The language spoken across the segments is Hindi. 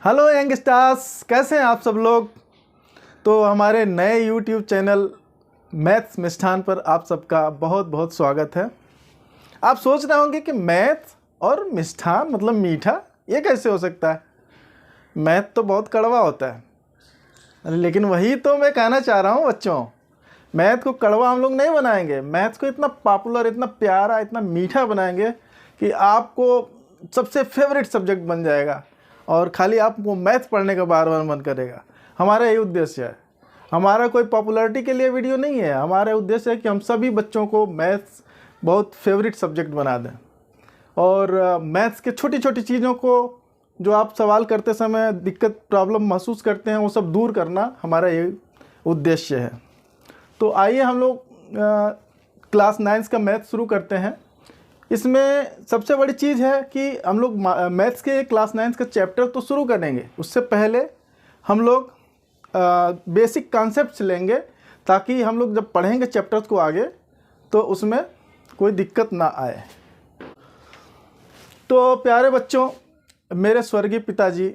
हेलो यंगस्टार्स, कैसे हैं आप सब लोग। तो हमारे नए यूट्यूब चैनल मैथ्स मिष्ठान पर आप सबका बहुत बहुत स्वागत है। आप सोच रहे होंगे कि मैथ और मिष्ठान मतलब मीठा, ये कैसे हो सकता है। मैथ तो बहुत कड़वा होता है, लेकिन वही तो मैं कहना चाह रहा हूँ बच्चों। मैथ को कड़वा हम लोग नहीं बनाएंगे, मैथ को इतना पॉपुलर, इतना प्यारा, इतना मीठा बनाएंगे कि आपको सबसे फेवरेट सब्जेक्ट बन जाएगा और खाली आपको मैथ पढ़ने का बार बार मन करेगा। हमारा यही उद्देश्य है। हमारा कोई पॉपुलैरिटी के लिए वीडियो नहीं है, हमारा उद्देश्य है कि हम सभी बच्चों को मैथ्स बहुत फेवरेट सब्जेक्ट बना दें और मैथ्स के छोटी छोटी चीज़ों को जो आप सवाल करते समय दिक्कत प्रॉब्लम महसूस करते हैं वो सब दूर करना हमारा ये उद्देश्य है। तो आइए हम लोग क्लास 9 का मैथ शुरू करते हैं। इसमें सबसे बड़ी चीज़ है कि हम लोग मैथ्स के क्लास 9 का चैप्टर तो शुरू करेंगे, उससे पहले हम लोग बेसिक कॉन्सेप्ट्स लेंगे ताकि हम लोग जब पढ़ेंगे चैप्टर्स को आगे तो उसमें कोई दिक्कत ना आए। तो प्यारे बच्चों, मेरे स्वर्गीय पिताजी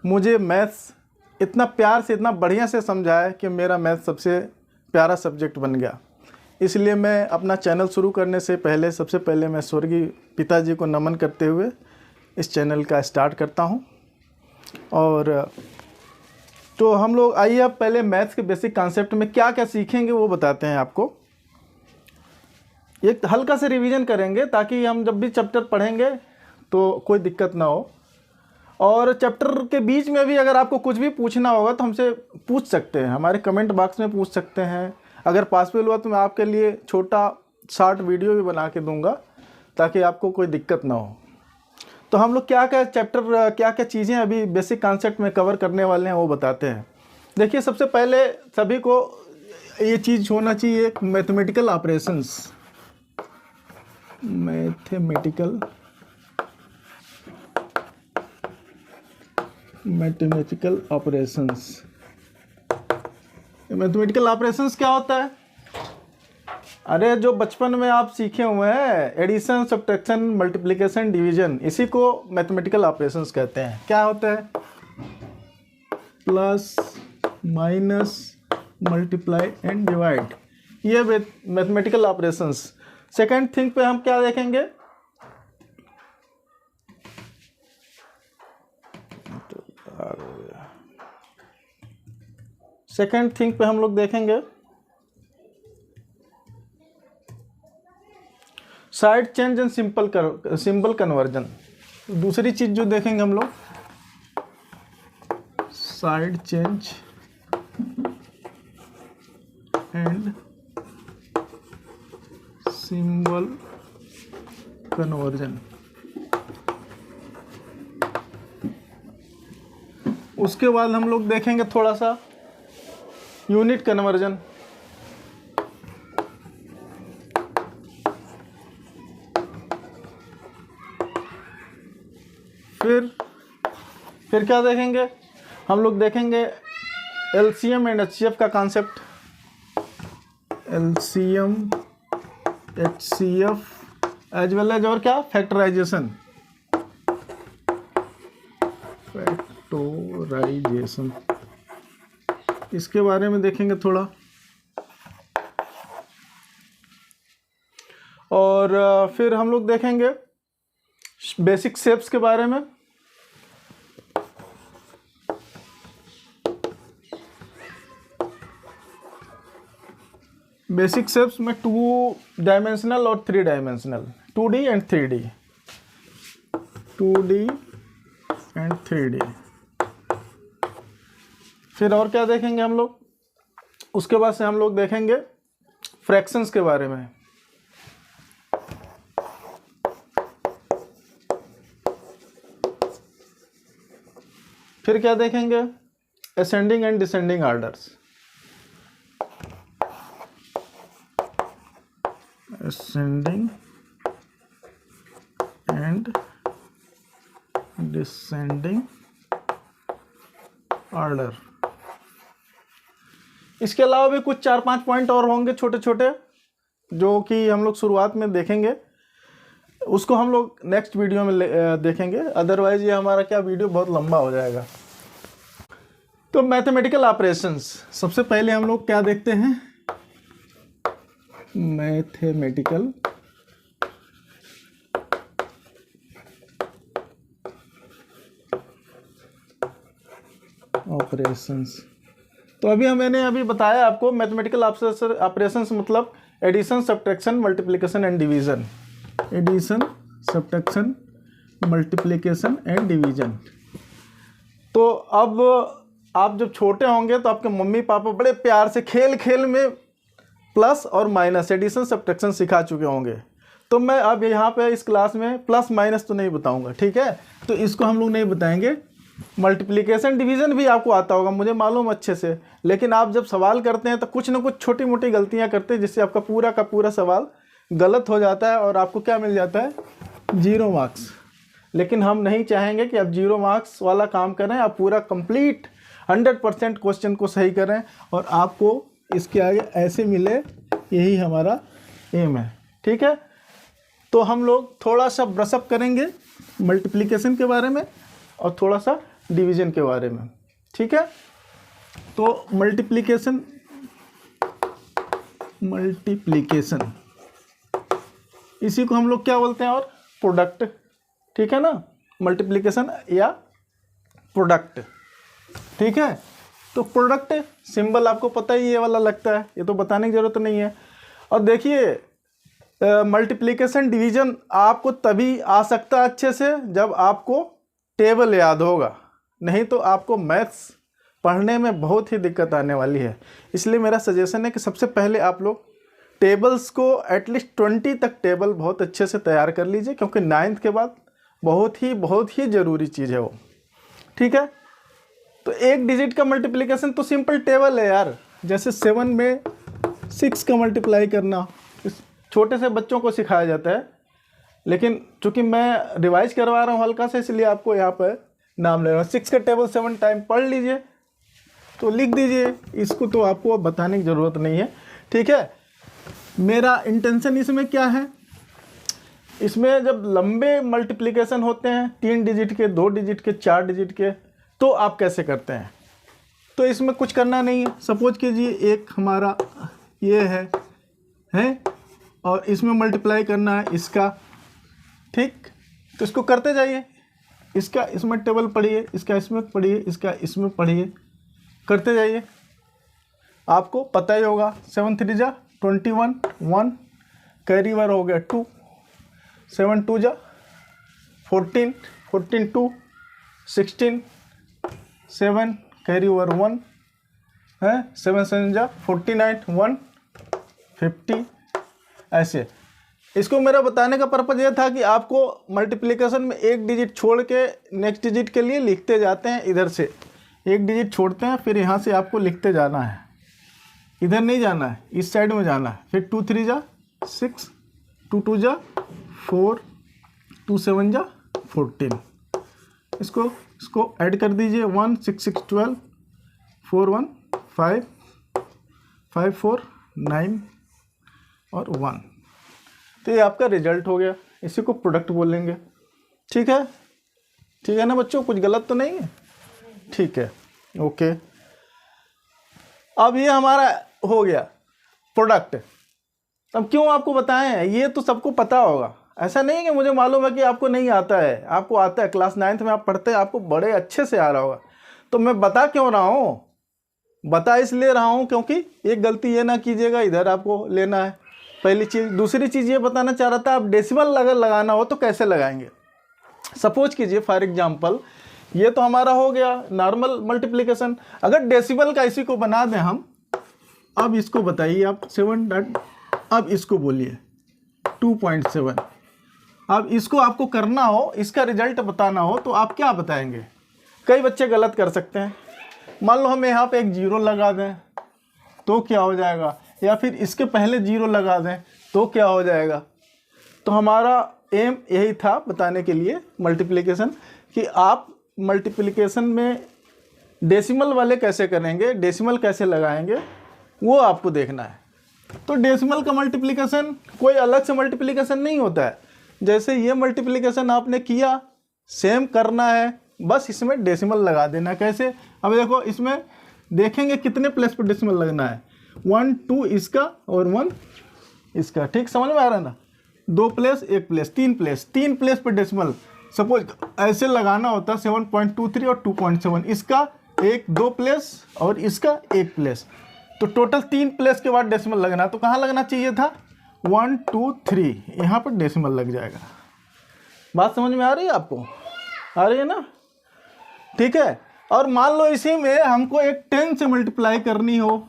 मुझे मैथ्स इतना प्यार से, इतना बढ़िया से समझाया कि मेरा मैथ्स सबसे प्यारा सब्जेक्ट बन गया। इसलिए मैं अपना चैनल शुरू करने से पहले सबसे पहले मैं स्वर्गीय पिताजी को नमन करते हुए इस चैनल का स्टार्ट करता हूं। और तो हम लोग आइए अब पहले मैथ्स के बेसिक कॉन्सेप्ट में क्या क्या सीखेंगे वो बताते हैं आपको। एक हल्का से रिवीजन करेंगे ताकि हम जब भी चैप्टर पढ़ेंगे तो कोई दिक्कत ना हो। और चैप्टर के बीच में भी अगर आपको कुछ भी पूछना होगा तो हमसे पूछ सकते हैं, हमारे कमेंट बॉक्स में पूछ सकते हैं। अगर पॉसिबल हुआ तो मैं आपके लिए छोटा शॉर्ट वीडियो भी बना के दूंगा ताकि आपको कोई दिक्कत ना हो। तो हम लोग क्या क्या चैप्टर, क्या क्या चीज़ें अभी बेसिक कॉन्सेप्ट में कवर करने वाले हैं वो बताते हैं। देखिए, सबसे पहले सभी को ये चीज़ होना चाहिए, mathematical operations. Mathematical operations. Mathematical operations क्या होता है? अरे जो बचपन में आप सीखे हुए हैं, एडिशन, सब्ट्रैक्शन, मल्टीप्लिकेशन, डिवीजन, इसी को मैथमेटिकल ऑपरेशंस कहते हैं। क्या होता है? Plus, minus, multiply and divide, ये मैथमेटिकल ऑपरेशंस। सेकंड थिंग पे हम क्या देखेंगे? सेकेंड थिंग पे हम लोग देखेंगे side change and symbol conversion. दूसरी चीज जो देखेंगे हम लोग, side change and symbol conversion. उसके बाद हम लोग देखेंगे थोड़ा सा यूनिट कन्वर्जन। फिर क्या देखेंगे? हम लोग देखेंगे एलसीएम एंड एचसीएफ का concept. LCM, HCF as well as और क्या, फैक्टराइजेशन। इसके बारे में देखेंगे थोड़ा। और फिर हम लोग देखेंगे बेसिक शेप्स के बारे में। बेसिक शेप्स में 2 डायमेंशनल और 3 dimensional, 2D and 3D, 2D and 3D। फिर और क्या देखेंगे हम लोग? उसके बाद से हम लोग देखेंगे फ्रैक्शंस के बारे में। फिर क्या देखेंगे? Ascending and descending orders. Ascending and descending order. इसके अलावा भी कुछ 4-5 पॉइंट और होंगे छोटे छोटे, जो कि हम लोग शुरुआत में देखेंगे। उसको हम लोग नेक्स्ट वीडियो में देखेंगे, अदरवाइज ये हमारा क्या वीडियो बहुत लंबा हो जाएगा। तो मैथमेटिकल ऑपरेशंस, सबसे पहले हम लोग क्या देखते हैं, मैथमेटिकल ऑपरेशंस। तो मैंने अभी बताया आपको मैथमेटिकल ऑपरेशंस मतलब addition, subtraction, multiplication and division. Addition, subtraction, multiplication and division. तो अब आप जब छोटे होंगे तो आपके मम्मी पापा बड़े प्यार से खेल खेल में प्लस और माइनस, एडिशन, सब्ट्रैक्शन सिखा चुके होंगे। तो मैं अब यहाँ पे इस क्लास में प्लस माइनस तो नहीं बताऊँगा, ठीक है। तो इसको हम लोग नहीं बताएंगे। मल्टीप्लिकेशन डिवीज़न भी आपको आता होगा, मुझे मालूम अच्छे से, लेकिन आप जब सवाल करते हैं तो कुछ ना कुछ छोटी मोटी गलतियां करते हैं जिससे आपका पूरा का पूरा सवाल गलत हो जाता है और आपको क्या मिल जाता है, 0 मार्क्स। लेकिन हम नहीं चाहेंगे कि आप 0 मार्क्स वाला काम करें, आप पूरा कंप्लीट 100% क्वेश्चन को सही करें और आपको इसके आगे ऐसे मिले, यही हमारा एम है, ठीक है। तो हम लोग थोड़ा सा ब्रशअप करेंगे मल्टीप्लिकेशन के बारे में और थोड़ा सा डिवीज़न के बारे में, ठीक है। तो मल्टीप्लिकेशन इसी को हम लोग क्या बोलते हैं, और प्रोडक्ट, ठीक है ना, मल्टीप्लिकेशन या प्रोडक्ट, ठीक है। तो प्रोडक्ट सिंबल आपको पता ही ये वाला लगता है, ये तो बताने की ज़रूरत नहीं है। और देखिए मल्टीप्लिकेशन डिवीज़न आपको तभी आ सकता है अच्छे से जब आपको टेबल याद होगा, नहीं तो आपको मैथ्स पढ़ने में बहुत ही दिक्कत आने वाली है। इसलिए मेरा सजेशन है कि सबसे पहले आप लोग टेबल्स को एटलीस्ट 20 तक टेबल बहुत अच्छे से तैयार कर लीजिए, क्योंकि 9th के बाद बहुत ही ज़रूरी चीज़ है वो, ठीक है। तो एक डिजिट का मल्टीप्लिकेशन तो सिंपल टेबल है यार, जैसे 7 में 6 का मल्टीप्लाई करना, इस छोटे से बच्चों को सिखाया जाता है। लेकिन चूंकि मैं रिवाइज करवा रहा हूँ हल्का से, इसलिए आपको यहाँ पर नाम ले रहा हूँ। 6 का टेबल 7 टाइम पढ़ लीजिए, तो लिख दीजिए, इसको तो आपको अब बताने की ज़रूरत नहीं है, ठीक है। मेरा इंटेंशन इसमें क्या है, इसमें जब लंबे मल्टीप्लिकेशन होते हैं 3 डिजिट के, 2 डिजिट के, 4 डिजिट के, तो आप कैसे करते हैं। तो इसमें कुछ करना नहीं है। सपोज कीजिए एक हमारा ये है और इसमें मल्टीप्लाई करना है इसका, ठीक। तो इसको करते जाइए, इसका इसमें टेबल पढ़िए, इसका इसमें पढ़िए, इसका इसमें पढ़िए, करते जाइए, आपको पता ही होगा। 7 3 जा 21, 1 कैरी ओवर हो गया 2, 7 2 जा 14, 14 2 16, 7 कैरी ओवर 1 है, 7 7 जा 49, 1 50, ऐसे। इसको मेरा बताने का पर्पज़ ये था कि आपको मल्टीप्लिकेशन में एक डिजिट छोड़ के नेक्स्ट डिजिट के लिए लिखते जाते हैं, इधर से एक डिजिट छोड़ते हैं, फिर यहाँ से आपको लिखते जाना है, इधर नहीं जाना है, इस साइड में जाना है। फिर 2 3 जा 6, 2 2 जा 4, 2 7 जा 14, इसको ऐड कर दीजिए। 1 6 6 12, 4 1 5, 5 4 9 और 1। तो ये आपका रिजल्ट हो गया, इसी को प्रोडक्ट बोलेंगे, ठीक है ना बच्चों, कुछ गलत तो नहीं है, ठीक है, ओके। अब ये हमारा हो गया प्रोडक्ट। अब क्यों आपको बताएं, ये तो सबको पता होगा, ऐसा नहीं कि मुझे मालूम है कि आपको नहीं आता है, आपको आता है। क्लास 9th में आप पढ़ते हैं, आपको बड़े अच्छे से आ रहा होगा। तो मैं बता क्यों रहा हूँ, बता इसलिए रहा हूँ क्योंकि एक गलती ये ना कीजिएगा, इधर आपको लेना है पहली चीज़। दूसरी चीज़ ये बताना चाह रहा था, आप डेसिमल अगर लगाना हो तो कैसे लगाएंगे। सपोज कीजिए फॉर एग्जांपल, ये तो हमारा हो गया नॉर्मल मल्टीप्लिकेशन। अगर डेसिमल का इसी को बना दें हम, अब इसको बताइए आप 7, अब इसको बोलिए 2.7। अब इसको आपको करना हो, इसका रिजल्ट बताना हो, तो आप क्या बताएंगे। कई बच्चे गलत कर सकते हैं। मान लो हम यहाँ पे एक 0 लगा दें तो क्या हो जाएगा, या फिर इसके पहले 0 लगा दें तो क्या हो जाएगा। तो हमारा एम यही था बताने के लिए मल्टीप्लिकेशन, कि आप मल्टीप्लिकेशन में डेसिमल वाले कैसे करेंगे, डेसिमल कैसे लगाएंगे, वो आपको देखना है। तो डेसिमल का मल्टीप्लिकेशन कोई अलग से मल्टीप्लिकेशन नहीं होता है, जैसे ये मल्टीप्लिकेशन आपने किया सेम करना है, बस इसमें डेसिमल लगा देना। कैसे? अब देखो इसमें देखेंगे कितने प्लेस पर डेसिमल लगना है, 1 2 इसका और 1 इसका। ठीक, समझ में आ रहा है ना? 2 प्लेस 1 प्लेस 3 प्लेस पर डेसिमल सपोज ऐसे लगाना होता है 7.23 और 2.7, इसका 1 2 प्लेस और इसका 1 प्लेस, तो टोटल 3 प्लेस के बाद डेसिमल लगना। तो कहाँ लगना चाहिए था? 1 2 3, यहाँ पर डेसिमल लग जाएगा। बात समझ में आ रही है आपको? आ रही है ना? ठीक है। और मान लो इसी में हमको एक 10 से मल्टीप्लाई करनी हो,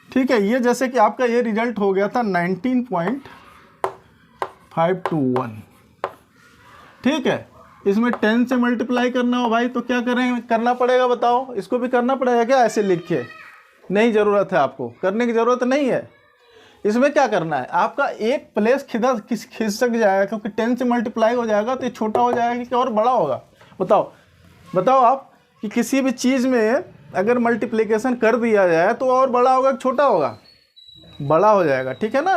ठीक है, ये जैसे कि आपका ये रिजल्ट हो गया था 19.521, ठीक है। इसमें 10 से मल्टीप्लाई करना हो भाई, तो क्या करें, करना पड़ेगा? बताओ, इसको भी करना पड़ेगा क्या? ऐसे लिख के नहीं, ज़रूरत है आपको करने की ज़रूरत नहीं है। इसमें क्या करना है, आपका एक प्लेस खिसक जाएगा, क्योंकि 10 से मल्टीप्लाई हो जाएगा तो ये छोटा हो जाएगा कि और बड़ा होगा? बताओ आप कि किसी भी चीज़ में अगर मल्टीप्लिकेशन कर दिया जाए तो और बड़ा होगा कि छोटा होगा? बड़ा हो जाएगा, ठीक है ना।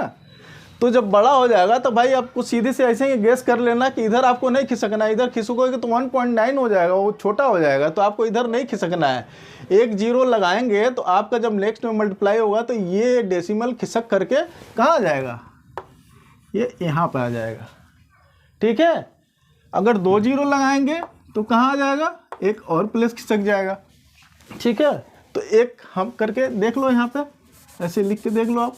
तो जब बड़ा हो जाएगा तो भाई आपको सीधे से ऐसे ही गेस कर लेना कि इधर आपको नहीं खिसकना है, इधर खिसकोगे तो 1.9 हो जाएगा, वो छोटा हो जाएगा, तो आपको इधर नहीं खिसकना है। 1 0 लगाएंगे तो आपका जब नेक्स्ट में मल्टीप्लाई होगा तो ये डेसिमल खिसक करके कहाँ आ जाएगा? ये यहाँ पर आ जाएगा, ठीक है। अगर 2 0 लगाएंगे तो कहाँ आ जाएगा? एक और प्लेस खिसक जाएगा, ठीक है। तो एक हम करके देख लो, यहाँ पे ऐसे लिख के देख लो आप।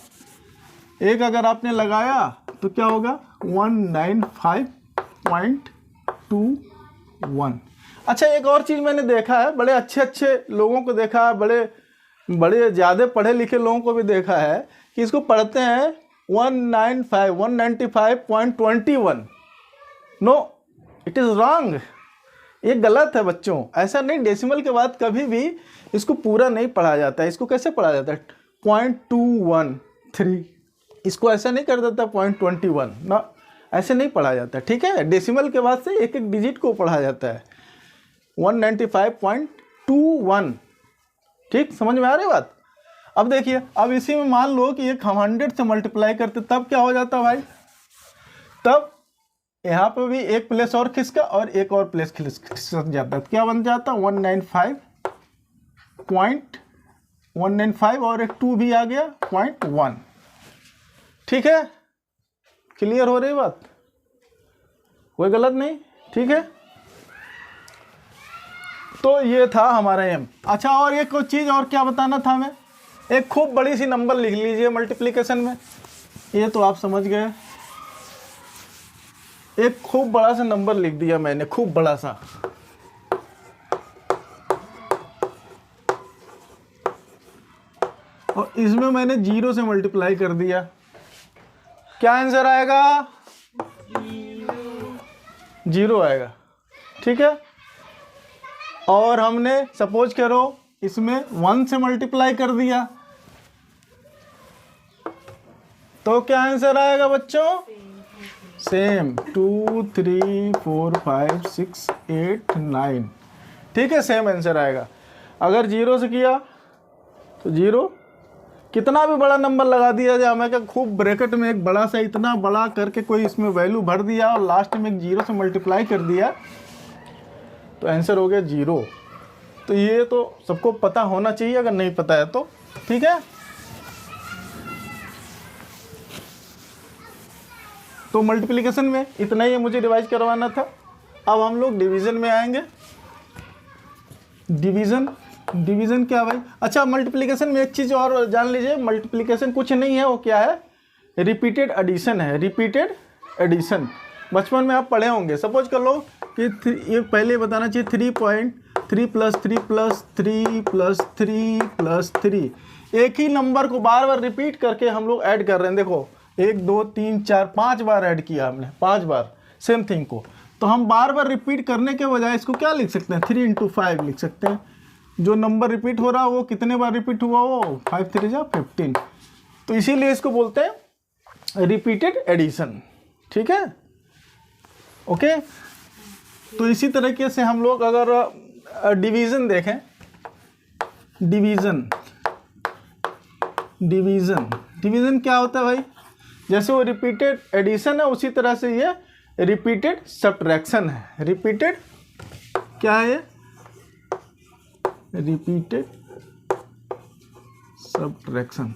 एक अगर आपने लगाया तो क्या होगा? 195.21। अच्छा, एक और चीज़ मैंने देखा है, बड़े अच्छे लोगों को देखा है, बड़े ज़्यादा पढ़े लिखे लोगों को भी देखा है कि इसको पढ़ते हैं 195.21। नो, इट इज़ रॉन्ग, ये गलत है बच्चों। ऐसा नहीं, डेसिमल के बाद कभी भी इसको पूरा नहीं पढ़ा जाता है। इसको कैसे पढ़ा जाता है? 0.213, इसको ऐसा नहीं कर देता 0.21 ना, ऐसे नहीं पढ़ा जाता, ठीक है। डेसिमल के बाद से एक एक डिजिट को पढ़ा जाता है, 195.21, ठीक, समझ में आ रही बात? अब देखिए, अब इसी में मान लो कि एक हम 100 से मल्टीप्लाई करते, तब क्या हो जाता भाई? तब यहाँ पे भी एक प्लेस और खिसका और एक और प्लेस खिसक जाता, क्या बन जाता? 195.195 और एक 2 भी आ गया 0.1, ठीक है। क्लियर हो रही बात? कोई गलत नहीं, ठीक है। तो ये था हमारा एम। अच्छा, और एक चीज़ और क्या बताना था हमें, एक खूब बड़ी सी नंबर लिख लीजिए मल्टीप्लिकेशन में, ये तो आप समझ गए। एक खूब बड़ा सा नंबर लिख दिया मैंने, खूब बड़ा सा, और इसमें मैंने 0 से मल्टीप्लाई कर दिया। क्या आंसर आएगा? 0 आएगा, ठीक है। और हमने सपोज करो इसमें 1 से मल्टीप्लाई कर दिया, तो क्या आंसर आएगा बच्चों? सेम 2 3 4 5 6 8 9, ठीक है, सेम आंसर आएगा। अगर 0 से किया तो 0, कितना भी बड़ा नंबर लगा दिया जाए, हमें क्या खूब ब्रैकेट में एक बड़ा सा इतना बड़ा करके कोई इसमें वैल्यू भर दिया और लास्ट में एक 0 से मल्टीप्लाई कर दिया, तो आंसर हो गया 0। तो ये तो सबको पता होना चाहिए, अगर नहीं पता है तो, ठीक है। तो मल्टीप्लिकेशन में इतना ही मुझे रिवाइज करवाना था। अब हम लोग डिवीज़न में आएंगे। डिवीज़न क्या भाई? अच्छा, मल्टीप्लिकेशन में एक चीज़ और जान लीजिए, मल्टीप्लिकेशन कुछ नहीं है, वो क्या है? रिपीटेड एडिशन है, रिपीटेड एडिशन। बचपन में आप पढ़े होंगे। सपोज कर लो कि ये पहले बताना चाहिए 3.3 + 3 + 3 + 3 + 3, एक ही नंबर को बार बार रिपीट करके हम लोग ऐड कर रहे हैं। देखो 1 2 3 4 5 बार ऐड किया हमने, 5 बार सेम थिंग को। तो हम बार बार रिपीट करने के बजाय इसको क्या लिख सकते हैं? 3 × 5 लिख सकते हैं। जो नंबर रिपीट हो रहा है वो कितने बार रिपीट हुआ? वो 5 3 = 15। तो इसीलिए इसको बोलते हैं रिपीटेड एडिशन, ठीक है, ओके। तो इसी तरीके से हम लोग अगर डिवीज़न देखें, डिवीज़न क्या होता है भाई? जैसे वो रिपीटेड एडिशन है उसी तरह से ये रिपीटेड सब्ट्रैक्शन है। रिपीटेड क्या है ये? Repeated subtraction.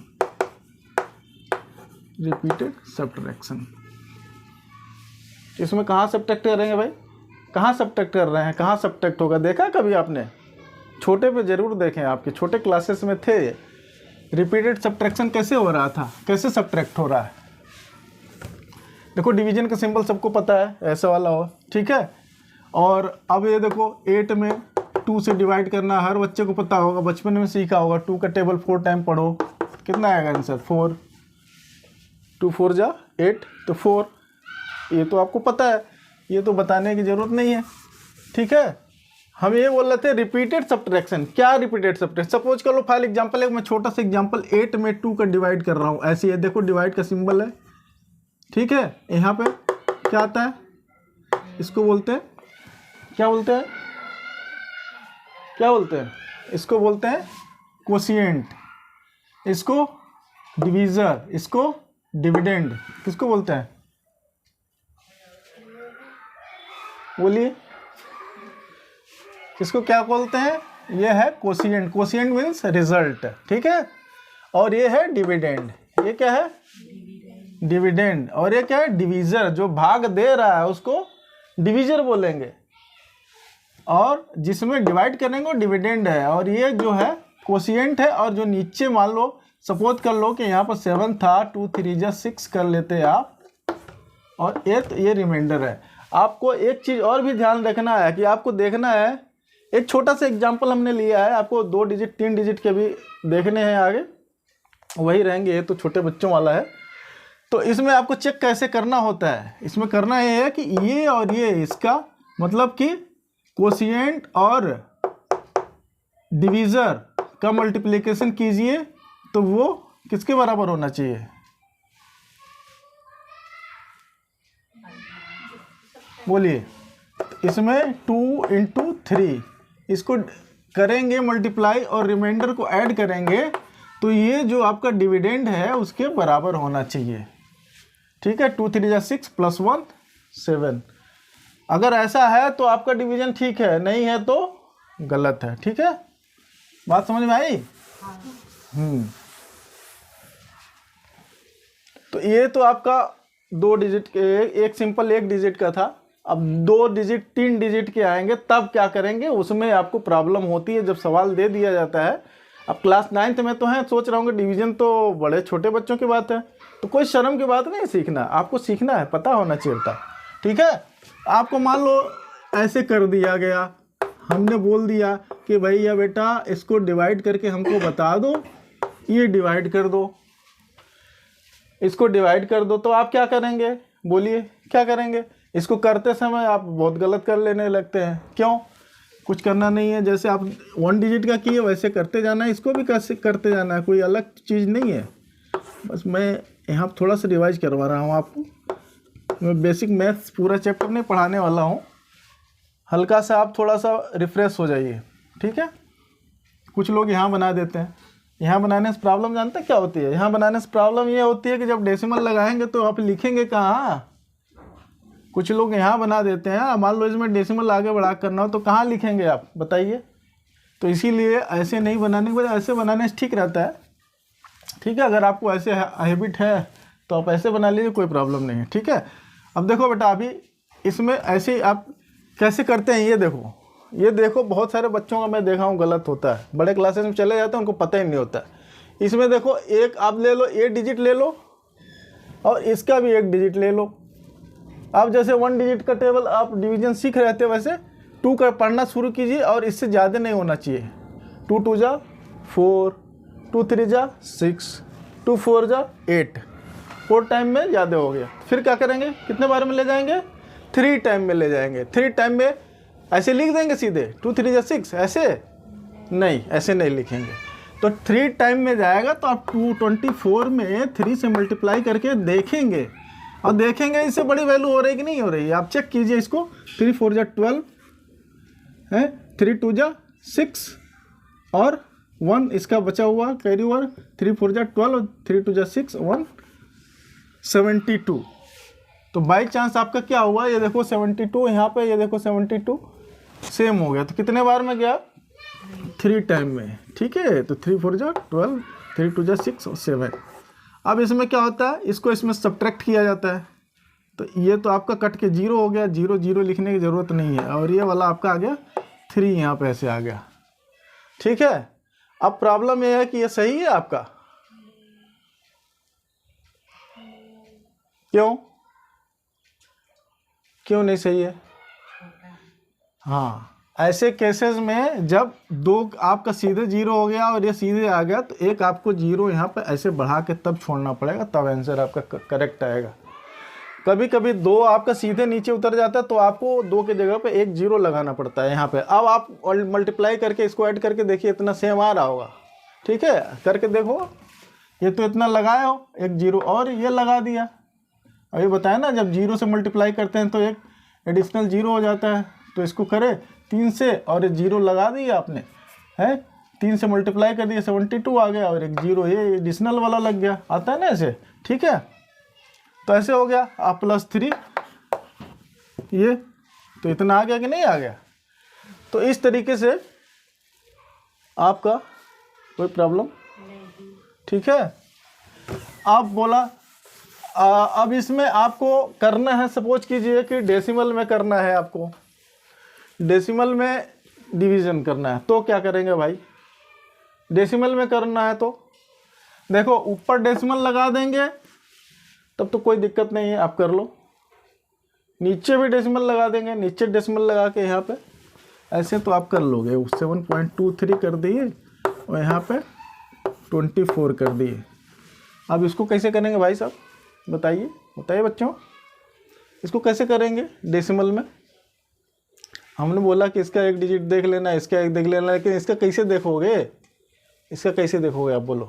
Repeated subtraction. इसमें कहाँ सब्ट्रैक्ट करेंगे भाई? कहाँ सब्ट्रैक्ट कर रहे हैं? कहाँ सब्ट्रैक्ट होगा? देखा कभी आपने? छोटे पे जरूर देखें, आपके छोटे क्लासेस में थे। रिपीटेड सब्ट्रैक्शन कैसे हो रहा था, कैसे सब्ट्रैक्ट हो रहा है? देखो डिवीजन का सिंबल सबको पता है, ऐसा वाला हो, ठीक है। और अब ये देखो 8 में 2 से डिवाइड करना हर बच्चे को पता होगा, बचपन में सीखा होगा। 2 का टेबल 4 टाइम पढ़ो, कितना आएगा आंसर? 4। 2 4 जा 8, तो 4। ये तो आपको पता है, ये तो बताने की ज़रूरत नहीं है, ठीक है। हम ये बोल रहे थे रिपीटेड सब्ट्रैक्शन। क्या रिपीटेड सब्ट्रैक्शन? सपोज कर लो फॉर एग्जांपल, एक मैं छोटा सा एग्जांपल 8 में 2 का डिवाइड कर रहा हूँ। ऐसे ये देखो डिवाइड का सिंबल है, ठीक है। यहाँ पे क्या आता है? इसको बोलते हैं, क्या बोलते हैं? क्या बोलते हैं? इसको बोलते हैं कोशिएंट, इसको डिवीज़र, इसको डिविडेंड। किसको बोलते हैं? बोलिए, किसको क्या बोलते हैं? ये है कोशिएंट। कोशिएंट मीन्स रिजल्ट, ठीक है। और ये है डिविडेंड। ये क्या है? डिविडेंड। और ये क्या है? डिवीज़र। जो भाग दे रहा है उसको डिवीज़र बोलेंगे, और जिसमें डिवाइड करेंगे वो डिविडेंड है। और ये जो है कोशिएंट है। और जो नीचे मान लो सपोज कर लो कि यहाँ पर 7 था, 2 3 जा 6 कर लेते आप, और 8 ये रिमाइंडर है। आपको एक चीज़ और भी ध्यान रखना है कि आपको देखना है, एक छोटा सा एग्जांपल हमने लिया है, आपको 2 डिजिट 3 डिजिट के भी देखने हैं, आगे वही रहेंगे, ये तो छोटे बच्चों वाला है। तो इसमें आपको चेक कैसे करना होता है? इसमें करना ये है कि ये और ये, इसका मतलब कि कोशिएंट और डिवीज़र का मल्टीप्लिकेशन कीजिए तो वो किसके बराबर होना चाहिए? बोलिए। इसमें 2 × 3 इसको करेंगे मल्टीप्लाई और रिमाइंडर को ऐड करेंगे, तो ये जो आपका डिविडेंड है उसके बराबर होना चाहिए, ठीक है। 2 3 जा 6 + 1 7। अगर ऐसा है तो आपका डिवीजन ठीक है, नहीं है तो गलत है, ठीक है। बात समझ में आई? तो ये तो आपका 2 डिजिट के, एक सिंपल 1 डिजिट का था। अब 2 डिजिट 3 डिजिट के आएंगे तब क्या करेंगे, उसमें आपको प्रॉब्लम होती है जब सवाल दे दिया जाता है। अब क्लास 9th में तो हैं, सोच रहा हूँ कि डिवीज़न तो बड़े छोटे बच्चों की बात है, तो कोई शर्म की बात नहीं, सीखना आपको, सीखना है, पता होना चाहिए था, ठीक है। आपको मान लो ऐसे कर दिया गया, हमने बोल दिया कि भैया बेटा इसको डिवाइड करके हमको बता दो, ये डिवाइड कर दो, इसको डिवाइड कर दो, तो आप क्या करेंगे? बोलिए क्या करेंगे? इसको करते समय आप बहुत गलत कर लेने लगते हैं। क्यों? कुछ करना नहीं है, जैसे आप 1 डिजिट का किए वैसे करते जाना है, इसको भी कैसे करते जाना है, कोई अलग चीज़ नहीं है। बस मैं यहाँ थोड़ा सा रिवाइज करवा रहा हूँ आपको। मैं बेसिक मैथ्स पूरा चैप्टर नहीं पढ़ाने वाला हूँ, हल्का सा आप थोड़ा सा रिफ्रेश हो जाइए, ठीक है। कुछ लोग यहाँ बना देते हैं, यहाँ बनाने से प्रॉब्लम जानते हैं क्या होती है? यहाँ बनाने से प्रॉब्लम ये होती है कि जब डेसिमल लगाएंगे तो आप लिखेंगे कहाँ? कुछ लोग यहाँ बना देते हैं, मान लो इसमें डेसिमल आगे बढ़ा करना हो तो कहाँ लिखेंगे आप, बताइए। तो इसीलिए ऐसे नहीं बनाने के बजाय ऐसे बनाने से ठीक रहता है, ठीक है। अगर आपको ऐसे हैबिट है तो आप ऐसे बना लीजिए, कोई प्रॉब्लम नहीं है, ठीक है। अब देखो बेटा, अभी इसमें ऐसे आप कैसे करते हैं ये देखो बहुत सारे बच्चों का मैं देखा हूँ गलत होता है, बड़े क्लासेस में चले जाते हैं उनको पता ही नहीं होता। इसमें देखो एक आप ले लो, 8 डिजिट ले लो और इसका भी 1 डिजिट ले लो। आप जैसे 1 डिजिट का टेबल आप डिवीजन सीख रहे थे, वैसे 2 का पढ़ना शुरू कीजिए और इससे ज़्यादा नहीं होना चाहिए। 2 2 जा 4, 2 3 जा 6, 2 4 जा 8, 4 टाइम में ज़्यादा हो गया। फिर क्या करेंगे, कितने बार में ले जाएंगे? 3 टाइम में ले जाएंगे। 3 टाइम में ऐसे लिख देंगे सीधे 2 3 जा 6, ऐसे नहीं, ऐसे नहीं लिखेंगे। तो 3 टाइम में जाएगा तो आप 224 में 3 से मल्टीप्लाई करके देखेंगे और देखेंगे इससे बड़ी वैल्यू हो रही है कि नहीं हो रही है। आप चेक कीजिए इसको। 3 4 जा 12 है, 3 2 जा 6 और 1 इसका बचा हुआ कैरी ओवर, 3 4 जा 12 और 3 2 जा 6 1 72। तो बाई चांस आपका क्या हुआ, ये देखो 72 यहाँ पे, ये देखो 72 सेम हो गया। तो कितने बार में गया, 3 टाइम में। ठीक है, तो 3 4 जा 12, 3 2 जा 6 और 7। अब इसमें क्या होता है, इसको इसमें सब्ट्रैक्ट किया जाता है। तो ये तो आपका कट के 0 हो गया, 0 0 लिखने की ज़रूरत नहीं है, और ये वाला आपका आ गया 3 यहाँ पे ऐसे आ गया। ठीक है, अब प्रॉब्लम ये है कि ये सही है आपका, क्यों नहीं सही है? हाँ, ऐसे केसेस में जब दो आपका सीधे 0 हो गया और ये सीधे आ गया, तो एक आपको 0 यहाँ पे ऐसे बढ़ा के तब छोड़ना पड़ेगा, तब आंसर आपका करेक्ट आएगा। कभी कभी 2 आपका सीधे नीचे उतर जाता है, तो आपको 2 की जगह पे एक 0 लगाना पड़ता है यहाँ पे। अब आप मल्टीप्लाई करके इसको ऐड करके देखिए, इतना सेम आ रहा होगा। ठीक है, करके देखो, ये तो इतना लगाया हो, एक 0 और ये लगा दिया। अभी बताया ना, जब 0 से मल्टीप्लाई करते हैं तो एक एडिशनल 0 हो जाता है। तो इसको करें 3 से और 0 लगा दिया आपने, है 3 से मल्टीप्लाई कर दिया, 72 आ गया, और एक 0 ये एडिशनल वाला लग गया, आता है ना ऐसे। ठीक है, तो ऐसे हो गया। आप +3 ये तो इतना आ गया कि नहीं आ गया। तो इस तरीके से आपका कोई प्रॉब्लम, ठीक है। आप बोला अब इसमें आपको करना है, सपोज कीजिए कि डेसिमल में करना है, आपको डेसिमल में डिवीज़न करना है, तो क्या करेंगे भाई? डेसिमल में करना है तो देखो, ऊपर डेसिमल लगा देंगे तब तो कोई दिक्कत नहीं है, आप कर लो। नीचे भी डेसिमल लगा देंगे, नीचे डेसिमल लगा के यहाँ पे ऐसे तो आप कर लोगे। 7.23 कर दिए और यहाँ पे 24 कर दिए। अब इसको कैसे करेंगे भाई साहब, बताइए बच्चों, इसको कैसे करेंगे डेसिमल में? हमने बोला कि इसका एक डिजिट देख लेना, इसका एक देख लेना, लेकिन इसका कैसे देखोगे? आप बोलो,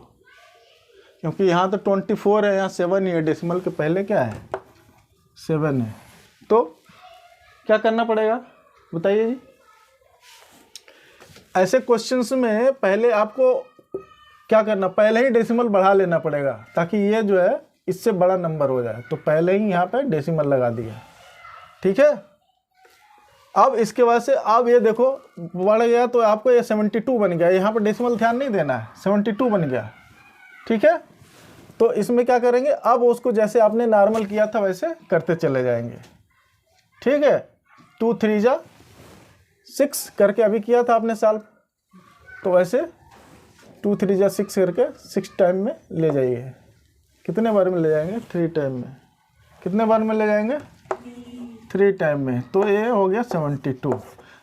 क्योंकि यहाँ तो 24 है, यहाँ 7 ही है, डेसिमल के पहले क्या है 7 है। तो क्या करना पड़ेगा बताइए जी? ऐसे क्वेश्चंस में पहले आपको क्या करना, पहले ही डेसिमल बढ़ा लेना पड़ेगा, ताकि ये जो है इससे बड़ा नंबर हो जाए। तो पहले ही यहाँ पे डेसिमल लगा दिया, ठीक है। अब इसके बाद से अब ये देखो बढ़ गया, तो आपको ये 72 बन गया। यहाँ पर डेसिमल ध्यान नहीं देना है, 72 बन गया, ठीक है। तो इसमें क्या करेंगे, अब उसको जैसे आपने नॉर्मल किया था वैसे करते चले जाएंगे, ठीक है। 2 3 जा 6 करके अभी किया था आपने सॉल्व, तो वैसे 2 3 जा 6 करके 6 टाइम में ले जाइए। कितने बार में ले जाएंगे? 3 टाइम में। कितने बार में ले जाएंगे? 3 टाइम में। तो ये हो गया 72।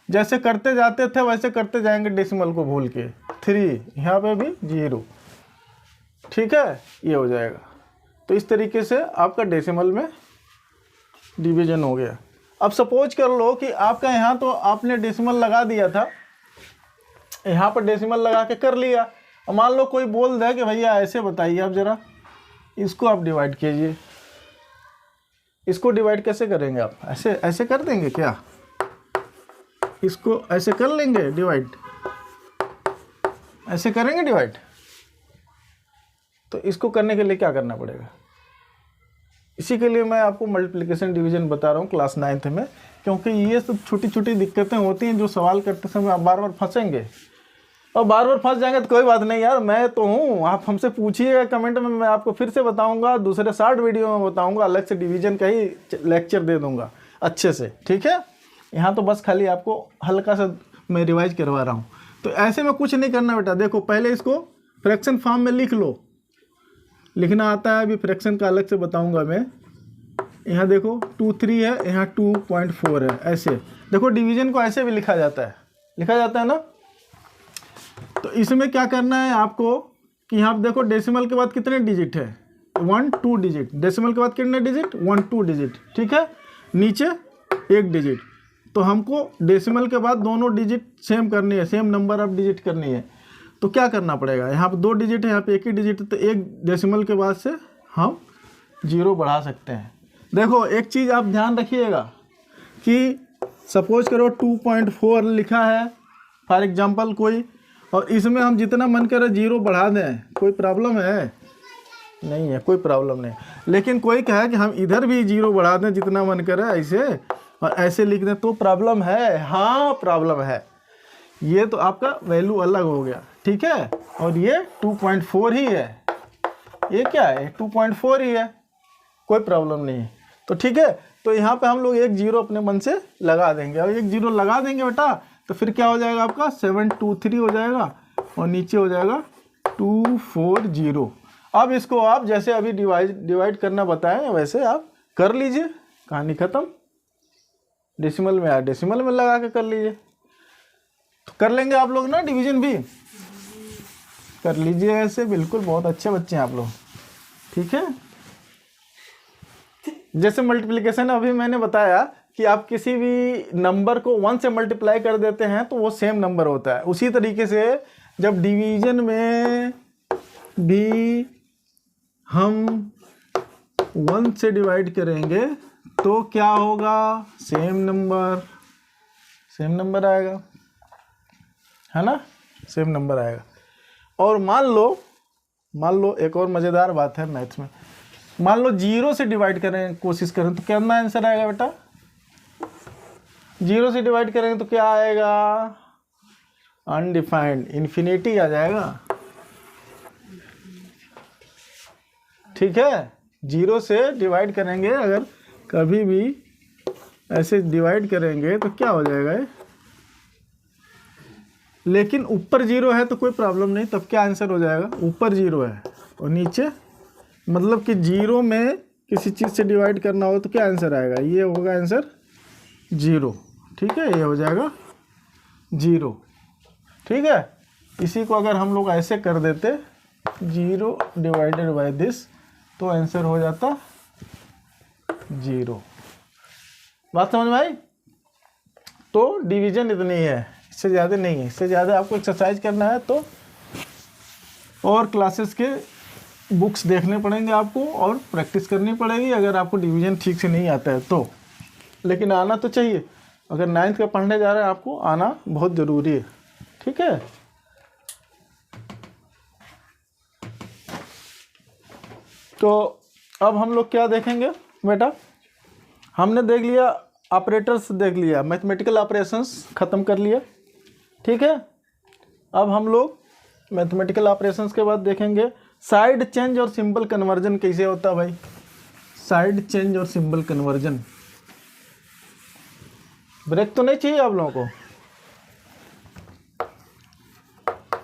जैसे करते जाते थे वैसे करते जाएंगे, डेसिमल को भूल के। 3 यहाँ पे भी 0, ठीक है, ये हो जाएगा। तो इस तरीके से आपका डेसिमल में डिवीजन हो गया। अब सपोज कर लो कि आपका यहाँ तो आपने डेसिमल लगा दिया था, यहाँ पर डेसिमल लगा के कर लिया। अब मान लो कोई बोल दे कि भैया ऐसे बताइए, आप ज़रा इसको आप डिवाइड कीजिए। इसको डिवाइड कैसे करेंगे आप? ऐसे कर देंगे क्या? इसको ऐसे कर लेंगे डिवाइड, ऐसे करेंगे डिवाइड। तो इसको करने के लिए क्या करना पड़ेगा? इसी के लिए मैं आपको मल्टीप्लिकेशन डिवीजन बता रहा हूँ क्लास 9th में, क्योंकि ये सब छोटी छोटी दिक्कतें होती हैं जो सवाल करते समय आप बार बार फंसेंगे। और बार बार फंस जाएंगे तो कोई बात नहीं यार, मैं तो हूँ, आप हमसे पूछिएगा कमेंट में, मैं आपको फिर से बताऊँगा, दूसरे शॉर्ट वीडियो में बताऊँगा, अलग से डिवीजन का ही लेक्चर दे दूँगा अच्छे से, ठीक है। यहाँ तो बस खाली आपको हल्का सा मैं रिवाइज करवा रहा हूँ। तो ऐसे में कुछ नहीं करना बेटा। देखो पहले इसको फ्रैक्शन फॉर्म में लिख लो, लिखना आता है, अभी फ्रैक्शन का अलग से बताऊंगा मैं। यहाँ देखो 2 3 है, यहाँ 2.4 है, ऐसे देखो डिवीजन को ऐसे भी लिखा जाता है ना। तो इसमें क्या करना है आपको कि यहाँ पे देखो डेसिमल के बाद कितने डिजिट है? 1 2 डिजिट। डेसिमल के बाद कितने डिजिट? 1 2 डिजिट, ठीक है। नीचे 1 डिजिट। तो हमको डेसिमल के बाद दोनों डिजिट सेम करनी है, सेम नंबर ऑफ डिजिट करनी है। तो क्या करना पड़ेगा? यहाँ पे 2 डिजिट है, यहाँ पे 1 ही डिजिट है, तो 1 डेसिमल के बाद से हम 0 बढ़ा सकते हैं। देखो एक चीज़ आप ध्यान रखिएगा कि सपोज करो 2.4 लिखा है फॉर एग्जांपल कोई, और इसमें हम जितना मन करे 0 बढ़ा दें, कोई प्रॉब्लम है? नहीं है, कोई प्रॉब्लम नहीं। लेकिन कोई कहे कि हम इधर भी 0 बढ़ा दें जितना मन करे ऐसे और ऐसे लिख दें तो प्रॉब्लम है? हाँ प्रॉब्लम है। ये तो आपका वैल्यू अलग हो गया, ठीक है। और ये 2.4 ही है, ये क्या है 2.4 ही है, कोई प्रॉब्लम नहीं है। तो ठीक है, तो यहाँ पे हम लोग 1 0 अपने मन से लगा देंगे और 1 0 लगा देंगे बेटा, तो फिर क्या हो जाएगा आपका 723 हो जाएगा और नीचे हो जाएगा 240। अब इसको आप जैसे अभी डिवाइड करना बताएं वैसे आप कर लीजिए, कहानी ख़त्म। डेसिमल में डेसिमल में लगा के कर लीजिए। तो कर लेंगे आप लोग ना, डिवीजन भी कर लीजिए ऐसे, बिल्कुल बहुत अच्छे बच्चे हैं आप लोग, ठीक है। जैसे मल्टीप्लिकेशन अभी मैंने बताया कि आप किसी भी नंबर को 1 से मल्टीप्लाई कर देते हैं तो वो सेम नंबर होता है। उसी तरीके से जब डिवीजन में भी हम 1 से डिवाइड करेंगे तो क्या होगा, सेम नंबर आएगा, है ना, सेम नंबर आएगा। और मान लो एक और मज़ेदार बात है मैथ्स में, मान लो 0 से डिवाइड करें कोशिश करें तो कितना आंसर आएगा बेटा? 0 से डिवाइड करेंगे तो क्या आएगा? अनडिफाइंड, इन्फिनिटी आ जाएगा, ठीक है। 0 से डिवाइड करेंगे, अगर कभी भी ऐसे डिवाइड करेंगे तो क्या हो जाएगा ये? लेकिन ऊपर 0 है तो कोई प्रॉब्लम नहीं, तब क्या आंसर हो जाएगा? ऊपर 0 है और नीचे, मतलब कि 0 में किसी चीज़ से डिवाइड करना हो तो क्या आंसर आएगा? ये होगा आंसर 0, ठीक है, ये हो जाएगा 0, ठीक है। इसी को अगर हम लोग ऐसे कर देते 0 डिवाइडेड बाय दिस तो आंसर हो जाता 0। बात समझ में आई? तो डिवीजन इतनी है, इससे ज़्यादा नहीं है। इससे ज़्यादा आपको एक्सरसाइज करना है तो और क्लासेस के बुक्स देखने पड़ेंगे आपको और प्रैक्टिस करनी पड़ेगी, अगर आपको डिवीजन ठीक से नहीं आता है तो। लेकिन आना तो चाहिए, अगर 9th का पढ़ने जा रहे हैं आपको आना बहुत ज़रूरी है, ठीक है। तो अब हम लोग क्या देखेंगे बेटा? हमने देख लिया ऑपरेटर्स, देख लिया मैथमेटिकल ऑपरेशंस ख़त्म कर लिया, ठीक है। अब हम लोग मैथमेटिकल ऑपरेशंस के बाद देखेंगे साइड चेंज और सिंबल कन्वर्जन कैसे होता है भाई। साइड चेंज और सिंबल कन्वर्जन, ब्रेक तो नहीं चाहिए आप लोगों को।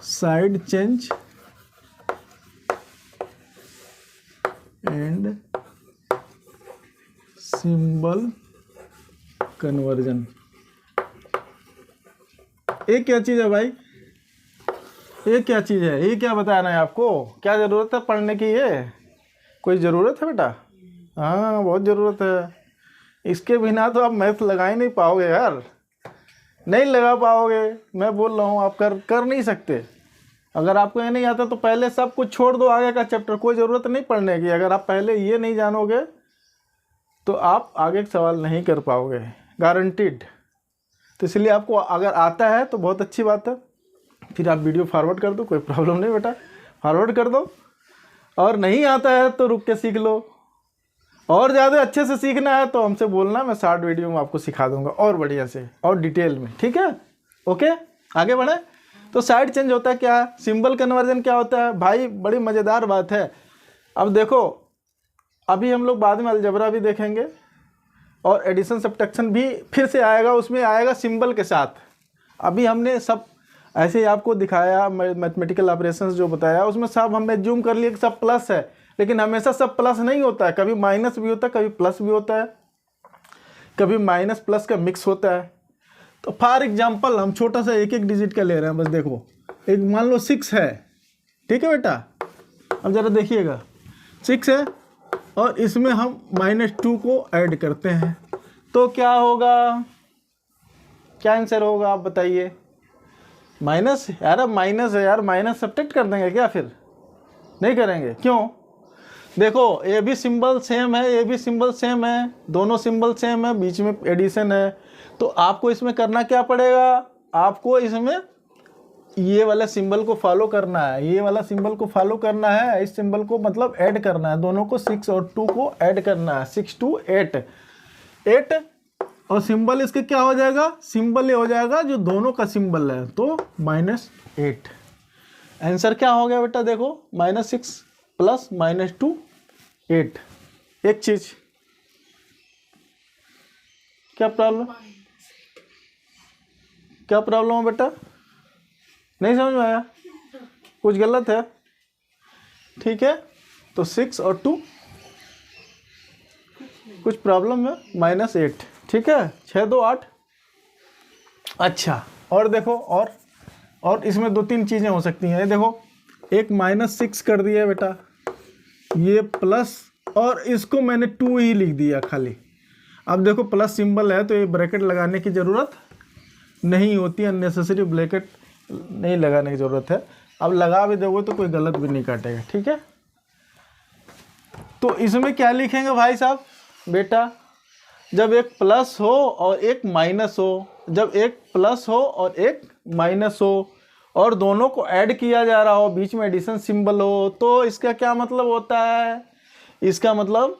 Side change and symbol conversion, ये क्या चीज़ है भाई? ये क्या चीज़ है? ये क्या बताना है आपको? क्या ज़रूरत है पढ़ने की? ये कोई ज़रूरत है बेटा? हाँ बहुत ज़रूरत है। इसके बिना तो आप मैथ लगा ही नहीं पाओगे यार, नहीं लगा पाओगे। मैं बोल रहा हूँ आप कर नहीं सकते। अगर आपको ये नहीं आता तो पहले सब कुछ छोड़ दो, आगे का चैप्टर, कोई ज़रूरत नहीं पढ़ने की। अगर आप पहले ये नहीं जानोगे तो आप आगे का सवाल नहीं कर पाओगे, गारंटीड। तो इसलिए आपको अगर आता है तो बहुत अच्छी बात है, फिर आप वीडियो फॉरवर्ड कर दो, कोई प्रॉब्लम नहीं बेटा, फॉरवर्ड कर दो। और नहीं आता है तो रुक के सीख लो, और ज़्यादा अच्छे से सीखना है तो हमसे बोलना, मैं शॉर्ट वीडियो में आपको सिखा दूंगा और बढ़िया से और डिटेल में, ठीक है। ओके आगे बढ़े। तो साइड चेंज होता है क्या, सिंबल कन्वर्जन क्या होता है भाई? बड़ी मज़ेदार बात है। अब देखो, अभी हम लोग बाद में अलजबरा भी देखेंगे और एडिशन सब्ट्रैक्शन भी फिर से आएगा, उसमें आएगा सिंबल के साथ। अभी हमने सब ऐसे ही आपको दिखाया, मैथमेटिकल ऑपरेशंस जो बताया उसमें सब हमने जूम कर लिया कि सब प्लस है, लेकिन हमेशा सब प्लस नहीं होता है, कभी माइनस भी होता है, कभी प्लस भी होता है, कभी माइनस प्लस का मिक्स होता है। तो फॉर एग्जांपल हम छोटा सा एक डिजिट का ले रहे हैं, बस देखो, एक मान लो 6 है, ठीक है बेटा। अब ज़रा देखिएगा 6 है और इसमें हम -2 को ऐड करते हैं तो क्या होगा, क्या आंसर होगा आप बताइए? माइनस, यार अब माइनस है यार, माइनस सब्ट्रैक्ट कर देंगे क्या? फिर नहीं करेंगे, क्यों? देखो ये भी सिंबल सेम है, ये भी सिंबल सेम है, दोनों सिंबल सेम है, बीच में एडिशन है, तो आपको इसमें करना क्या पड़ेगा? आपको इसमें ये वाला सिंबल को फॉलो करना है, ये वाला सिंबल को फॉलो करना है, इस सिंबल को मतलब ऐड करना है, दोनों को 6 और 2 को ऐड करना है, 6 2 8 8 और सिंबल इसके क्या हो जाएगा, सिंबल ये हो जाएगा जो दोनों का सिंबल है, तो -8। आंसर क्या हो गया बेटा, देखो -6 प्लस -2 8। एक चीज क्या प्रॉब्लम, क्या प्रॉब्लम है बेटा, नहीं समझ में आया, कुछ गलत है, ठीक है। तो 6 और 2 कुछ प्रॉब्लम है, -8, ठीक है, 6 2 8। अच्छा और देखो, और इसमें 2-3 चीज़ें हो सकती हैं, देखो एक -6 कर दिया बेटा, ये प्लस, और इसको मैंने 2 ही लिख दिया खाली। अब देखो प्लस सिंबल है तो ये ब्रैकेट लगाने की ज़रूरत नहीं होती, अननेसेसरी ब्रैकेट नहीं लगाने की ज़रूरत है। अब लगा भी दोगे तो कोई गलत भी नहीं काटेगा, ठीक है। तो इसमें क्या लिखेंगे भाई साहब, बेटा जब एक प्लस हो और एक माइनस हो, जब एक प्लस हो और एक माइनस हो और दोनों को ऐड किया जा रहा हो, बीच में एडिशन सिंबल हो, तो इसका क्या मतलब होता है, इसका मतलब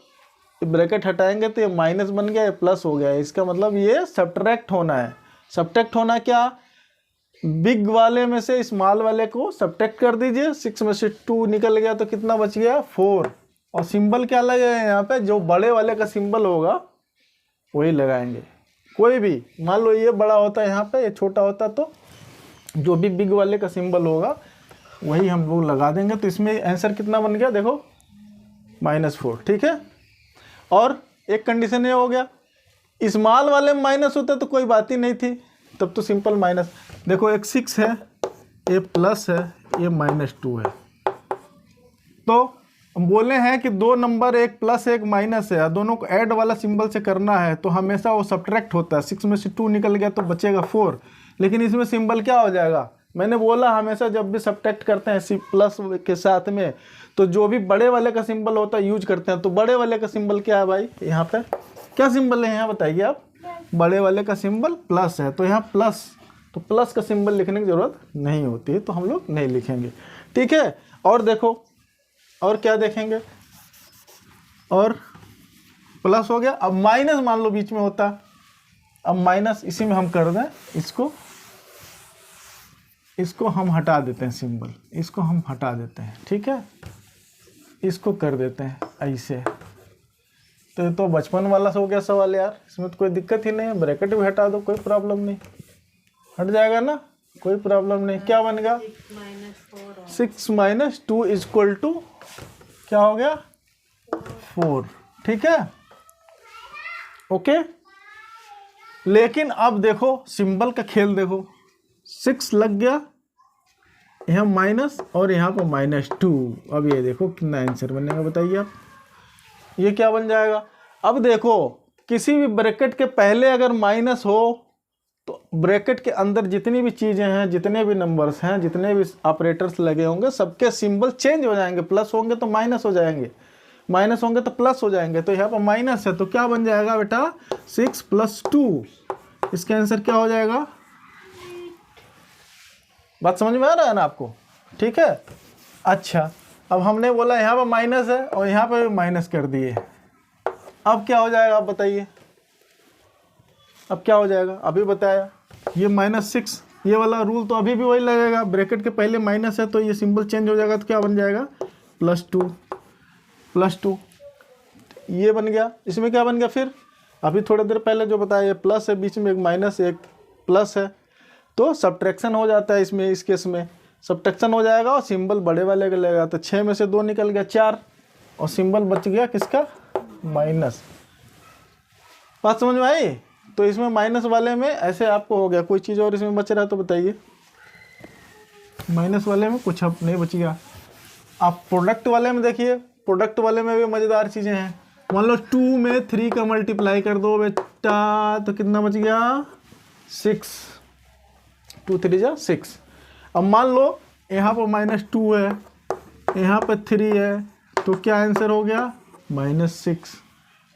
ब्रैकेट हटाएंगे तो ये माइनस बन गया, ये प्लस हो गया, इसका मतलब ये सब्ट्रैक्ट होना है। सब्ट्रैक्ट होना क्या, बिग वाले में से स्मॉल वाले को सब्ट्रैक्ट कर दीजिए, 6 में से 2 निकल गया तो कितना बच गया 4, और सिंबल क्या लगेगा यहाँ पे, जो बड़े वाले का सिंबल होगा वही लगाएंगे। कोई भी मान लो ये बड़ा होता है यहाँ पे, ये छोटा होता, तो जो भी बिग वाले का सिंबल होगा वही हम लोग लगा देंगे। तो इसमें आंसर कितना बन गया, देखो -4, ठीक है। और एक कंडीशन ये हो गया, स्मॉल वाले में माइनस होता तो कोई बात ही नहीं थी, तब तो सिंपल माइनस। देखो एक 6 है, ये प्लस है, ये -2 है, तो हम बोले हैं कि 2 नंबर, एक प्लस एक माइनस है, दोनों को ऐड वाला सिंबल से करना है, तो हमेशा वो सब्ट्रैक्ट होता है। 6 में से 2 निकल गया तो बचेगा 4, लेकिन इसमें सिंबल क्या हो जाएगा, मैंने बोला हमेशा जब भी सब्ट्रैक्ट करते हैं प्लस के साथ में, तो जो भी बड़े वाले का सिंबल होता है यूज करते हैं। तो बड़े वाले का सिंबल क्या है भाई, यहाँ पे क्या सिंबल है, यहाँ बताइए आप, बड़े वाले का सिंबल प्लस है, तो यहाँ प्लस, तो प्लस का सिंबल लिखने की जरूरत नहीं होती है, तो हम लोग नहीं लिखेंगे, ठीक है। और देखो और क्या देखेंगे, और प्लस हो गया, अब माइनस मान लो बीच में होता, अब माइनस इसी में हम कर दें, इसको हम हटा देते हैं सिंबल, इसको हम हटा देते हैं, ठीक है, इसको कर देते हैं ऐसे। तो ये तो बचपन वाला हो गया सवाल यार, इसमें तो कोई दिक्कत ही नहीं है, ब्रैकेट भी हटा दो कोई प्रॉब्लम नहीं, हट जाएगा ना, कोई प्रॉब्लम नहीं। क्या बन गया, 6 - 2 = क्या हो गया 4, ठीक है, ओके। लेकिन अब देखो सिंबल का खेल देखो, 6 लग गया, यहाँ माइनस और यहाँ पर -2, अब ये देखो कितना आंसर बनेगा बताइए आप, ये क्या बन जाएगा। अब देखो किसी भी ब्रैकेट के पहले अगर माइनस हो तो ब्रैकेट के अंदर जितनी भी चीज़ें हैं, जितने भी नंबर्स हैं, जितने भी ऑपरेटर्स लगे होंगे, सबके सिंबल चेंज हो जाएंगे, प्लस होंगे तो माइनस हो जाएंगे, माइनस होंगे तो प्लस हो जाएंगे। तो यहाँ पर माइनस है तो क्या बन जाएगा बेटा 6 + 2, इसका आंसर क्या हो जाएगा, बात समझ में आ रहा है ना आपको, ठीक है। अच्छा अब हमने बोला यहाँ पर माइनस है और यहाँ पर भी माइनस कर दिए, अब क्या हो जाएगा आप बताइए, अब क्या हो जाएगा, अभी बताया ये -6, ये वाला रूल तो अभी भी वही लगेगा, ब्रैकेट के पहले माइनस है तो ये सिंबल चेंज हो जाएगा, तो क्या बन जाएगा +2 ये बन गया। इसमें क्या बन गया फिर, अभी थोड़ी देर पहले जो बताया, ये प्लस है, बीच में एक माइनस एक प्लस है, तो सब्ट्रैक्शन हो जाता है इसमें, इस केस में सब्ट्रैक्शन हो जाएगा और सिंबल बड़े वाले का लगेगा, तो 6 में से 2 निकल गया 4 और सिंबल बच गया किसका, माइनस। बात समझ में आई। तो इसमें माइनस वाले में ऐसे आपको हो गया, कोई चीज़ और इसमें बच रहा है तो बताइए, माइनस वाले में कुछ अब नहीं बच गया। आप प्रोडक्ट वाले में देखिए, प्रोडक्ट वाले में भी मज़ेदार चीज़ें हैं। मान लो 2 में 3 का मल्टीप्लाई कर दो बेटा, तो कितना बच गया 6, 2 3 जा 6। अब मान लो यहाँ पर -2 है, यहाँ पर 3 है, तो क्या आंसर हो गया -6,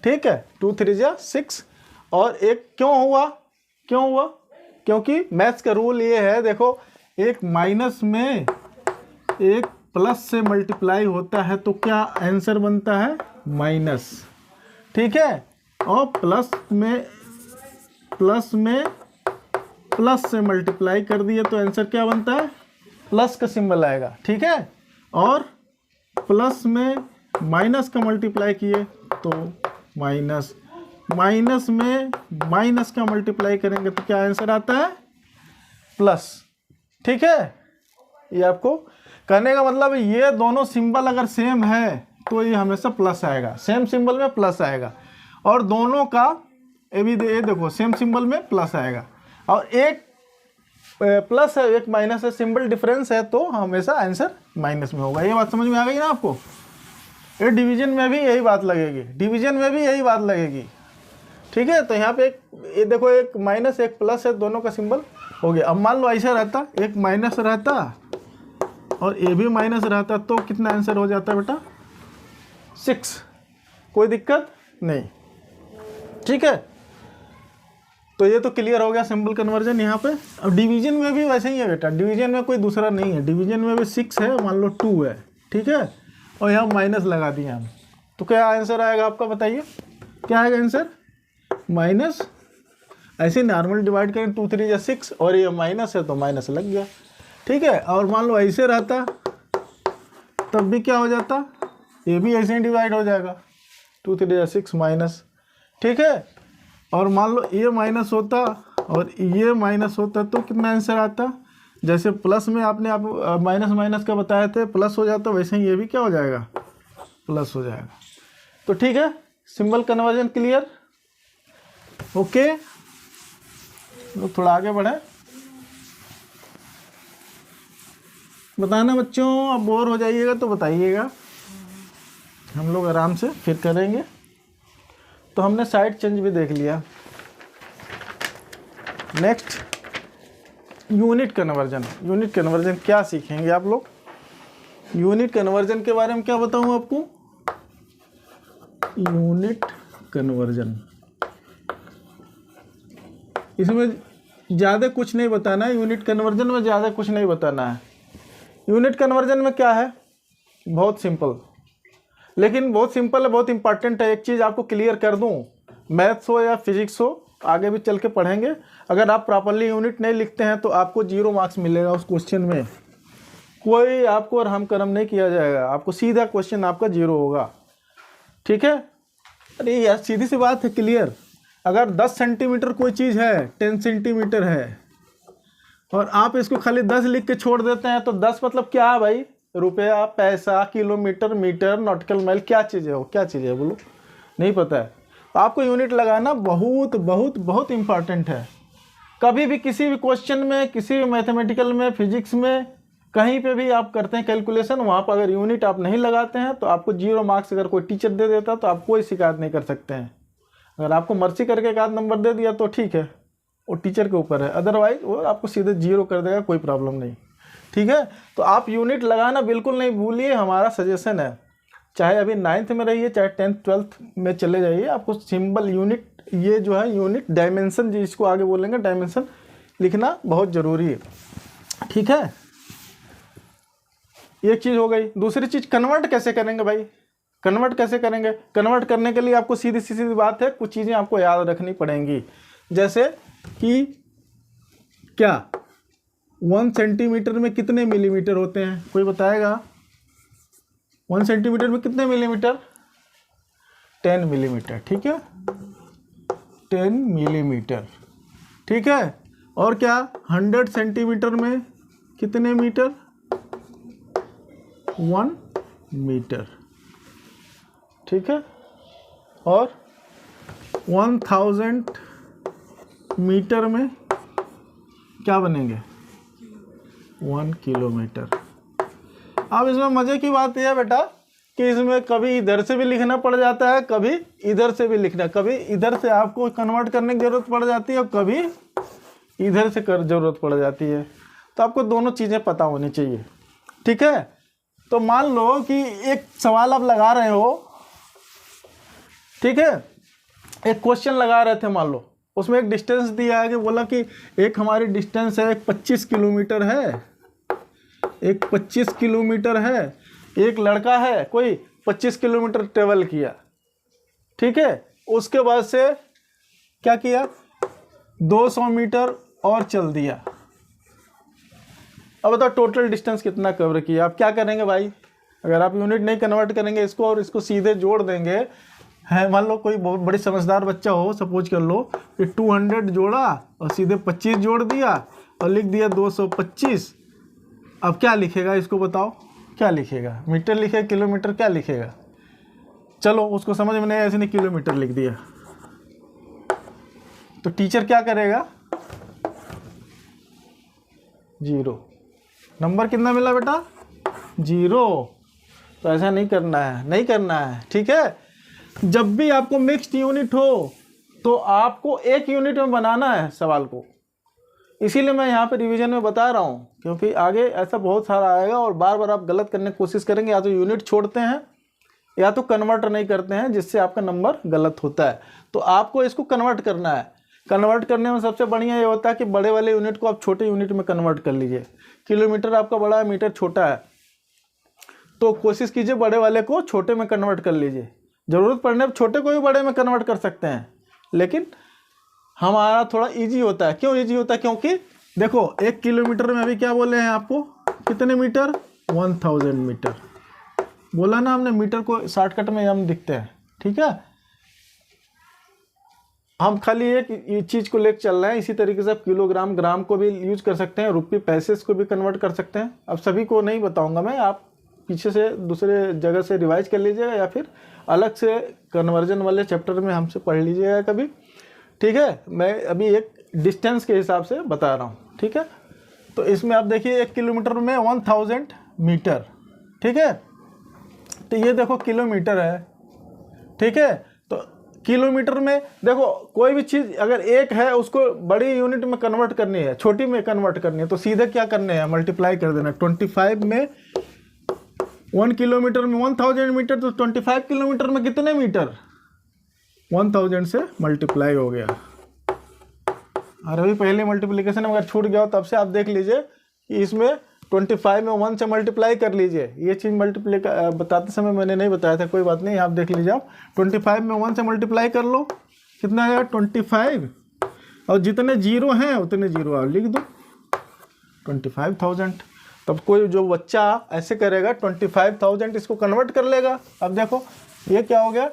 ठीक है, 2 3 जा 6। और एक क्यों हुआ, क्योंकि मैथ्स का रूल ये है, देखो एक माइनस में एक प्लस से मल्टीप्लाई होता है तो क्या आंसर बनता है माइनस, ठीक है। और प्लस में प्लस से मल्टीप्लाई कर दिए तो आंसर क्या बनता है, प्लस का सिंबल आएगा, ठीक है। और प्लस में माइनस का मल्टीप्लाई किए तो माइनस, माइनस में माइनस का मल्टीप्लाई करेंगे तो क्या आंसर आता है, प्लस, ठीक है। ये आपको कहने का मतलब ये दोनों सिंबल अगर सेम है तो ये हमेशा प्लस आएगा, सेम सिंबल में प्लस आएगा। और दोनों का ये देखो सेम सिंबल में प्लस आएगा, और एक प्लस है एक माइनस है, सिंबल डिफरेंस है तो हमेशा आंसर माइनस में होगा। ये बात समझ में आ गई ना आपको। ये डिवीजन में भी यही बात लगेगी, डिवीजन में भी यही बात लगेगी, ठीक है। तो यहाँ पे ये देखो एक माइनस एक प्लस है, दोनों का सिंबल हो गया। अब मान लो ऐसा रहता, एक माइनस रहता और ये भी माइनस रहता तो कितना आंसर हो जाता बेटा, 6, कोई दिक्कत नहीं, ठीक है। तो ये तो क्लियर हो गया सिंबल कन्वर्जन यहाँ पे। अब डिवीजन में भी वैसे ही है बेटा, डिवीजन में कोई दूसरा नहीं है, डिवीजन में भी 6 है, मान लो 2 है, ठीक है। और यहाँ माइनस लगा दिया हम, तो क्या आंसर आएगा आपका बताइए, क्या आएगा आंसर, माइनस। ऐसे नॉर्मल डिवाइड करें 2 3 या 6 और ये माइनस है तो माइनस लग गया, ठीक है। और मान लो ऐसे रहता तब भी क्या हो जाता, ये भी ऐसे ही डिवाइड हो जाएगा 2 3 या 6 माइनस, ठीक है। और मान लो ये माइनस होता और ये माइनस होता तो कितना आंसर आता, जैसे प्लस में आपने आप माइनस माइनस का बताए थे प्लस हो जाता, वैसे ही ये भी क्या हो जाएगा, प्लस हो जाएगा। तो ठीक है, सिंबल कन्वर्जन क्लियर, ओके। लोग थोड़ा आगे बढ़े, बताना बच्चों, अब बोर हो जाइएगा तो बताइएगा, हम लोग आराम से फिर करेंगे। तो हमने साइड चेंज भी देख लिया। Next unit conversion, unit conversion क्या सीखेंगे आप लोग। यूनिट कन्वर्जन के बारे में क्या बताऊं आपको, यूनिट कन्वर्जन, इसमें ज़्यादा कुछ नहीं बताना है, यूनिट कन्वर्जन में ज़्यादा कुछ नहीं बताना है। यूनिट कन्वर्जन में क्या है, बहुत सिंपल, लेकिन बहुत सिंपल है, बहुत इंपॉर्टेंट है। एक चीज़ आपको क्लियर कर दूं, मैथ्स हो या फिजिक्स हो, आगे भी चल के पढ़ेंगे, अगर आप प्रॉपरली यूनिट नहीं लिखते हैं तो आपको 0 मार्क्स मिलेगा उस क्वेश्चन में, कोई आपको रहम करम नहीं किया जाएगा, आपको सीधा क्वेश्चन आपका 0 होगा, ठीक है। अरे यार सीधी सी बात है, क्लियर। अगर 10 सेंटीमीटर कोई चीज़ है, 10 सेंटीमीटर है, और आप इसको खाली 10 लिख के छोड़ देते हैं तो 10 मतलब क्या है भाई, रुपया, पैसा, किलोमीटर, मीटर, नॉटिकल माइल, क्या चीज़ है वो, क्या चीज़ है बोलो, नहीं पता है। तो आपको यूनिट लगाना बहुत बहुत बहुत इंपॉर्टेंट है। कभी भी किसी भी क्वेश्चन में, किसी भी मैथमेटिकल में, फिजिक्स में, कहीं पे भी आप करते हैं कैलकुलेशन, वहाँ पर अगर यूनिट आप नहीं लगाते हैं तो आपको 0 मार्क्स अगर कोई टीचर दे देता तो आप कोई शिकायत नहीं कर सकते हैं। अगर आपको मर्जी करके एक आध नंबर दे दिया तो ठीक है, वो टीचर के ऊपर है, अदरवाइज वो आपको सीधे 0 कर देगा, कोई प्रॉब्लम नहीं, ठीक है। तो आप यूनिट लगाना बिल्कुल नहीं भूलिए, हमारा सजेशन है। चाहे अभी 9th में रहिए, चाहे 10th 12th में चले जाइए, आपको सिंबल यूनिट, ये जो है यूनिट डायमेंशन जिसको आगे बोलेंगे, डायमेंशन लिखना बहुत ज़रूरी है, ठीक है। एक चीज़ हो गई। दूसरी चीज़ कन्वर्ट कैसे करेंगे भाई, कन्वर्ट कैसे करेंगे। कन्वर्ट करने के लिए आपको सीधी सीधी बात है, कुछ चीज़ें आपको याद रखनी पड़ेंगी, जैसे कि क्या 1 सेंटीमीटर में कितने मिलीमीटर होते हैं, कोई बताएगा। 1 सेंटीमीटर में कितने मिलीमीटर, 10 मिलीमीटर, ठीक है, 10 मिलीमीटर, ठीक है। और क्या 100 सेंटीमीटर में कितने मीटर, 1 मीटर, ठीक है। और 1000 मीटर में क्या बनेंगे, 1 किलोमीटर। अब इसमें मज़े की बात यह है बेटा कि इसमें कभी इधर से भी लिखना पड़ जाता है, कभी इधर से भी लिखना, कभी इधर से आपको कन्वर्ट करने की ज़रूरत पड़ जाती है और कभी इधर से ज़रूरत पड़ जाती है। तो आपको दोनों चीज़ें पता होनी चाहिए, ठीक है। तो मान लो कि एक सवाल आप लगा रहे हो, ठीक है, एक क्वेश्चन लगा रहे थे मान लो, उसमें एक डिस्टेंस दिया है कि बोला कि एक हमारी डिस्टेंस है, एक 25 किलोमीटर है, एक 25 किलोमीटर है। एक लड़का है कोई 25 किलोमीटर ट्रेवल किया, ठीक है। उसके बाद से क्या किया, 200 मीटर और चल दिया। अब बताओ टोटल डिस्टेंस कितना कवर किया। आप क्या करेंगे भाई, अगर आप यूनिट नहीं कन्वर्ट करेंगे इसको और इसको सीधे जोड़ देंगे, है मान लो कोई बहुत बड़ी समझदार बच्चा हो, सपोज कर लो कि 200 जोड़ा और सीधे 25 जोड़ दिया और लिख दिया 225। अब क्या लिखेगा इसको बताओ, क्या लिखेगा, मीटर लिखेगा किलोमीटर, क्या लिखेगा। चलो उसको समझ में नहीं, ऐसे नहीं किलोमीटर लिख दिया तो टीचर क्या करेगा, 0। नंबर कितना मिला बेटा, 0। तो ऐसा नहीं करना है, नहीं करना है, ठीक है। जब भी आपको मिक्स्ड यूनिट हो तो आपको एक यूनिट में बनाना है सवाल को। इसीलिए मैं यहाँ पे रिवीजन में बता रहा हूँ, क्योंकि आगे ऐसा बहुत सारा आएगा और बार बार आप गलत करने की कोशिश करेंगे, या तो यूनिट छोड़ते हैं या तो कन्वर्ट नहीं करते हैं, जिससे आपका नंबर गलत होता है। तो आपको इसको कन्वर्ट करना है। कन्वर्ट करने में सबसे बढ़िया ये होता है कि बड़े वाले यूनिट को आप छोटे यूनिट में कन्वर्ट कर लीजिए। किलोमीटर आपका बड़ा है, मीटर छोटा है, तो कोशिश कीजिए बड़े वाले को छोटे में कन्वर्ट कर लीजिए। ज़रूरत पड़ने पर छोटे को भी बड़े में कन्वर्ट कर सकते हैं, लेकिन हमारा थोड़ा इजी होता है। क्यों इजी होता है, क्योंकि देखो 1 किलोमीटर में अभी क्या बोले हैं आपको, कितने मीटर, 1000 मीटर बोला ना हमने। मीटर को शॉर्टकट में हम दिखते हैं, ठीक है। हम खाली एक चीज़ को लेकर चल रहे हैं। इसी तरीके से आप किलोग्राम, ग्राम को भी यूज कर सकते हैं, रुपये पैसे को भी कन्वर्ट कर सकते हैं। अब सभी को नहीं बताऊंगा मैं, आप पीछे से दूसरे जगह से रिवाइज कर लीजिएगा या फिर अलग से कन्वर्जन वाले चैप्टर में हमसे पढ़ लीजिएगा कभी, ठीक है। मैं अभी एक डिस्टेंस के हिसाब से बता रहा हूँ, ठीक है। तो इसमें आप देखिए 1 किलोमीटर में 1000 मीटर, ठीक है। तो ये देखो किलोमीटर है, ठीक है। तो किलोमीटर में देखो कोई भी चीज़ अगर एक है उसको बड़ी यूनिट में कन्वर्ट करनी है, छोटी में कन्वर्ट करनी है, तो सीधे क्या करने हैं, मल्टीप्लाई कर देना। 25 में 1 किलोमीटर में 1000 मीटर, तो 25 किलोमीटर में कितने मीटर, 1000 से मल्टीप्लाई हो गया। और अभी पहले मल्टीप्लिकेशन अगर छूट गया हो तब से आप देख लीजिए कि इसमें 25 में 1 से मल्टीप्लाई कर लीजिए। ये चीज़ मल्टीप्लाई बताते समय मैंने नहीं बताया था, कोई बात नहीं, आप देख लीजिए। आप 25 में 1 से मल्टीप्लाई कर लो, कितना आएगा 25, और जितने जीरो हैं उतने जीरो आप लिख दो, 25,000। तब कोई जो बच्चा ऐसे करेगा 25,000 इसको कन्वर्ट कर लेगा। अब देखो ये क्या हो गया,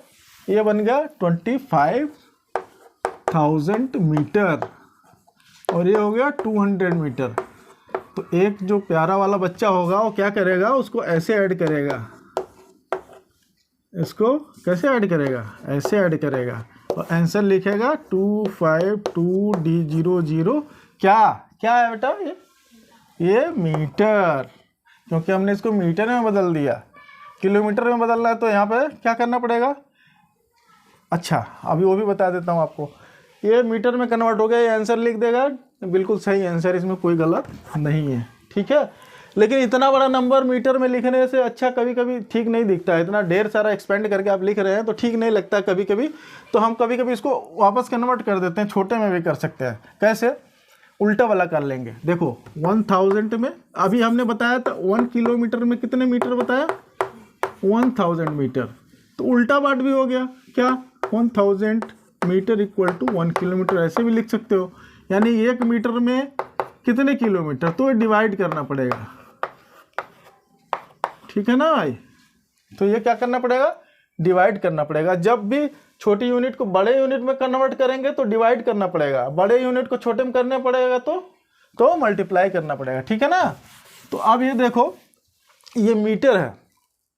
ये बन गया 25,000 मीटर और ये हो गया 200 मीटर। तो एक जो प्यारा वाला बच्चा होगा वो क्या करेगा, उसको ऐसे ऐड करेगा, इसको कैसे ऐड करेगा, ऐसे ऐड करेगा और आंसर लिखेगा 252D00। क्या क्या है बेटा, ये मीटर, क्योंकि हमने इसको मीटर में बदल दिया। किलोमीटर में बदलना है तो यहाँ पे क्या करना पड़ेगा। अच्छा अभी वो भी बता देता हूँ आपको। ये मीटर में कन्वर्ट हो गया, ये आंसर लिख देगा, बिल्कुल सही आंसर, इसमें कोई गलत नहीं है, ठीक है। लेकिन इतना बड़ा नंबर मीटर में लिखने से अच्छा कभी कभी ठीक नहीं दिखता है। इतना ढेर सारा एक्सपेंड करके आप लिख रहे हैं तो ठीक नहीं लगता कभी कभी, तो हम कभी कभी इसको वापस कन्वर्ट कर देते हैं, छोटे में भी कर सकते हैं। कैसे, उल्टा वाला कर लेंगे। देखो 1000 में अभी हमने बताया था 1 किलोमीटर में कितने मीटर बताया, 1000 मीटर, तो उल्टा पार्ट भी हो गया क्या, 1000 मीटर इक्वल टू 1 किलोमीटर, ऐसे भी लिख सकते हो। यानी 1 मीटर में कितने किलोमीटर, तो डिवाइड करना पड़ेगा, ठीक है ना भाई। तो ये क्या करना पड़ेगा, डिवाइड करना पड़ेगा। जब भी छोटी यूनिट को बड़े यूनिट में कन्वर्ट करेंगे तो डिवाइड करना पड़ेगा, बड़े यूनिट को छोटे में करना पड़ेगा तो मल्टीप्लाई करना पड़ेगा, ठीक है ना। तो अब ये देखो ये मीटर है,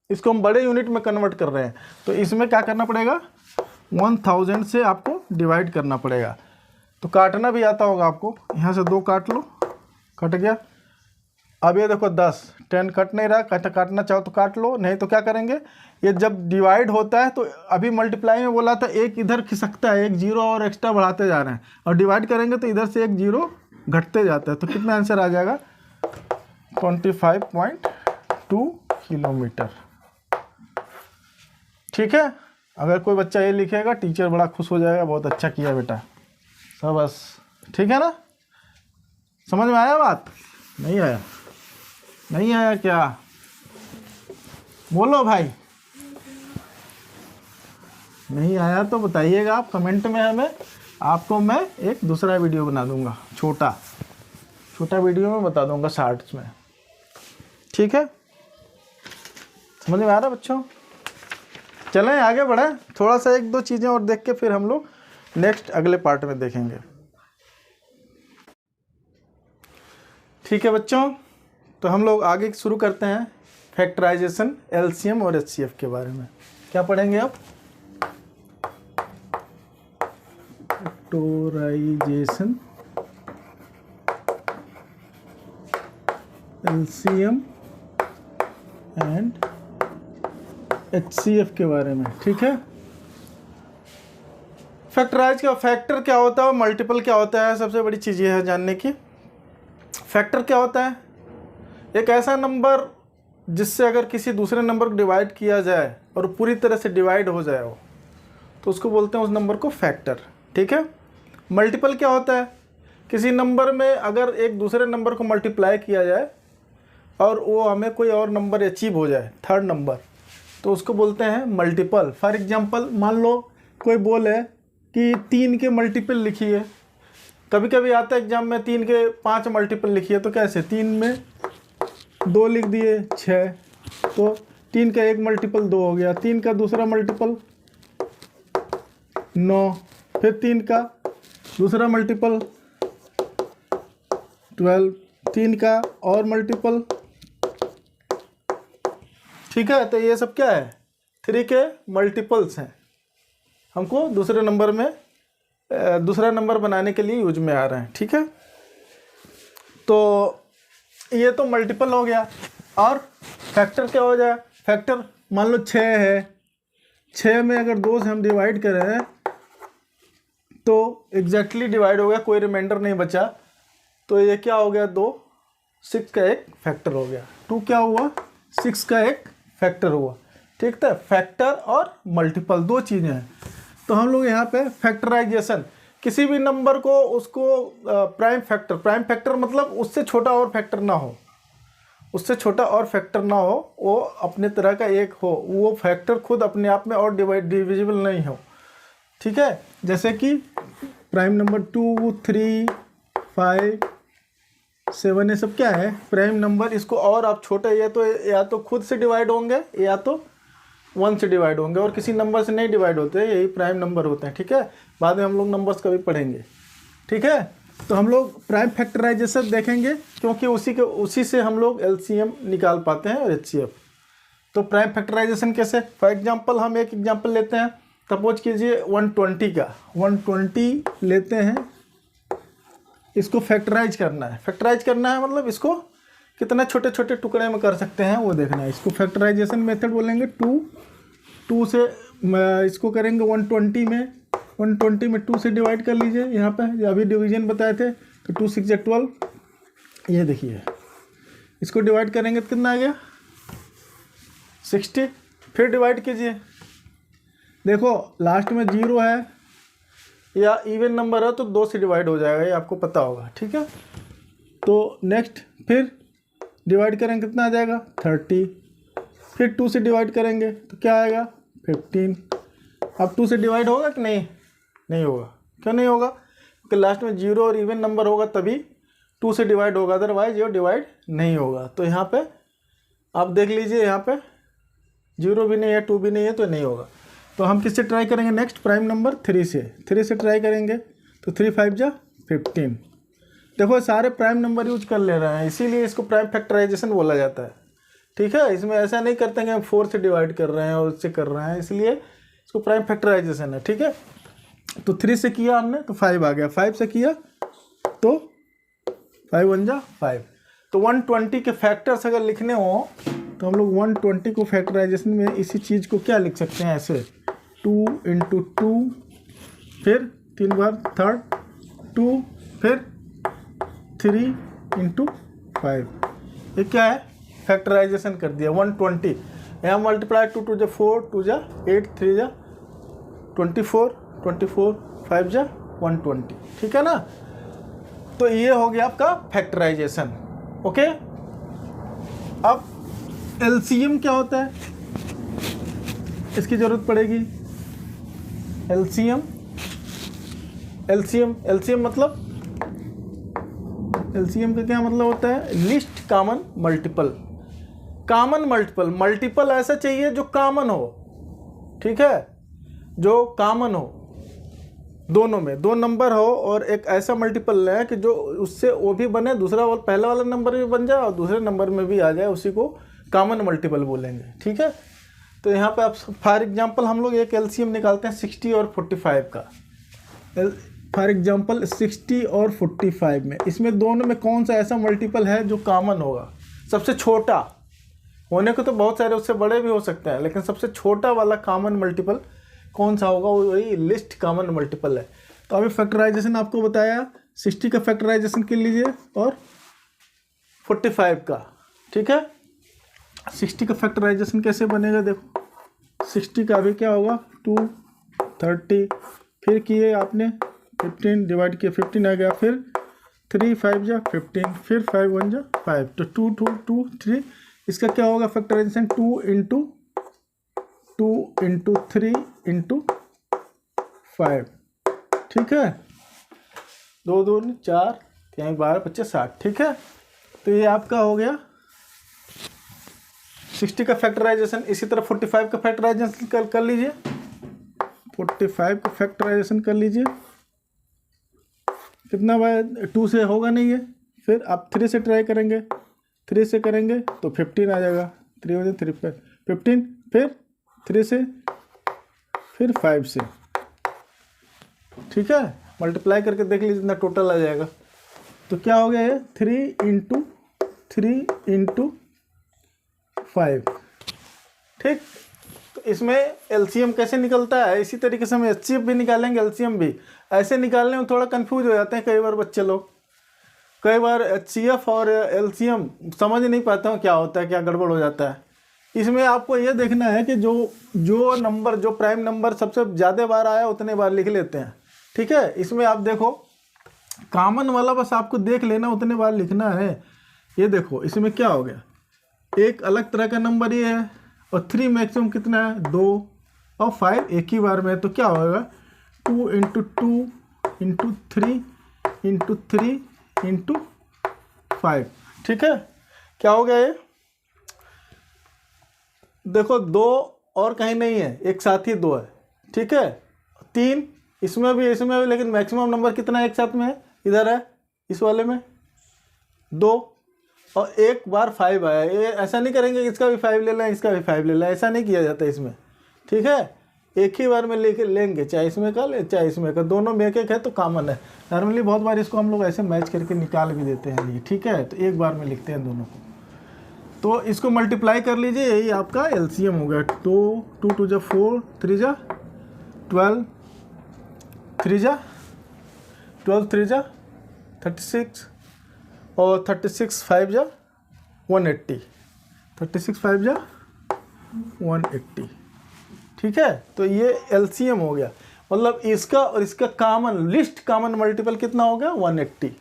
इसको हम बड़े यूनिट में कन्वर्ट कर रहे हैं, तो इसमें क्या करना पड़ेगा, 1000 से आपको डिवाइड करना पड़ेगा। तो काटना भी आता होगा आपको, यहाँ से 2 काट लो, कट गया। अब ये देखो 10 10 कट नहीं रहा, काटना चाहो तो काट लो, नहीं तो क्या करेंगे, ये जब डिवाइड होता है तो अभी मल्टीप्लाई में बोला था एक इधर खिसकता है, एक जीरो और एक्स्ट्रा बढ़ाते जा रहे हैं, और डिवाइड करेंगे तो इधर से एक जीरो घटते जाता है। तो कितना आंसर आ जाएगा, 25.2 किलोमीटर, ठीक है। अगर कोई बच्चा ये लिखेगा टीचर बड़ा खुश हो जाएगा, बहुत अच्छा किया बेटा। बस ठीक है ना, समझ में आया बात? नहीं आया? नहीं आया क्या? बोलो भाई, नहीं आया तो बताइएगा आप कमेंट में हमें, आपको मैं एक दूसरा वीडियो बना दूंगा, छोटा वीडियो में बता दूंगा शॉर्ट्स में, ठीक है? समझ में आ रहा है बच्चों? चलें आगे बढ़ें, थोड़ा सा एक दो चीज़ें और देख के फिर हम लोग नेक्स्ट अगले पार्ट में देखेंगे। ठीक है बच्चों, तो हम लोग आगे शुरू करते हैं फैक्टराइजेशन, एलसीएम और एचसीएफ के बारे में। क्या पढ़ेंगे आप? फैक्टराइजेशन, एलसीएम एंड एचसीएफ के बारे में, ठीक है? फैक्टराइज का फैक्टर क्या होता है, मल्टीपल क्या होता है, सबसे बड़ी चीज़ ये है जानने की। फैक्टर क्या होता है? एक ऐसा नंबर जिससे अगर किसी दूसरे नंबर को डिवाइड किया जाए और पूरी तरह से डिवाइड हो जाए वो, तो उसको बोलते हैं उस नंबर को फैक्टर, ठीक है? मल्टीपल क्या होता है? किसी नंबर में अगर एक दूसरे नंबर को मल्टीप्लाई किया जाए और वो हमें कोई और नंबर अचीव हो जाए, थर्ड नंबर, तो उसको बोलते हैं मल्टीपल। फॉर एग्जांपल मान लो कोई बोले कि 3 के मल्टीपल लिखिए, कभी कभी आता है एग्जाम में 3 के 5 मल्टीपल लिखिए, तो कैसे? 3 में 2 लिख दिए 6, तो 3 का एक मल्टीपल 2 हो गया, 3 का दूसरा मल्टीपल 9, फिर 3 का दूसरा मल्टीपल 12, 3 का और मल्टीपल, ठीक है? तो ये सब क्या है? 3 के मल्टीपल्स हैं, हमको दूसरे नंबर में दूसरा नंबर बनाने के लिए यूज में आ रहे हैं, ठीक है? तो ये तो मल्टीपल हो गया। और फैक्टर क्या हो जाए? फैक्टर मान लो 6 है, 6 में अगर 2 से हम डिवाइड करें तो एग्जैक्टली डिवाइड हो गया, कोई रिमाइंडर नहीं बचा, तो ये क्या हो गया? 2, 6 का एक फैक्टर हो गया। 2 क्या हुआ? 6 का एक फैक्टर हुआ, ठीक था? फैक्टर और मल्टीपल दो चीज़ें हैं। तो हम लोग यहाँ पे फैक्टराइजेशन, किसी भी नंबर को उसको प्राइम फैक्टर मतलब उससे छोटा और फैक्टर ना हो, उससे छोटा और फैक्टर ना हो, वो अपने तरह का एक हो, वो फैक्टर खुद अपने आप में और डिविजिबल नहीं हो, ठीक है? जैसे कि प्राइम नंबर 2, 3, 5, 7 ये सब क्या है? Prime number. इसको और आप छोटे या तो खुद से डिवाइड होंगे या तो 1 से डिवाइड होंगे, और किसी नंबर से नहीं डिवाइड होते, यही प्राइम नंबर होते हैं, ठीक है? बाद में हम लोग नंबर्स का भी पढ़ेंगे, ठीक है? तो हम लोग प्राइम फैक्टराइजेशन देखेंगे, क्योंकि उसी से हम लोग एलसीएम निकाल पाते हैं और एचसीएफ। तो प्राइम फैक्टराइजेशन कैसे? फॉर एग्जांपल हम एक एग्जांपल लेते हैं, सपोज कीजिए 120 का 120 लेते हैं, इसको फैक्टराइज करना है। फैक्टराइज करना है मतलब इसको कितने छोटे छोटे टुकड़े में कर सकते हैं वो देखना है। इसको फैक्टराइजेशन मेथड बोलेंगे। 2 से इसको करेंगे 120 में 2 से डिवाइड कर लीजिए। यहाँ पे अभी डिवीजन बताए थे, तो 2 6 12, ये देखिए इसको डिवाइड करेंगे तो कितना आ गया? 60। फिर डिवाइड कीजिए, देखो लास्ट में 0 है या इवन नंबर है तो 2 से डिवाइड हो जाएगा, ये आपको पता होगा, ठीक है? तो नेक्स्ट फिर डिवाइड करेंगे, कितना आ जाएगा? 30। फिर 2 से डिवाइड करेंगे तो क्या आएगा? 15। अब 2 से डिवाइड होगा कि नहीं? नहीं होगा। क्यों नहीं होगा? क्योंकि लास्ट में 0 और इवन नंबर होगा तभी 2 से डिवाइड होगा, अदरवाइज ये डिवाइड नहीं होगा। तो यहाँ पे आप देख लीजिए, यहाँ पे 0 भी नहीं है, 2 भी नहीं है, तो नहीं होगा। तो हम किससे ट्राई करेंगे? नेक्स्ट प्राइम नंबर 3 से ट्राई करेंगे, तो 3 5 जा 15। देखो सारे प्राइम नंबर यूज कर ले रहे हैं, इसीलिए इसको प्राइम फैक्टराइजेशन बोला जाता है, ठीक है? इसमें ऐसा नहीं करते हैं कि हम 4 से डिवाइड कर रहे हैं और उससे कर रहे हैं, इसलिए इसको प्राइम फैक्टराइजेशन है, ठीक है? तो 3 से किया हमने तो 5 आ गया, 5 से किया तो 5 1 जा 5। तो 120 के फैक्टर्स अगर लिखने हो तो हम लोग 120 को फैक्टराइजेशन में इसी चीज़ को क्या लिख सकते हैं? ऐसे 2 × 2, फिर 3 बार थर्ड 2, फिर 3 × 5। ये क्या है? फैक्टराइजेशन कर दिया 120। यहाँ मल्टीप्लाई 2 4, 2 जा 8, 3 जा 24, 5 जा 120, ठीक है ना। तो ये हो गया आपका फैक्टराइजेशन। ओके, अब एलसीएम क्या होता है, इसकी जरूरत पड़ेगी। एलसीएम मतलब, एलसीएम का क्या मतलब होता है, least common multiple. Common multiple ऐसा चाहिए जो कॉमन हो, ठीक है, जो कॉमन हो, दोनों में दो नंबर हो और एक ऐसा मल्टीपल लें कि जो उससे वो भी बने, दूसरा वाला पहला वाला नंबर भी बन जाए और दूसरे नंबर में भी आ जाए, उसी को कॉमन मल्टीपल बोलेंगे, ठीक है। तो यहाँ पे आप फॉर एग्जांपल हम लोग एक एलसीएम निकालते हैं 60 और 45 का। फॉर एग्जांपल 60 और 45 में, इसमें दोनों में कौन सा ऐसा मल्टीपल है जो कॉमन होगा। सबसे छोटा होने को तो बहुत सारे उससे बड़े भी हो सकते हैं, लेकिन सबसे छोटा वाला कॉमन मल्टीपल कौन सा होगा, वही लिस्ट कॉमन मल्टीपल है। तो अभी फैक्टराइजेशन आपको बताया, 60 का फैक्टराइजेशन कर लीजिए और 45 का, ठीक है। 60 का फैक्टराइजेशन कैसे बनेगा, देखो 60 का भी क्या होगा 2 30, फिर किए आपने 15 डिवाइड किया 15 आ गया, फिर 3 5 जा 15, फिर 5 1 जा 5, तो 2 2 2 3, इसका क्या होगा फैक्टराइजेशन 2 इंटू 3 इंटू 5, ठीक है। 2 2 4 3 12 25 60, ठीक है। तो ये आपका हो गया 60 का फैक्टराइजेशन। इसी तरह 45 का फैक्टराइजेशन कर लीजिए, 45 का फैक्टराइजेशन कर लीजिए। कितना बाय 2 से होगा नहीं है, फिर आप 3 से ट्राई करेंगे, 3 से करेंगे तो 15 आ जाएगा, 3 हो जाए 3 पर 15, फिर 3 से, फिर 5 से, ठीक है। मल्टीप्लाई करके देख लीजिए जितना टोटल आ जाएगा। तो क्या हो गया ये 3 इंटू 5, ठीक। तो इसमें एलसीएम कैसे निकलता है, इसी तरीके से हम एचसीएफ भी निकालेंगे, एलसीएम भी। ऐसे निकालने में थोड़ा कंफ्यूज हो जाते हैं कई बार बच्चे लोग, कई बार एचसीएफ और एलसीएम समझ नहीं पाते हो क्या होता है, क्या गड़बड़ हो जाता है। इसमें आपको ये देखना है कि जो नंबर, जो प्राइम नंबर सबसे ज़्यादा बार आया उतने बार लिख लेते हैं, ठीक है। इसमें आप देखो कॉमन वाला बस आपको देख लेना, उतने बार लिखना है। ये देखो इसमें क्या हो गया, एक अलग तरह का नंबर ये है, और 3 मैक्सिमम कितना है 2, और 5 एक ही बार में है। तो क्या होगा 2 इंटू 2 इंटू 3 इंटू 3 इंटू 5, ठीक है। क्या हो गया ये, देखो 2 और कहीं नहीं है, एक साथ ही 2 है, ठीक है। 3 इसमें भी, लेकिन मैक्सिमम नंबर कितना है एक साथ में है, इधर है इस वाले में 2, और एक बार 5 आया। ये ऐसा नहीं करेंगे इसका भी 5 ले लें, इसका भी 5 ले लें, ऐसा नहीं किया जाता इसमें, ठीक है। एक ही बार में लेके लेंगे, चाहे इसमें का ले चाहे इसमें का, दोनों में एक एक है तो कॉमन है। नॉर्मली बहुत बार इसको हम लोग ऐसे मैच करके निकाल भी देते हैं ये, ठीक है। तो एक बार में लिखते हैं दोनों को। तो इसको मल्टीप्लाई कर लीजिए, यही आपका एलसीएम हो गया। 2 2 जा 4, 3 जा 12, 3 जा 12, 3 जा 36, और 36 5 जा 180, 36 5 जा 180, ठीक है। तो ये एलसीएम हो गया, मतलब इसका और इसका कॉमन, लिस्ट कॉमन मल्टीपल कितना हो गया 180।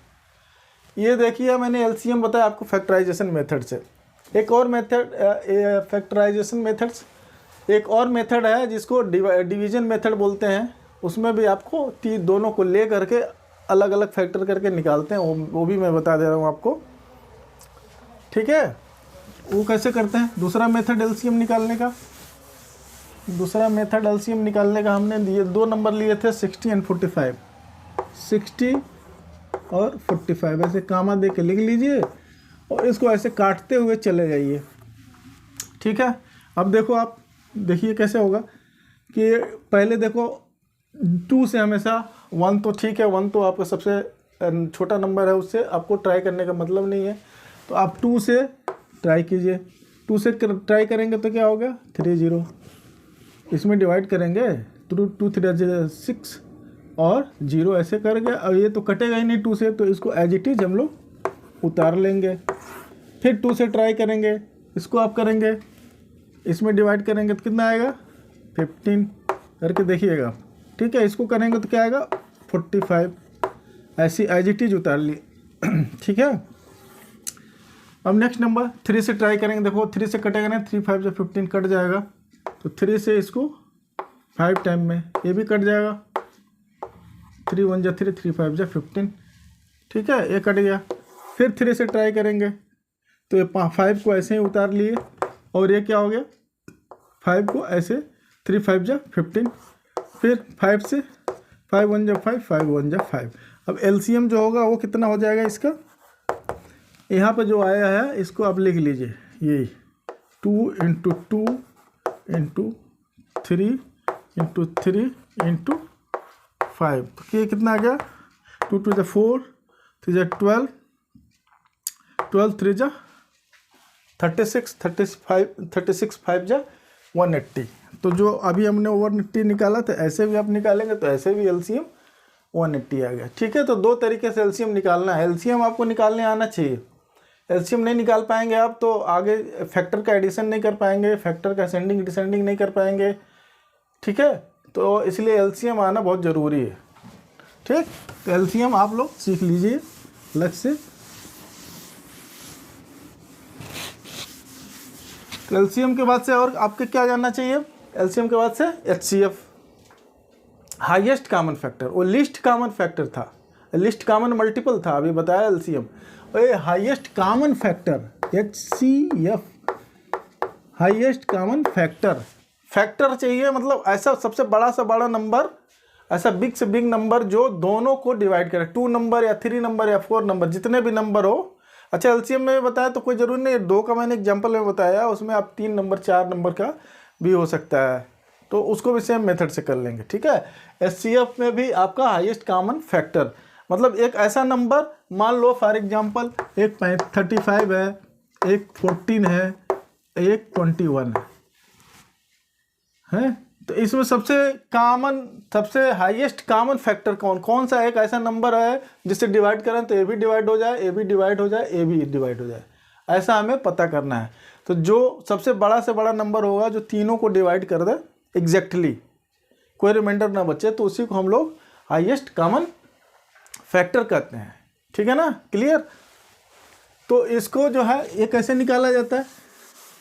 ये देखिए मैंने एलसीएम बताया आपको फैक्टराइजेशन मेथड से। एक और मेथड, फैक्टराइजेशन मेथड्स, एक और मेथड है जिसको डिवीजन मेथड बोलते हैं। उसमें भी आपको दोनों को ले करके अलग अलग फैक्टर करके निकालते हैं, वो भी मैं बता दे रहा हूँ आपको, ठीक है। वो कैसे करते हैं, दूसरा मेथड एलसीएम निकालने का, हमने ये 2 नंबर लिए थे 60 एंड 45, 60 और 45 ऐसे कामा दे के लिख लीजिए और इसको ऐसे काटते हुए चले जाइए, ठीक है। अब देखो, आप देखिए कैसे होगा कि पहले देखो 2 से हमेशा 1 तो ठीक है, 1 तो आपका सबसे छोटा नंबर है, उससे आपको ट्राई करने का मतलब नहीं है। तो आप 2 से ट्राई कीजिए, 2 से ट्राई करेंगे तो क्या होगा 30, इसमें डिवाइड करेंगे 2 3 6 और 0 ऐसे करके, और ये तो कटेगा ही नहीं 2 से, तो इसको एज इट इज हम लोग उतार लेंगे। फिर 2 से ट्राई करेंगे, इसको आप करेंगे, इसमें डिवाइड करेंगे तो कितना आएगा 15 करके देखिएगा, ठीक है। इसको करेंगे तो क्या आएगा 45 ऐसी एज इट इज उतार ली। ठीक है, अब नेक्स्ट नंबर 3 से ट्राई करेंगे। देखो 3 से कटेगा ना, 3 5 जो 15 कट जाएगा, तो 3 से इसको 5 टाइम में ये भी कट जाएगा, 3 1 जा 3, 3 5 जा 15। ठीक है, ये कट गया। फिर 3 से ट्राई करेंगे, तो ये 5 को ऐसे ही उतार लिए, और ये क्या हो गया, 5 को ऐसे 3 5 जा 15, फिर 5 से 5 1 जा 5, 5 1 जा 5। अब एलसीएम जो होगा वो कितना हो जाएगा इसका, यहाँ पर जो आया है इसको आप लिख लीजिए, ये 2 × 2 × 3 × 3 × 5, तो ये कितना आ गया, 2 2 जा 4, 3 जा 12, 12 3 जा 36, 36 5 जा 180। तो जो अभी हमने 180 निकाला था, ऐसे भी आप निकालेंगे तो ऐसे भी एलसीएम 180 आ गया। ठीक है, तो दो तरीके से एलसीएम निकालना है। एलसीएम आपको निकालने आना चाहिए। एलसीएम नहीं निकाल पाएंगे आप तो आगे फैक्टर का एडिशन नहीं कर पाएंगे, फैक्टर का असेंडिंग डिसेंडिंग नहीं कर पाएंगे। ठीक है, तो इसलिए एलसीएम आना बहुत ज़रूरी है। ठीक, तो एलसीएम आप लोग सीख लीजिए अलग से। एलसीएम के बाद से और आपके क्या जानना चाहिए, एलसीएम के बाद से एचसीएफ, हाईएस्ट कॉमन फैक्टर। वो लिस्ट कॉमन फैक्टर था, लिस्ट कॉमन मल्टीपल था, अभी बताया एलसीएम। और ये highest common factor HCF, highest common factor. Factor चाहिए मतलब ऐसा सबसे बड़ा से बड़ा नंबर, ऐसा बिग से बिग नंबर जो दोनों को डिवाइड करे, 2 नंबर या 3 नंबर या 4 नंबर, जितने भी नंबर हो। अच्छा, एलसीएम में बताया तो कोई ज़रूरी नहीं, 2 का मैंने एग्जांपल में बताया, उसमें आप 3 नंबर 4 नंबर का भी हो सकता है, तो उसको भी सेम मेथड से कर लेंगे। ठीक है, एचसीएफ में भी आपका हाईएस्ट कॉमन फैक्टर मतलब एक ऐसा नंबर, मान लो फॉर एग्जांपल एक 35 है, एक 14 है, एक 21 है, तो इसमें सबसे कॉमन, सबसे हाईएस्ट कॉमन फैक्टर कौन सा एक ऐसा नंबर है जिससे डिवाइड करें तो ए भी डिवाइड हो जाए, ए भी डिवाइड हो जाए, ए भी डिवाइड हो जाए, ऐसा हमें पता करना है। तो जो सबसे बड़ा से बड़ा नंबर होगा जो तीनों को डिवाइड कर दे एग्जैक्टली, कोई रिमाइंडर ना बचे, तो उसी को हम लोग हाईएस्ट कॉमन फैक्टर कहते हैं। ठीक है ना, क्लियर। तो इसको जो है ये कैसे निकाला जाता है,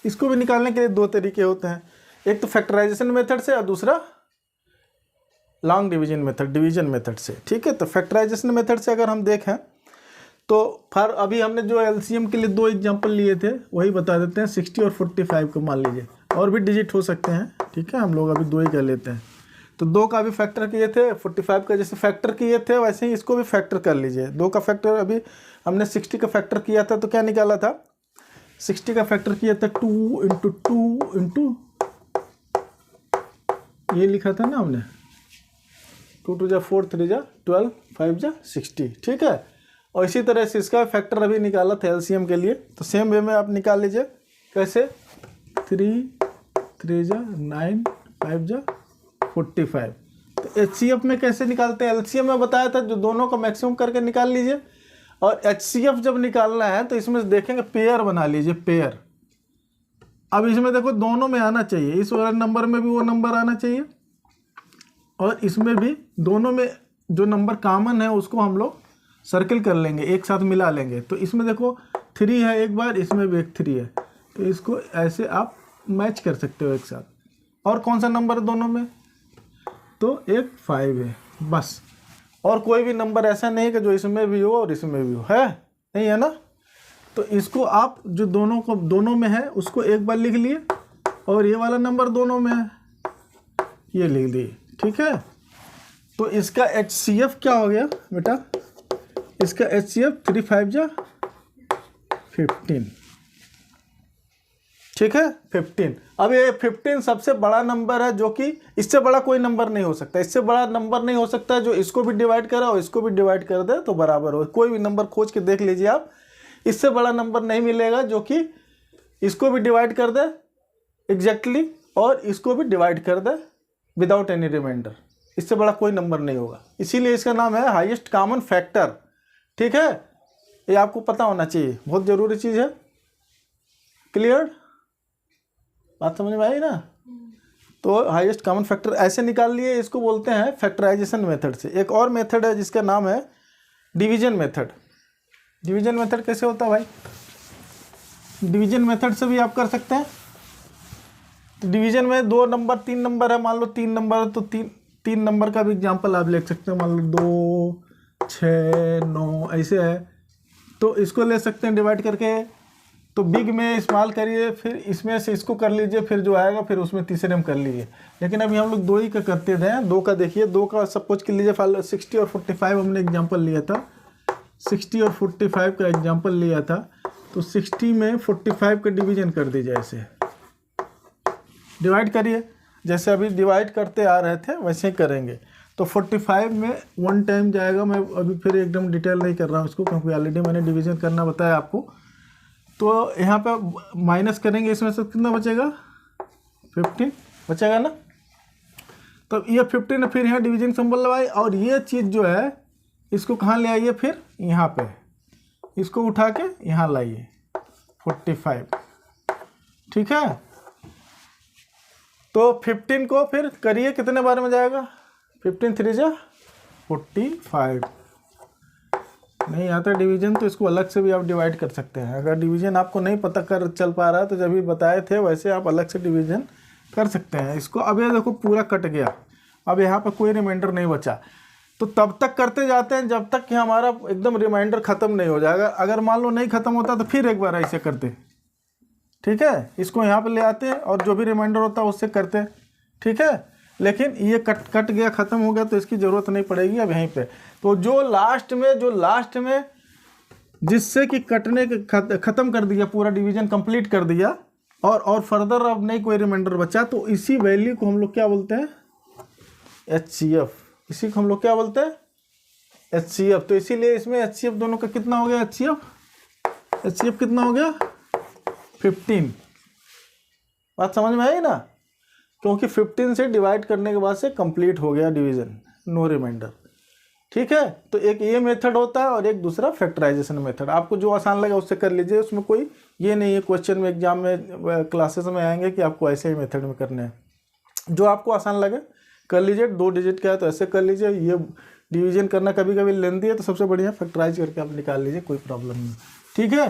इसको भी निकालने के लिए 2 तरीके होते हैं, एक तो फैक्टराइजेशन मेथड से और दूसरा long division method, division method से। ठीक है, तो फैक्टराइजेशन मेथड से अगर हम देखें तो फॉर अभी हमने जो एलसीएम के लिए 2 एग्जांपल लिए थे वही बता देते हैं, 60 और 45 को मान लीजिए, और भी डिजिट हो सकते हैं। ठीक है, हम लोग अभी 2 ही कर लेते हैं। तो 2 का भी फैक्टर किए थे, 45 का जैसे फैक्टर किए थे वैसे ही इसको भी फैक्टर कर लीजिए। 2 का फैक्टर अभी हमने 60 का फैक्टर किया था, तो क्या निकाला था, 60 का फैक्टर किया था 2 × 2 ये लिखा था ना हमने, 2 2 जा 4, 3 जा 12, 5 जा 60। ठीक है, और इसी तरह से इसका फैक्टर अभी निकाला था एलसीएम के लिए, तो सेम वे में आप निकाल लीजिए। कैसे, 3 3 जा 9, 5 जा 45। तो एचसीएफ में कैसे निकालते हैं, एलसीएम में बताया था, जो दोनों का मैक्सिमम करके निकाल लीजिए। और एचसीएफ जब निकालना है तो इसमें देखेंगे पेयर बना लीजिए, पेयर। अब इसमें देखो दोनों में आना चाहिए, इस वाले नंबर में भी वो नंबर आना चाहिए, और इसमें भी दोनों में जो नंबर कॉमन है उसको हम लोग सर्किल कर लेंगे, एक साथ मिला लेंगे। तो इसमें देखो 3 है एक बार, इसमें भी एक 3 है, तो इसको ऐसे आप मैच कर सकते हो एक साथ। और कौन सा नंबर है दोनों में, तो एक 5 है बस, और कोई भी नंबर ऐसा नहीं है कि जो इसमें भी हो और इसमें भी हो, है नहीं, है ना। तो इसको आप जो दोनों में है उसको एक बार लिख लिए, और ये वाला नंबर दोनों में है ये लिख दिए। ठीक है, तो इसका एचसीएफ क्या हो गया बेटा, इसका एचसीएफ 3 5 जा 15। ठीक है, 15। अब ये 15 सबसे बड़ा नंबर है, जो कि इससे बड़ा कोई नंबर नहीं हो सकता, इससे बड़ा नंबर नहीं हो सकता जो इसको भी डिवाइड करे और इसको भी डिवाइड कर दे तो बराबर हो। कोई भी नंबर खोज के देख लीजिए आप, इससे बड़ा नंबर नहीं मिलेगा जो कि इसको भी डिवाइड कर दे एग्जैक्टली और इसको भी डिवाइड कर दे विदाउट एनी रिमाइंडर। इससे बड़ा कोई नंबर नहीं होगा, इसीलिए इसका नाम है हाईएस्ट कॉमन फैक्टर। ठीक है, ये आपको पता होना चाहिए, बहुत ज़रूरी चीज़ है। क्लियर, बात समझ में आई ना। तो हाईएस्ट कॉमन फैक्टर ऐसे निकाल लिए, इसको बोलते हैं फैक्टराइजेशन मेथड से। एक और मेथड है जिसका नाम है डिवीजन मेथड। डिवीजन मेथड कैसे होता है भाई? डिवीजन मेथड से भी आप कर सकते हैं। तो डिवीजन में 2 नंबर 3 नंबर है, मान लो 3 नंबर है तो तीन नंबर का भी एग्जांपल आप ले सकते हैं। मान लो 2, 6, 9 ऐसे है, तो इसको ले सकते हैं डिवाइड करके। तो बिग में इस्तेमाल करिए, फिर इसमें से इसको कर लीजिए, फिर जो आएगा फिर उसमें तीसरे में कर लीजिए। लेकिन अभी हम लोग 2 ही का करते थे, 2 का देखिए। 2 का सपोज कर लीजिए 60 और 45 हमने एग्जांपल लिया था। 60 और 45 का एग्जांपल लिया था, तो 60 में 45 का डिवीजन कर दीजिए, ऐसे डिवाइड करिए। जैसे अभी डिवाइड करते आ रहे थे वैसे ही करेंगे। तो 45 में 1 टाइम जाएगा। मैं अभी फिर एकदम डिटेल नहीं कर रहा हूँ इसको, क्योंकि ऑलरेडी मैंने डिवीजन करना बताया आपको। तो यहाँ पे माइनस करेंगे, इसमें से कितना बचेगा? 15 बचेगा ना। तो ये 15 फिर यहाँ डिवीजन सिंबल लगाए, और ये चीज़ जो है इसको कहाँ ले आइए? फिर यहाँ पे इसको उठा के यहाँ लाइए 45, ठीक है। तो 15 को फिर करिए, कितने बार में जाएगा? 15 3 जा 45। नहीं आता डिवीजन तो इसको अलग से भी आप डिवाइड कर सकते हैं। अगर डिवीजन आपको नहीं पता कर चल पा रहा है तो जब भी बताए थे वैसे आप अलग से डिवीजन कर सकते हैं इसको। अब ये देखो पूरा कट गया, अब यहाँ पर कोई रिमाइंडर नहीं बचा। तो तब तक करते जाते हैं जब तक कि हमारा एकदम रिमाइंडर ख़त्म नहीं हो जाएगा। अगर मान लो नहीं ख़त्म होता तो फिर एक बार ऐसे करते, ठीक है। इसको यहाँ पर ले आते हैं और जो भी रिमाइंडर होता है उससे करते हैं, ठीक है। लेकिन ये कट गया, ख़त्म हो गया, तो इसकी ज़रूरत नहीं पड़ेगी अब यहीं पे। तो जो लास्ट में जिससे कि कटने के ख़त्म कर दिया, पूरा डिवीजन कंप्लीट कर दिया, और फर्दर अब नहीं कोई रिमाइंडर बचा, तो इसी वैल्यू को हम लोग क्या बोलते हैं? HCF। इसी को हम लोग क्या बोलते हैं? HCF। तो इसीलिए इसमें HCF दोनों का कितना हो गया? HCF कितना हो गया? 15। बात समझ में आई ना? क्योंकि 15 से डिवाइड करने के बाद से कंप्लीट हो गया डिवीजन, नो रिमाइंडर, ठीक है। तो एक ये मेथड होता है और एक दूसरा फैक्टराइजेशन मेथड। आपको जो आसान लगे उससे कर लीजिए, उसमें कोई ये नहीं है क्वेश्चन में, एग्जाम में, क्लासेस में आएंगे कि आपको ऐसे ही मेथड में करने हैं। जो आपको आसान लगे कर लीजिए। 2 डिजिट का है तो ऐसे कर लीजिए। ये डिवीजन करना कभी कभी लेंदी है, तो सबसे बढ़िया फैक्टराइज करके आप निकाल लीजिए, कोई प्रॉब्लम नहीं, ठीक है।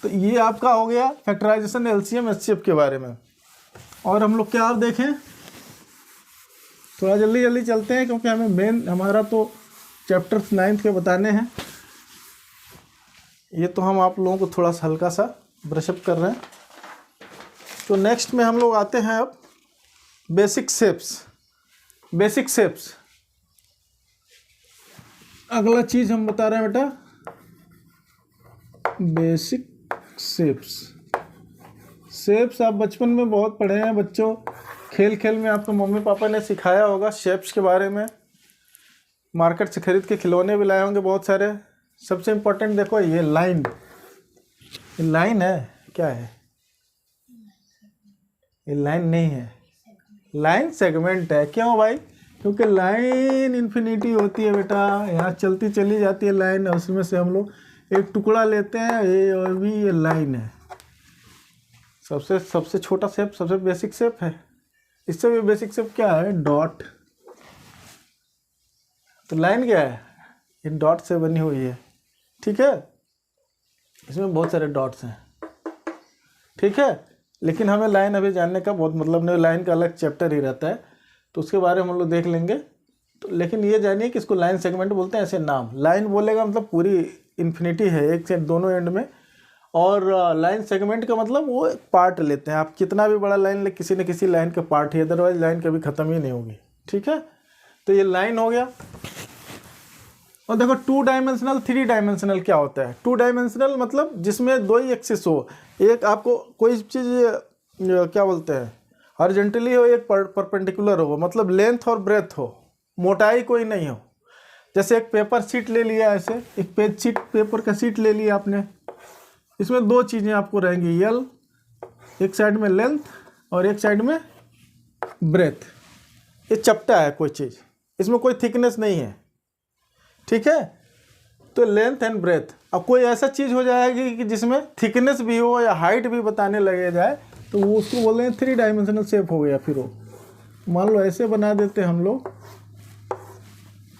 तो ये आपका हो गया फैक्टराइजेशन LCM HCF के बारे में। और हम लोग क्या आप देखें, थोड़ा जल्दी चलते हैं, क्योंकि हमें मेन हमारा तो चैप्टर 9 के बताने हैं। ये तो हम आप लोगों को थोड़ा सा हल्का सा ब्रशअप कर रहे हैं। तो नेक्स्ट में हम लोग आते हैं अब बेसिक शेप्स। अगला चीज़ हम बता रहे हैं बेटा, बेसिक शेप्स आप बचपन में बहुत पढ़े हैं बच्चों। खेल में आपको मम्मी पापा ने सिखाया होगा शेप्स के बारे में। मार्केट से खरीद के खिलौने भी लाए होंगे बहुत सारे। सबसे इम्पोर्टेंट देखो, ये लाइन है, क्या है? ये लाइन नहीं है, लाइन सेगमेंट है। क्यों भाई? क्योंकि लाइन इन्फिनिटी होती है बेटा, यहाँ चलती चली जाती है लाइन, और उसमें से हम लोग एक टुकड़ा लेते हैं, ये और भी ये लाइन है। सबसे छोटा शेप, सबसे बेसिक शेप है। इससे भी बेसिक शेप क्या है? डॉट। तो लाइन क्या है? ये डॉट से बनी हुई है, ठीक है। इसमें बहुत सारे डॉट्स हैं, ठीक है। लेकिन हमें लाइन अभी जानने का बहुत मतलब नहीं, लाइन का अलग चैप्टर ही रहता है, तो उसके बारे में हम लोग देख लेंगे। तो लेकिन ये जानिए कि इसको लाइन सेगमेंट बोलते हैं, ऐसे नाम। लाइन बोलेगा मतलब पूरी इन्फिनिटी है एक से दोनों एंड में, और लाइन सेगमेंट का मतलब वो एक पार्ट लेते हैं। आप कितना भी बड़ा लाइन ले, किसी न किसी लाइन का पार्ट ही, अदरवाइज लाइन कभी ख़त्म ही नहीं होगी, ठीक है। तो ये लाइन हो गया। और देखो 2 डायमेंशनल 3 डायमेंशनल क्या होता है? 2 डायमेंशनल मतलब जिसमें 2 ही एक्सिस हो। एक आपको कोई चीज़ क्या बोलते हैं, हॉरिजॉन्टली हो, एक परपेंडिकुलर हो, मतलब लेंथ और ब्रेथ हो, मोटाई कोई नहीं हो। जैसे एक पेपर शीट ले लिया, ऐसे एक पेपर का शीट ले लिया आपने, इसमें 2 चीज़ें आपको रहेंगी, यल एक साइड में लेंथ और एक साइड में ब्रेथ। ये चपटा है कोई चीज़, इसमें कोई थिकनेस नहीं है, ठीक है। तो लेंथ एंड ब्रेथ। अब कोई ऐसा चीज़ हो जाएगी कि जिसमें थिकनेस भी हो या हाइट भी बताने लगे जाए, तो वो उसको बोल रहे हैं 3 डायमेंशनल शेप हो गया। फिर वो मान लो ऐसे बना देते हम लोग,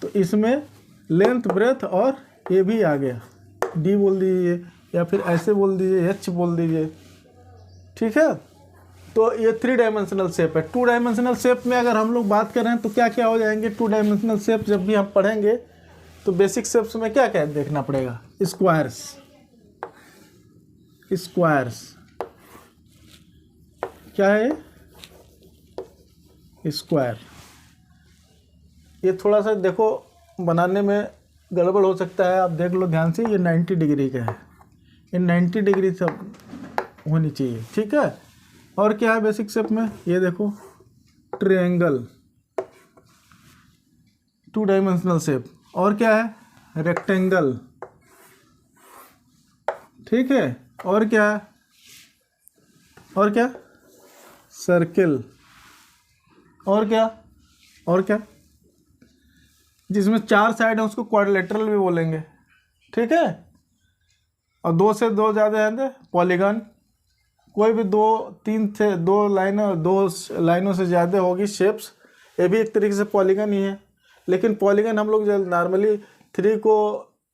तो इसमें लेंथ ब्रेथ और ये भी आ गया, डी बोल दीजिए या फिर ऐसे बोल दीजिए, एच बोल दीजिए, ठीक है। तो ये 3 डायमेंशनल शेप है। 2 डायमेंशनल शेप में अगर हम लोग बात करें तो क्या क्या हो जाएंगे 2 डायमेंशनल शेप जब भी हम पढ़ेंगे, तो बेसिक शेप्स में क्या क्या देखना पड़ेगा, स्क्वायर्स, स्क्वायर्स क्या है, स्क्वायर। ये थोड़ा सा देखो बनाने में गड़बड़ हो सकता है, आप देख लो ध्यान से, ये 90 डिग्री का है, ये 90 डिग्री सब होनी चाहिए, ठीक है। और क्या है बेसिक शेप में, ये देखो ट्रायंगल, 2 डायमेंशनल शेप। और क्या है, रेक्टेंगल, ठीक है। और क्या है, और क्या, सर्किल। और क्या, और क्या, जिसमें 4 साइड है उसको क्वाड्रिलेटरल भी बोलेंगे, ठीक है। और 2 से 2 ज़्यादा है पॉलीगन, कोई भी 2-3 से 2 लाइनों से ज़्यादा होगी शेप्स, ये भी एक तरीके से पॉलीगन ही है। लेकिन पॉलीगन हम लोग नॉर्मली 3 को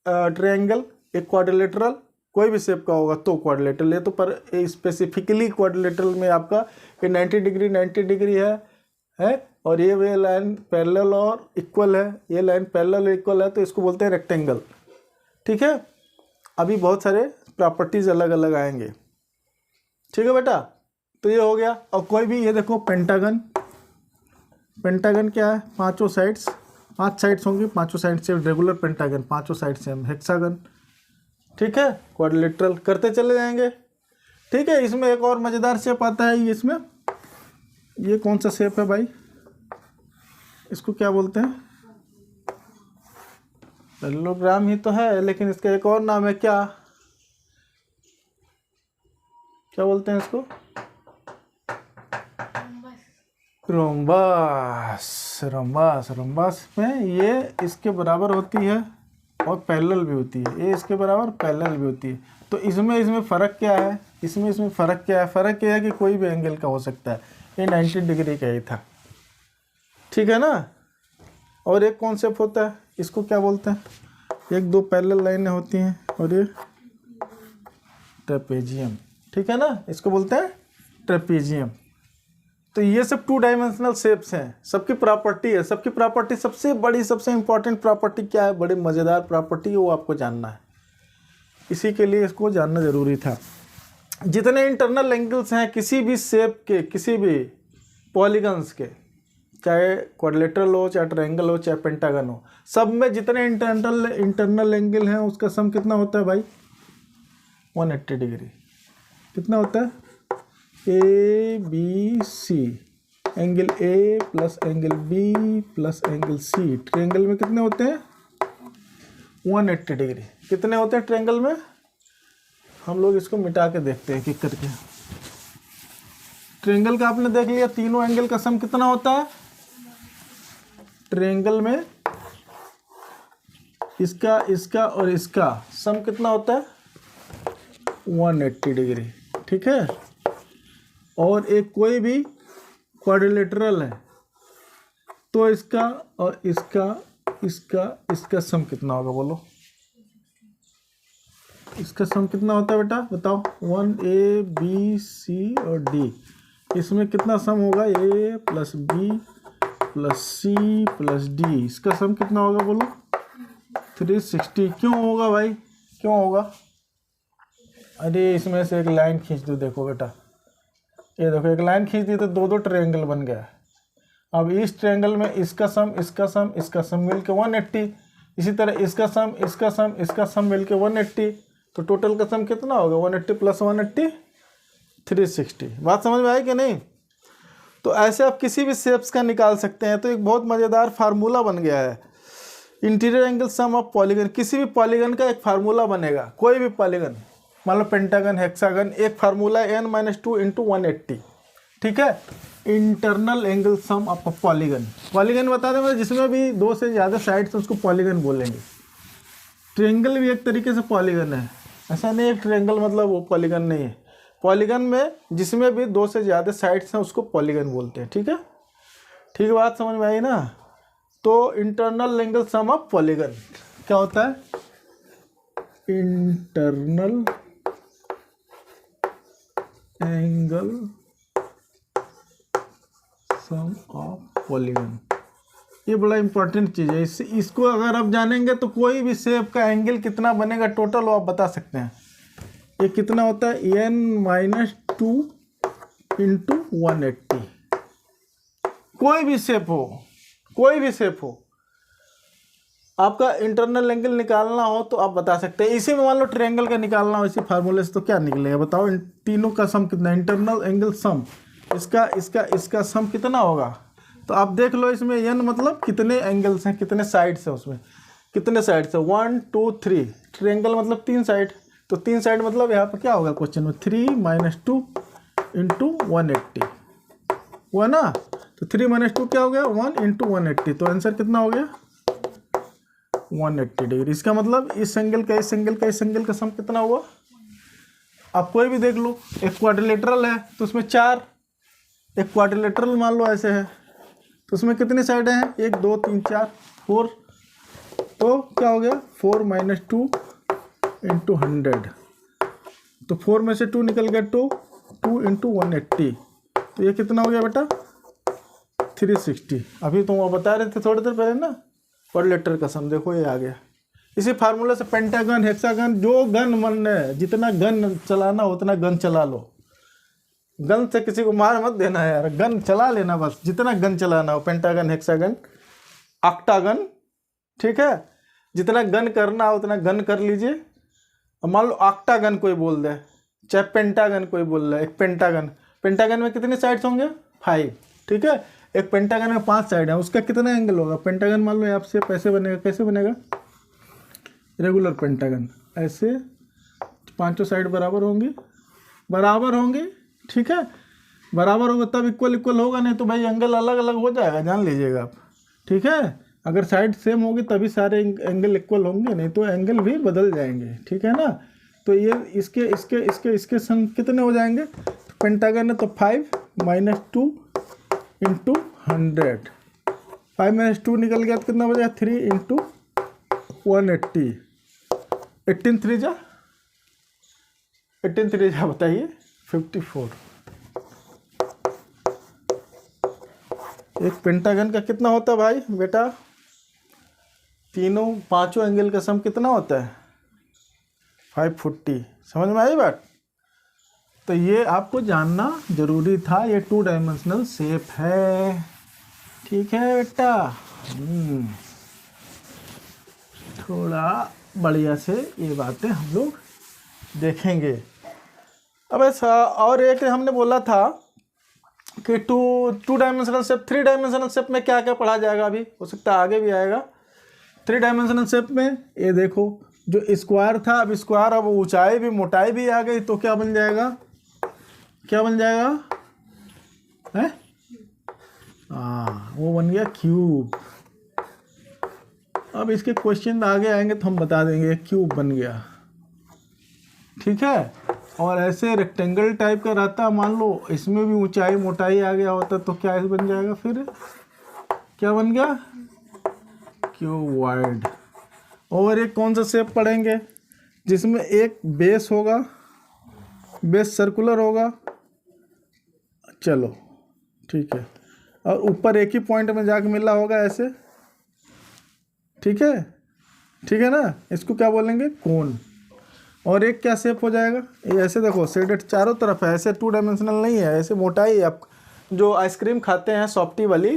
ट्रायंगल, एक क्वाड्रिलेटरल, कोई भी शेप का होगा तो क्वाड्रिलेटरल, ये तो पर स्पेसिफिकली क्वाड्रिलेटरल में आपका ये 90 डिग्री है और ये लाइन पैरेलल और इक्वल है, ये लाइन पैरेलल और इक्वल है, तो इसको बोलते हैं रेक्टेंगल, ठीक है। अभी बहुत सारे प्रॉपर्टीज अलग अलग आएंगे, ठीक है बेटा। तो ये हो गया। और कोई भी, ये देखो पेंटागन, पेंटागन क्या है, 5 साइड्स, 5 साइड्स होंगी, 5 साइड से रेगुलर पेंटागन, 5 साइड से हम हेक्सागन, ठीक है। क्वाड्रिलेटरल करते चले जाएंगे, ठीक है। इसमें एक और मज़ेदार शेप आता है, इसमें ये कौन सा शेप है भाई, इसको क्या बोलते हैं, पैरेललोग्राम ही तो है, लेकिन इसका एक और नाम है, क्या क्या बोलते हैं इसको, रोम्बस। रोम्बस, रोम्बस में ये इसके बराबर होती है और पैरेलल भी होती है, ये इसके बराबर पैरेलल भी होती है। तो इसमें फ़र्क क्या है, इसमें फ़र्क क्या है, फ़र्क यह है कि कोई भी एंगल का हो सकता है, ये 90 डिग्री का ही था, ठीक है ना। और एक कॉन्सेप्ट होता है, इसको क्या बोलते हैं, 1-2 पैरेलल लाइनें होती हैं और ये ट्रेपेजियम, ठीक है ना, इसको बोलते हैं ट्रेपेजियम। तो ये सब 2 डायमेंशनल शेप्स हैं, सबकी प्रॉपर्टी है, सबकी प्रॉपर्टी, सबसे बड़ी सबसे इंपॉर्टेंट प्रॉपर्टी क्या है, बड़ी मज़ेदार प्रॉपर्टी है, वो आपको जानना है, इसी के लिए इसको जानना ज़रूरी था। जितने इंटरनल एंगल्स हैं किसी भी शेप के, किसी भी पॉलीगन्स के, चाहे क्वाड्रिलेटरल हो, चाहे ट्रायंगल हो, चाहे पेंटागन हो, सब में जितने इंटरनल एंगल हैं उसका सम कितना होता है भाई, 180 डिग्री। कितना होता है, A B C, angle A plus angle B plus angle C, triangle में कितने होते हैं, 180 डिग्री। कितने होते हैं ट्रायंगल में, हम लोग इसको मिटा के देखते हैं कि करके। ट्रायंगल का आपने देख लिया, तीनों एंगल का सम कितना होता है, ट्रायंगल में इसका, इसका और इसका सम कितना होता है, 180 डिग्री, ठीक है। और एक कोई भी क्वाड्रिलेटरल है तो इसका और इसका सम कितना होगा, बोलो इसका सम कितना होता है बेटा, बताओ। 1A B C और D, इसमें कितना सम होगा, A plus B plus C plus D, इसका सम कितना होगा बोलो, 360। क्यों होगा भाई, क्यों होगा, अरे इसमें से एक लाइन खींच दो, देखो बेटा, ये देखो एक लाइन खींच दी तो 2 ट्रायंगल बन गया। अब इस ट्रायंगल में इसका सम मिल के 180, इसी तरह इसका सम मिल के 180, तो टोटल का सम कितना होगा, 180 प्लस 180 360। बात समझ में आई कि नहीं। तो ऐसे आप किसी भी शेप्स का निकाल सकते हैं। तो एक बहुत मज़ेदार फार्मूला बन गया है, interior angle sum of polygon. किसी भी पॉलीगन का एक फार्मूला बनेगा, कोई भी पॉलीगन, मान लो पेंटागन, हेक्सागन, एक फार्मूला n-2 × 180, ठीक है। Internal angle sum of polygon, polygon बता दें मतलब जिसमें भी 2 से ज़्यादा साइड्स उसको पॉलीगन बोलेंगे। ट्रायंगल भी एक तरीके से पॉलीगन है, ऐसा नहीं है ट्रायंगल मतलब वो पॉलीगन नहीं है। पॉलीगन में जिसमें भी 2 से ज़्यादा साइड्स हैं उसको पॉलीगन बोलते हैं, ठीक है। ठीक बात समझ में आई ना। तो internal angle sum of polygon क्या होता है, internal angle sum of polygon. ये बड़ा इंपॉर्टेंट चीज़ है, इसको अगर आप जानेंगे तो कोई भी शेप का एंगल कितना बनेगा टोटल वो आप बता सकते हैं। ये कितना होता है, n-2 इंटू 180। कोई भी शेप हो, आपका इंटरनल एंगल निकालना हो तो आप बता सकते हैं। इसी में मान लो ट्रायंगल का निकालना हो इसी फार्मूले से, तो क्या निकलेगा बताओ, इन तीनों का सम कितना, इंटरनल एंगल सम, इसका सम कितना होगा। तो आप देख लो इसमें n मतलब कितने एंगल्स हैं, कितने साइड्स हैं, उसमें कितने साइड्स हैं, 1 2 3। ट्रायंगल मतलब 3 साइड, तो 3 साइड मतलब यहाँ पर क्या होगा क्वेश्चन में, 3 - 2 इंटू 180 हुआ ना। तो 3 - 2 क्या हो गया, 1 इंटू 180। तो आंसर कितना हो गया 180 डिग्री। इसका मतलब इस एंगल का इस एंगल का सम कितना हुआ। आप कोई भी देख लो, एक क्वाड्रिलेटरल है तो उसमें 4, एक क्वाड्रिलेटरल मान लो ऐसे है तो उसमें कितनी साइडें हैं, 1 2 3 4 4। तो क्या हो गया 4 - 2 इंटू 100। तो 4 में से 2 निकल गया 2 इंटू 180। तो ये कितना हो गया बेटा 360। अभी तो वो बता रहे थे थोड़ी देर पहले ना क्वाड्रिलेटरल का सम, देखो ये आ गया। इसी फार्मूले से पेंटागन, हेक्सागन, जो गन मन है, जितना गन चलाना उतना गन चला लो। गन से किसी को मार मत देना है यार, गन चला लेना बस, जितना गन चलाना हो, पेंटागन, हेक्सागन, ऑक्टागन, ठीक है। जितना गन करना हो उतना गन कर लीजिए। अब मान लो ऑक्टागन कोई बोल दे, चाहे पेंटागन कोई बोल रहा है, एक पेंटागन में कितने साइड्स होंगे 5, ठीक है। एक पेंटागन में 5 साइड है, उसका कितना एंगल होगा। पेंटागन मान लो आपसे पैसे बनेगा, कैसे बनेगा, रेगुलर पेंटागन, ऐसे 5 साइड बराबर होंगी, ठीक है। बराबर होगा तब इक्वल होगा, नहीं तो भाई एंगल अलग अलग हो जाएगा, जान लीजिएगा आप, ठीक है। अगर साइड सेम होगी तभी सारे एंगल इक्वल होंगे, नहीं तो एंगल भी बदल जाएंगे, ठीक है ना। तो ये इसके संग कितने हो जाएंगे, पेंटागन है तो 5 - 2 इंटू 100। 5 - 2 निकल गया तो कितना बचा 3 इंटू 180। 18 3 जा बताइए 54। एक पेंटागन का कितना होता है भाई बेटा, पांचों एंगल का सम कितना होता है 540। समझ में आई बात। तो ये आपको जानना जरूरी था, ये 2 डायमेंशनल शेप है, ठीक है बेटा। थोड़ा बढ़िया से ये बातें हम लोग देखेंगे। अब ऐसा और एक हमने बोला था कि 2 डायमेंशनल शेप, 3 डायमेंशनल शेप में क्या क्या पढ़ा जाएगा, अभी हो सकता है आगे भी आएगा। 3 डायमेंशनल शेप में ये देखो, जो स्क्वायर था, अब स्क्वायर अब ऊंचाई भी मोटाई भी आ गई, तो क्या बन जाएगा है, वो बन गया क्यूब। अब इसके क्वेश्चन आगे आएंगे तो हम बता देंगे, क्यूब बन गया, ठीक है। और ऐसे रेक्टेंगल टाइप का रहता, मान लो इसमें भी ऊंचाई मोटाई आ गया होता तो क्या बन जाएगा, फिर क्या बन गया क्यूबॉइड। और एक कौन सा शेप पढ़ेंगे जिसमें एक बेस होगा, बेस सर्कुलर होगा, चलो ठीक है, और ऊपर एक ही पॉइंट में जाके मिला होगा ऐसे, ठीक है ना। इसको क्या बोलेंगे कोन। और एक क्या शेप हो जाएगा, ये ऐसे देखो शेडेड चारों तरफ है, ऐसे 2 डायमेंशनल नहीं है, ऐसे मोटाई आप जो आइसक्रीम खाते हैं सॉफ्टी वाली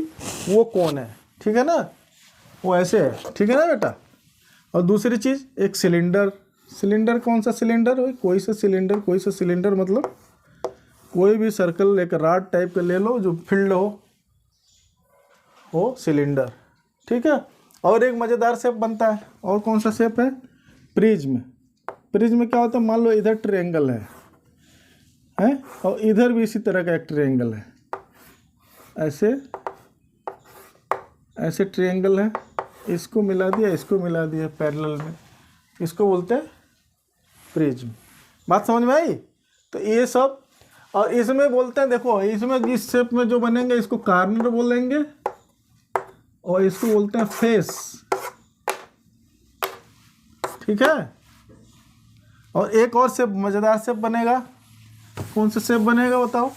वो कोन है, ठीक है ना, वो ऐसे है, ठीक है ना बेटा। और दूसरी चीज़ एक सिलेंडर कौन सा सिलेंडर हो, कोई सा सिलेंडर मतलब कोई भी सर्कल एक रॉड टाइप का ले लो जो फिल्ड हो सिलेंडर, ठीक है। और एक मज़ेदार शेप बनता है, और कौन सा शेप है, प्रिज्म में क्या होता है, मान लो इधर ट्रायंगल है और इधर भी इसी तरह का एक ट्रायंगल है, ऐसे ट्रायंगल है, इसको मिला दिया पैरेलल में, इसको बोलते हैं प्रिज्म। बात समझ में आई। तो ये सब, और इसमें बोलते हैं देखो, इसमें जिस शेप में जो बनेंगे इसको कॉर्नर बोलेंगे, और इसको बोलते हैं फेस, ठीक है। और एक और शेप, मज़ेदार शेप बनेगा। कौन सा शेप बनेगा बताओ?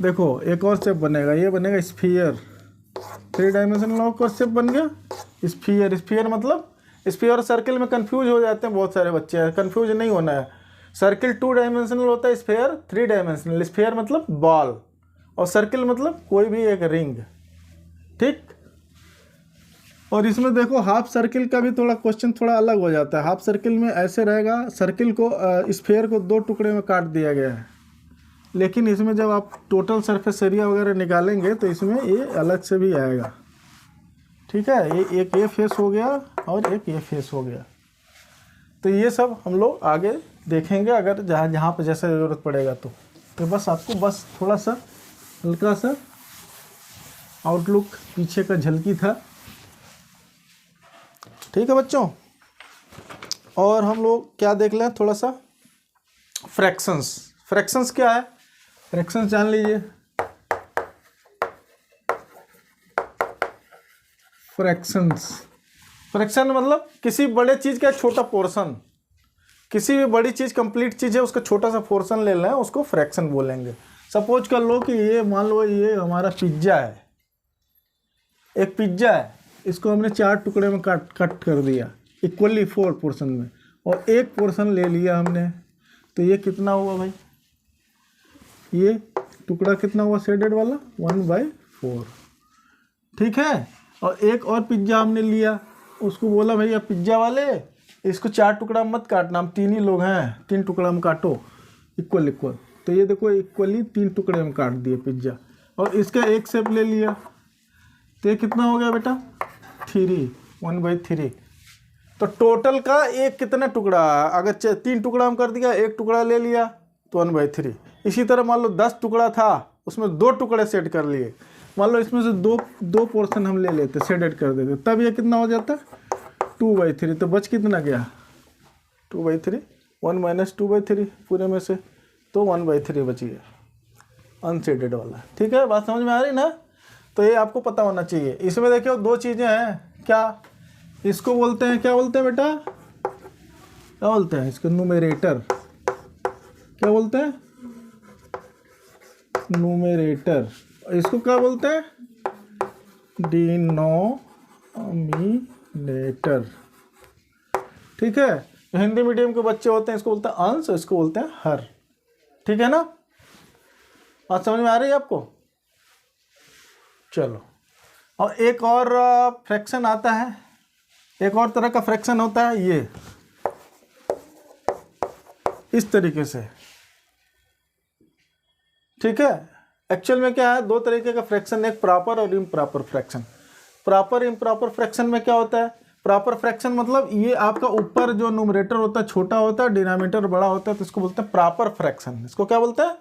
देखो एक और शेप बनेगा, ये बनेगा स्फीयर। 3 डायमेंशनल और शेप बन गया स्फीयर। स्फीयर मतलब, स्फीयर और सर्किल में कंफ्यूज हो जाते हैं बहुत सारे बच्चे, कंफ्यूज नहीं होना है। सर्किल 2 डायमेंशनल होता है, स्फीयर 3 डायमेंशनल। स्फीयर मतलब बॉल और सर्किल मतलब कोई भी एक रिंग, ठीक। और इसमें देखो हाफ सर्किल का भी थोड़ा क्वेश्चन थोड़ा अलग हो जाता है। हाफ सर्किल में ऐसे रहेगा, सर्किल को स्फीयर को 2 टुकड़े में काट दिया गया है, लेकिन इसमें जब आप टोटल सरफेस एरिया वगैरह निकालेंगे तो इसमें ये अलग से भी आएगा, ठीक है। ये एक ये फेस हो गया और एक ये फेस हो गया। तो ये सब हम लोग आगे देखेंगे, अगर जहाँ पर जैसा ज़रूरत पड़ेगा तो बस आपको बस थोड़ा सा हल्का सा आउटलुक पीछे का झलकी था, ठीक है बच्चों। और हम लोग क्या देख लें थोड़ा सा, फ्रैक्शंस। फ्रैक्शंस क्या है? फ्रैक्शंस जान लीजिए। फ्रैक्शन मतलब किसी बड़े चीज़ का छोटा पोर्शन, किसी भी बड़ी चीज़ कंप्लीट चीज़ है उसका छोटा सा पोर्शन ले लें, उसको फ्रैक्शन बोलेंगे। सपोज कर लो कि ये मान लो ये हमारा पिज्ज़ा है, एक पिज्ज़ा है, इसको हमने 4 टुकड़े में कट कर दिया इक्वली 4 पोर्शन में, और एक पोर्शन ले लिया हमने, तो ये कितना हुआ भाई? ये टुकड़ा कितना हुआ शेडेड वाला? 1/4, ठीक है। और एक और पिज्ज़ा हमने लिया, उसको बोला भैया पिज्ज़ा वाले इसको 4 टुकड़ा मत काटना, हम 3 ही लोग हैं, 3 टुकड़ा में काटो इक्वल। तो ये देखो इक्वली 3 टुकड़े में काट दिए पिज्ज़ा, और इसका एक शेप ले लिया, तो ये कितना हो गया बेटा? 1/3। तो टोटल का एक कितना टुकड़ा, अगर 3 टुकड़ा हम कर दिया, एक टुकड़ा ले लिया तो 1/3। इसी तरह मान लो 10 टुकड़ा था, उसमें 2 टुकड़े सेट कर लिए, मान लो इसमें से दो पोर्शन हम ले लेते, सेट कर देते, तब ये कितना हो जाता? 2/3। तो बच कितना गया? 2/3, 1 - 2/3 पूरे में से, तो 1/3 बच गया अनसेडेड वाला, ठीक है। बात समझ में आ रही ना? तो ये आपको पता होना चाहिए। इसमें देखिए 2 चीज़ें हैं, क्या इसको बोलते हैं, क्या बोलते हैं बेटा? क्या बोलते हैं इसको? न्यूमरेटर। क्या बोलते हैं? न्यूमरेटर। इसको क्या बोलते हैं? डिनोमिनेटर, ठीक है। हिंदी मीडियम के बच्चे होते हैं इसको बोलते हैं अंश, इसको बोलते हैं हर, ठीक है ना? बात समझ में आ रही है आपको? चलो, और एक और फ्रैक्शन आता है, एक और तरह का फ्रैक्शन होता है ये इस तरीके से, ठीक है। एक्चुअल में क्या है, 2 तरीके का फ्रैक्शन, एक प्रॉपर और improper fraction. Proper improper fraction में क्या होता है? प्रॉपर फ्रैक्शन मतलब ये आपका ऊपर जो न्यूमरेटर होता है छोटा होता है, डिनोमिनेटर बड़ा होता है, तो इसको बोलते हैं प्रॉपर फ्रैक्शन। इसको क्या बोलते हैं?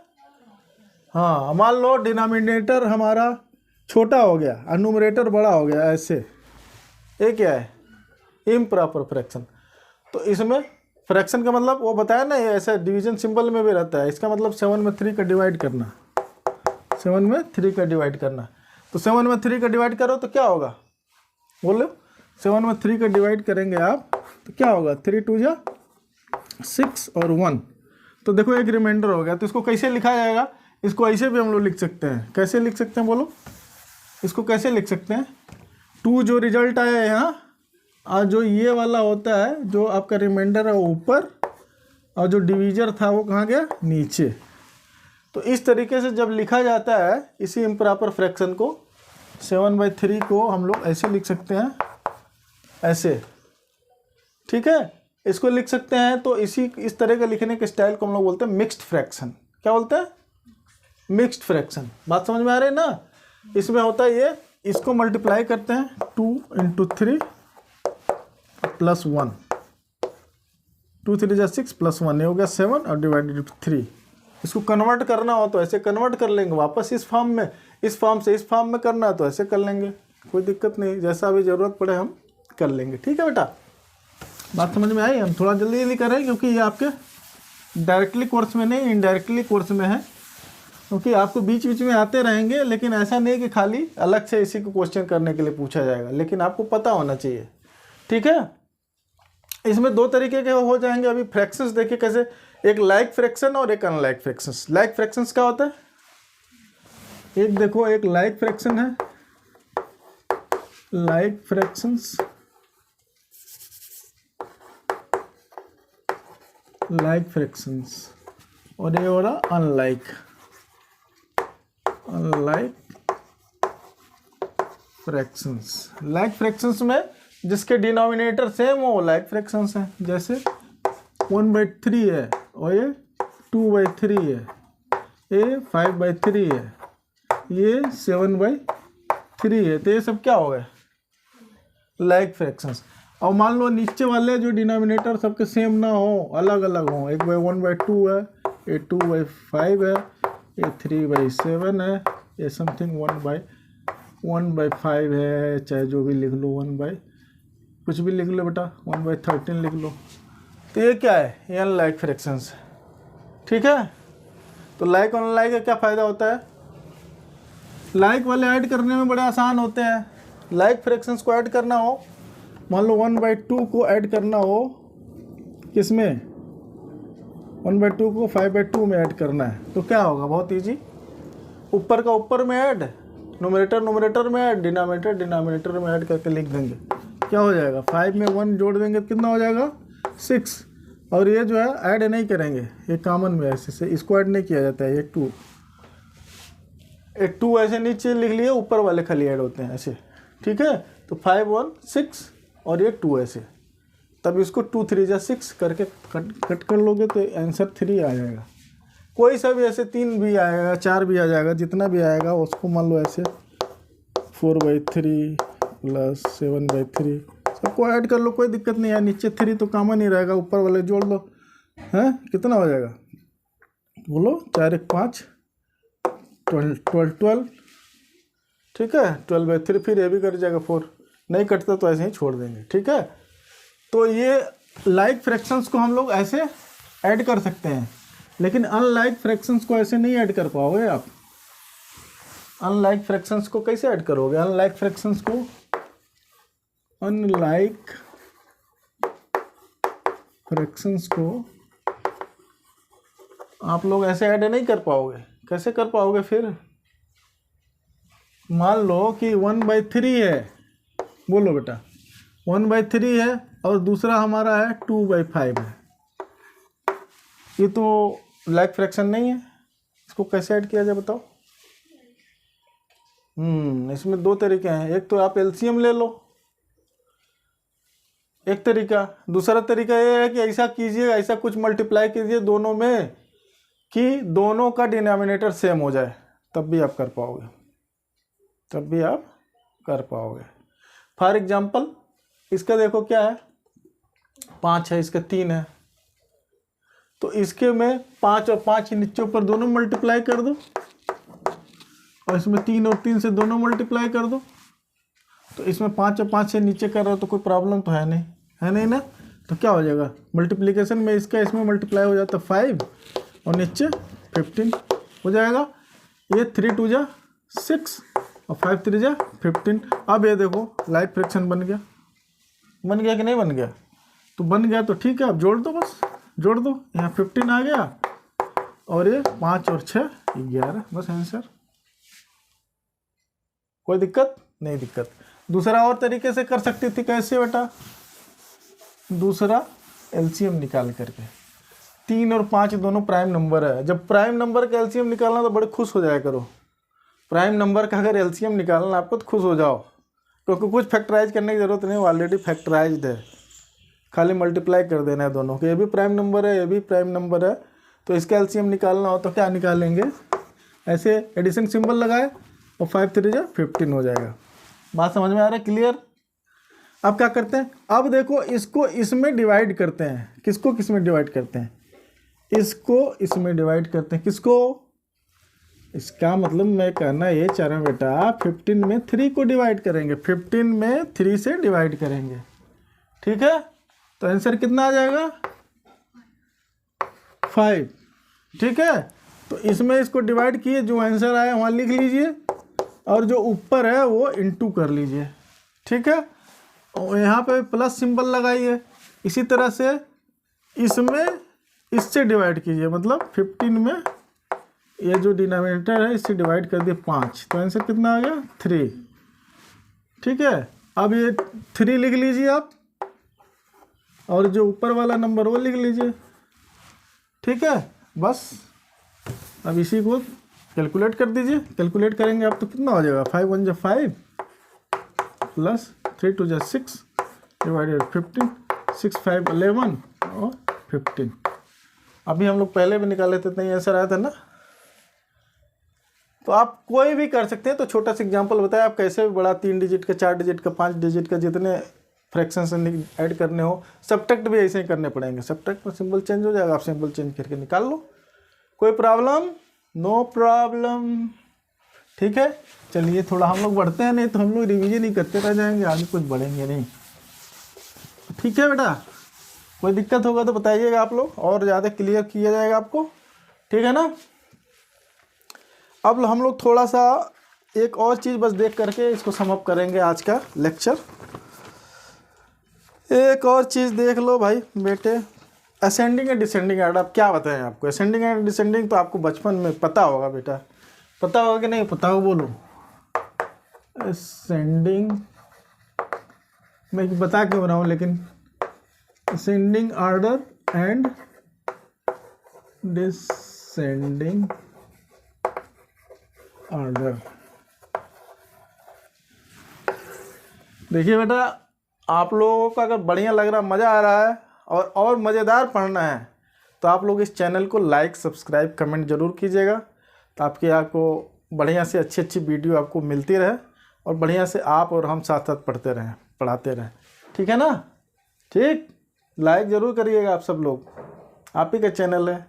हाँ, मान लो डिनोमिनेटर हमारा छोटा हो गया और न्यूमरेटर बड़ा हो गया, ऐसे, ये क्या है? Improper fraction. तो इसमें फ्रैक्शन का मतलब वो बताया ना, ये ऐसा डिवीजन सिंबल में भी रहता है। इसका मतलब 7 में 3 का डिवाइड करना, 7 में 3 का डिवाइड करना। तो 7 में 3 का डिवाइड करो तो क्या होगा? बोलो, 7 में 3 का डिवाइड करेंगे आप तो क्या होगा? 3 × 2 = 6 और 1, तो देखो एक रिमाइंडर हो गया। तो इसको कैसे लिखा जाएगा? इसको ऐसे भी हम लोग लिख सकते हैं। कैसे लिख सकते हैं बोलो? इसको कैसे लिख सकते हैं? 2 जो रिजल्ट आया है यहाँ, और जो ये वाला होता है, जो आपका रिमाइंडर है वो ऊपर, और जो डिवीजर था वो कहाँ गया? नीचे। तो इस तरीके से जब लिखा जाता है इसी इम्प्रॉपर फ्रैक्शन को, 7/3 को हम लोग ऐसे लिख सकते हैं, ऐसे, ठीक है। इसको लिख सकते हैं। तो इस तरह के लिखने के स्टाइल को हम लोग बोलते हैं मिक्स्ड फ्रैक्शन। क्या बोलते हैं? Mixed fraction. बात समझ में आ रही है ना? इसमें होता है ये, इसको मल्टीप्लाई करते हैं 2 × 3 + 1, 2 × 3 = 6 + 1, ये हो गया 7 और डिवाइडेड 3। इसको कन्वर्ट करना हो तो ऐसे कन्वर्ट कर लेंगे वापस इस फॉर्म में, इस फॉर्म से इस फॉर्म में करना है तो ऐसे कर लेंगे, कोई दिक्कत नहीं, जैसा भी ज़रूरत पड़े हम कर लेंगे, ठीक है बेटा। बात समझ में आई? हम थोड़ा जल्दी जल्दी करें क्योंकि ये आपके डायरेक्टली कोर्स में नहीं, इनडायरेक्टली कोर्स में है, क्योंकि आपको बीच बीच में आते रहेंगे, लेकिन ऐसा नहीं कि खाली अलग से इसी को क्वेश्चन करने के लिए पूछा जाएगा, लेकिन आपको पता होना चाहिए। ठीक है, इसमें दो तरीके के हो जाएंगे। अभी फ्रैक्शंस देखिए कैसे, एक लाइक फ्रैक्शन और एक अनलाइक फ्रैक्शंस। लाइक फ्रैक्शंस क्या होता है, एक देखो, एक लाइक फ्रैक्शन है, लाइक फ्रैक्शंस, लाइक फ्रैक्शंस, और ये हो रहा unlike, unlike fractions. Like fractions में जिसके डिनोमिनेटर सेम हो लाइक फ्रैक्शंस हैं, जैसे 1/3 है और ये 2/3 है, ये 5/3 है, ये 7/3 है, तो ये सब क्या हो गए, लाइक फ्रैक्शंस। और मान लो नीचे वाले जो डिनोमिनेटर सबके सेम ना हो, अलग अलग हो, एक 1/2 है, ये 2/5 है, ये 3/7 है, ये समथिंग 1/5 है, चाहे जो भी लिख लो, कुछ भी लिख लो बेटा, 1/13 लिख लो, तो ये क्या है, ये अनलाइक फ्रैक्शंस। ठीक है, तो लाइक और अनलाइक का क्या फ़ायदा होता है, लाइक वाले ऐड करने में बड़े आसान होते हैं। लाइक फ्रैक्शंस को ऐड करना हो, मान लो 1/2 को ऐड करना हो, किसमें, 1/2 को 5/2 में ऐड करना है, तो क्या होगा, बहुत इजी, ऊपर का ऊपर में ऐड, न्यूमरेटर न्यूमरेटर में ऐड, डिनोमिनेटर डिनोमिनेटर में ऐड करके लिख देंगे, क्या हो जाएगा, 5 में 1 जोड़ देंगे तो कितना हो जाएगा, 6। और ये जो है ऐड नहीं करेंगे, ये कॉमन में ऐसे से इसको ऐड नहीं किया जाता है, ये 2, एक 2 ऐसे नीचे लिख लिए, ऊपर वाले खाली ऐड होते हैं ऐसे। ठीक है, तो 5 1 6 और ये 2 ऐसे, तब इसको 2 3 जा 6 करके कट कर लोगे तो आंसर 3 आ जाएगा। कोई सा भी ऐसे 3 भी आएगा, 4 भी आ जाएगा, जितना भी आएगा उसको मान लो ऐसे 4/3 प्लस 7/3 सबको ऐड कर लो, कोई दिक्कत नहीं है। नीचे 3 तो कॉमन ही रहेगा, ऊपर वाले जोड़ लो, हैं कितना हो जाएगा, बोलो, 4 1 5 12। ठीक है, 12/3, फिर ये भी कट जाएगा 4, नहीं कटता तो ऐसे ही छोड़ देंगे। ठीक है, तो ये लाइक फ्रैक्शंस को हम लोग ऐसे ऐड कर सकते हैं, लेकिन अनलाइक फ्रैक्शंस को ऐसे नहीं ऐड कर पाओगे आप। अनलाइक फ्रैक्शंस को कैसे ऐड करोगे, अनलाइक फ्रैक्शंस को, अनलाइक फ्रैक्शंस को आप लोग ऐसे ऐड नहीं कर पाओगे। कैसे कर पाओगे फिर, मान लो कि 1/3 है, बोलो बेटा 1/3 है, और दूसरा हमारा है 2/5 है, ये तो लाइक फ्रैक्शन नहीं है, इसको कैसे ऐड किया जाए बताओ। इसमें दो तरीके हैं, एक तो आप एलसीएम ले लो, एक तरीका, दूसरा तरीका ये है कि ऐसा कीजिए, ऐसा कुछ मल्टीप्लाई कीजिए दोनों में कि दोनों का डिनोमिनेटर सेम हो जाए, तब भी आप कर पाओगे, तब भी आप कर पाओगे। फॉर एग्जांपल इसका देखो क्या है, 5 है, इसका 3 है, तो इसके में 5 और 5 नीचे ऊपर दोनों मल्टीप्लाई कर दो, और इसमें 3 और 3 से दोनों मल्टीप्लाई कर दो, तो इसमें 5 और 5 से नीचे कर रहे हो तो कोई प्रॉब्लम तो है नहीं ना, तो क्या हो जाएगा, मल्टीप्लिकेशन में इसका इसमें मल्टीप्लाई हो जाता है 5 और नीचे 15 हो जाएगा, ये 3 2 जा 6 और 5 3 जा 15। अब ये देखो लाइक फ्रैक्शन बन गया कि नहीं बन गया, तो बन गया तो ठीक है, अब जोड़ दो, बस जोड़ दो, यहाँ 15 आ गया और ये 5 और 6 11, बस आंसर। कोई दिक्कत नहीं, दिक्कत। दूसरा और तरीके से कर सकती थी, कैसे बेटा, दूसरा एलसीएम निकाल करके, 3 और 5 दोनों प्राइम नंबर है, जब प्राइम नंबर का एलसीएम निकालना तो बड़े खुश हो जाया करो, प्राइम नंबर का अगर एलसीएम निकालना आपको तो खुश हो जाओ, क्योंकि कुछ फैक्टराइज करने की ज़रूरत नहीं, ऑलरेडी फैक्टराइज्ड है, खाली मल्टीप्लाई कर देना है दोनों के, ये भी प्राइम नंबर है, ये भी प्राइम नंबर है, तो इसका एलसीएम निकालना हो तो क्या निकालेंगे, ऐसे एडिशन सिंबल लगाए और 5 3 जा 15 हो जाएगा। बात समझ में आ रहा है, क्लियर। अब क्या करते हैं, अब देखो इसको इसमें डिवाइड करते हैं, किसको किसमें डिवाइड करते हैं, इसको इसमें डिवाइड करते हैं, किसको, इसका मतलब मैं कहना ये चाह रहा हूँ बेटा, 15 में 3 को डिवाइड करेंगे, 15 में 3 से डिवाइड करेंगे, ठीक है, तो आंसर कितना आ जाएगा 5, ठीक है। तो इसमें इसको डिवाइड किए, जो आंसर आया वहाँ लिख लीजिए और जो ऊपर है वो इंटू कर लीजिए, ठीक है। और यहाँ पे प्लस सिंबल लगाइए। इसी तरह से इसमें इससे डिवाइड कीजिए, मतलब 15 में ये जो डिनोमिनेटर है इससे डिवाइड कर दिए 5, तो आंसर कितना आ गया 3, ठीक है। अब ये 3 लिख लीजिए आप, और जो ऊपर वाला नंबर वो लिख लीजिए, ठीक है। बस अब इसी को कैलकुलेट कर दीजिए। कैलकुलेट करेंगे आप तो कितना हो जाएगा, 5 1 = 5 प्लस 3 2 = 6 डिवाइडेड 15, 6 5 11 और 15। अभी हम लोग पहले भी निकाले थे, नहीं आंसर आया था ना। तो आप कोई भी कर सकते हैं। तो छोटा सा एग्जांपल बताया, आप कैसे भी बड़ा 3 डिजिट का, 4 डिजिट का, 5 डिजिट का, जितने फ्रैक्शन ऐड करने हो। सब्ट्रैक्ट भी ऐसे ही करने पड़ेंगे। सब्ट्रैक्ट में सिंबल चेंज हो जाएगा, आप सिंबल चेंज करके निकाल लो, कोई प्रॉब्लम, नो प्रॉब्लम, ठीक है। चलिए थोड़ा हम लोग बढ़ते हैं, नहीं तो हम लोग रिवीजन ही करते रह जाएंगे, आगे कुछ बढ़ेंगे नहीं, ठीक है बेटा। कोई दिक्कत होगा तो बताइएगा आप लोग, और ज़्यादा क्लियर किया जाएगा आपको, ठीक है ना। अब हम लोग थोड़ा सा एक और चीज़ बस देख करके इसको समअप करेंगे आज का लेक्चर। एक और चीज़ देख लो भाई बेटे, असेंडिंग एंड डिसेंडिंग ऑर्डर। अब क्या बताएं आपको, असेंडिंग एंड डिसेंडिंग तो आपको बचपन में पता होगा बेटा, पता होगा कि नहीं पता हो, बोलो। असेंडिंग मैं बता क्यों रहा हूँ, लेकिन ascending order and descending order. देखिए बेटा, आप लोगों को अगर बढ़िया लग रहा, मज़ा आ रहा है और मज़ेदार पढ़ना है, तो आप लोग इस चैनल को लाइक सब्सक्राइब कमेंट ज़रूर कीजिएगा, ताकि आपको बढ़िया से अच्छी वीडियो आपको मिलती रहे, और बढ़िया से आप और हम साथ साथ पढ़ते रहें, पढ़ाते रहें, ठीक है ना। ठीक, लाइक ज़रूर करिएगा आप सब लोग, आप ही का चैनल है,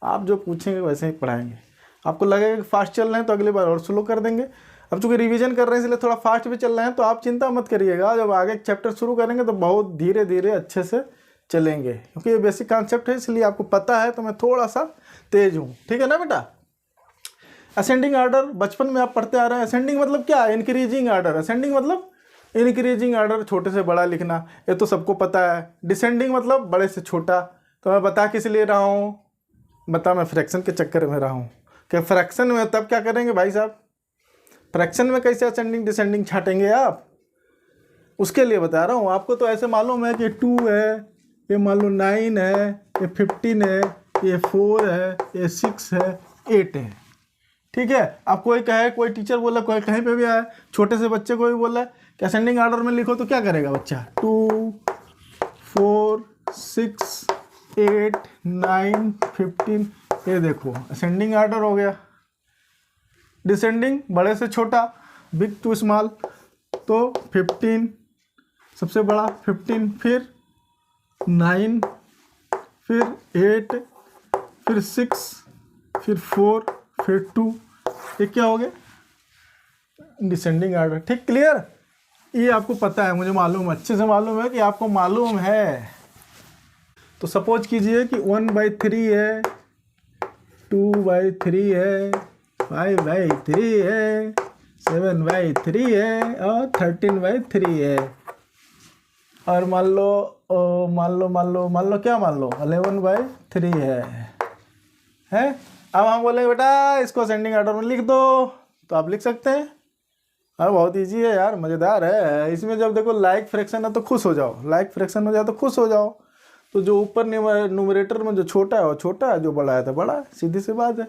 आप जो पूछेंगे वैसे ही पढ़ाएंगे। आपको लगेगा कि फास्ट चल रहे हैं तो अगली बार और स्लो कर देंगे। अब चूँकि रिवीजन कर रहे हैं इसलिए थोड़ा फास्ट भी चल रहे हैं, तो आप चिंता मत करिएगा, जब आगे चैप्टर शुरू करेंगे तो बहुत धीरे धीरे अच्छे से चलेंगे, क्योंकि ये बेसिक कॉन्सेप्ट है, इसलिए आपको पता है, तो मैं थोड़ा सा तेज हूँ, ठीक है ना बेटा। असेंडिंग ऑर्डर बचपन में आप पढ़ते आ रहे हैं। असेंडिंग मतलब क्या, इंक्रीजिंग ऑर्डर। असेंडिंग मतलब इंक्रीजिंग ऑर्डर, छोटे से बड़ा लिखना, ये तो सबको पता है। डिसेंडिंग मतलब बड़े से छोटा। तो मैं बता किस लिए रहा हूँ, बता मैं फ्रैक्शन के चक्कर में रहा हूँ कि फ्रैक्शन में तब क्या करेंगे भाई साहब, फ्रैक्शन में कैसे असेंडिंग डिसेंडिंग छाटेंगे आप, उसके लिए बता रहा हूँ। आपको तो ऐसे मालूम है कि 2 है, ये मान लो 9 है, ये 15 है, ये 4 है, ये 6 है, 8 है, ठीक है। अब कोई कहे, कोई टीचर बोला, कोई कहीं पे भी आया, छोटे से बच्चे को भी बोला कि असेंडिंग ऑर्डर में लिखो, तो क्या करेगा बच्चा, 2 4 6 8 9 15, ये देखो असेंडिंग ऑर्डर हो गया। डिसेंडिंग बड़े से छोटा, बिग टू स्मॉल, तो 15 सबसे बड़ा, 15 फिर 9 फिर 8 फिर 6 फिर 4 फिर 2, ये क्या हो गया, डिसेंडिंग ऑर्डर। ठीक, क्लियर। ये आपको पता है, मुझे मालूम है, अच्छे से मालूम है कि आपको मालूम है। तो सपोज कीजिए कि 1/3 है, 2/3 है, 5/3 है, 7/3 है और 13/3 है, और मान लो क्या मान लो 11/3 है। अब हम बोलेंगे बेटा इसको असेंडिंग ऑर्डर में लिख दो, तो आप लिख सकते हैं। हाँ, बहुत इजी है यार, मज़ेदार है। इसमें जब देखो लाइक फ्रैक्शन है तो खुश हो जाओ, लाइक फ्रैक्शन हो जाए तो खुश हो जाओ। तो जो ऊपर न्यूमरेटर में जो छोटा है वो छोटा है, जो बड़ा है तो बड़ा है, सीधी सी बात है।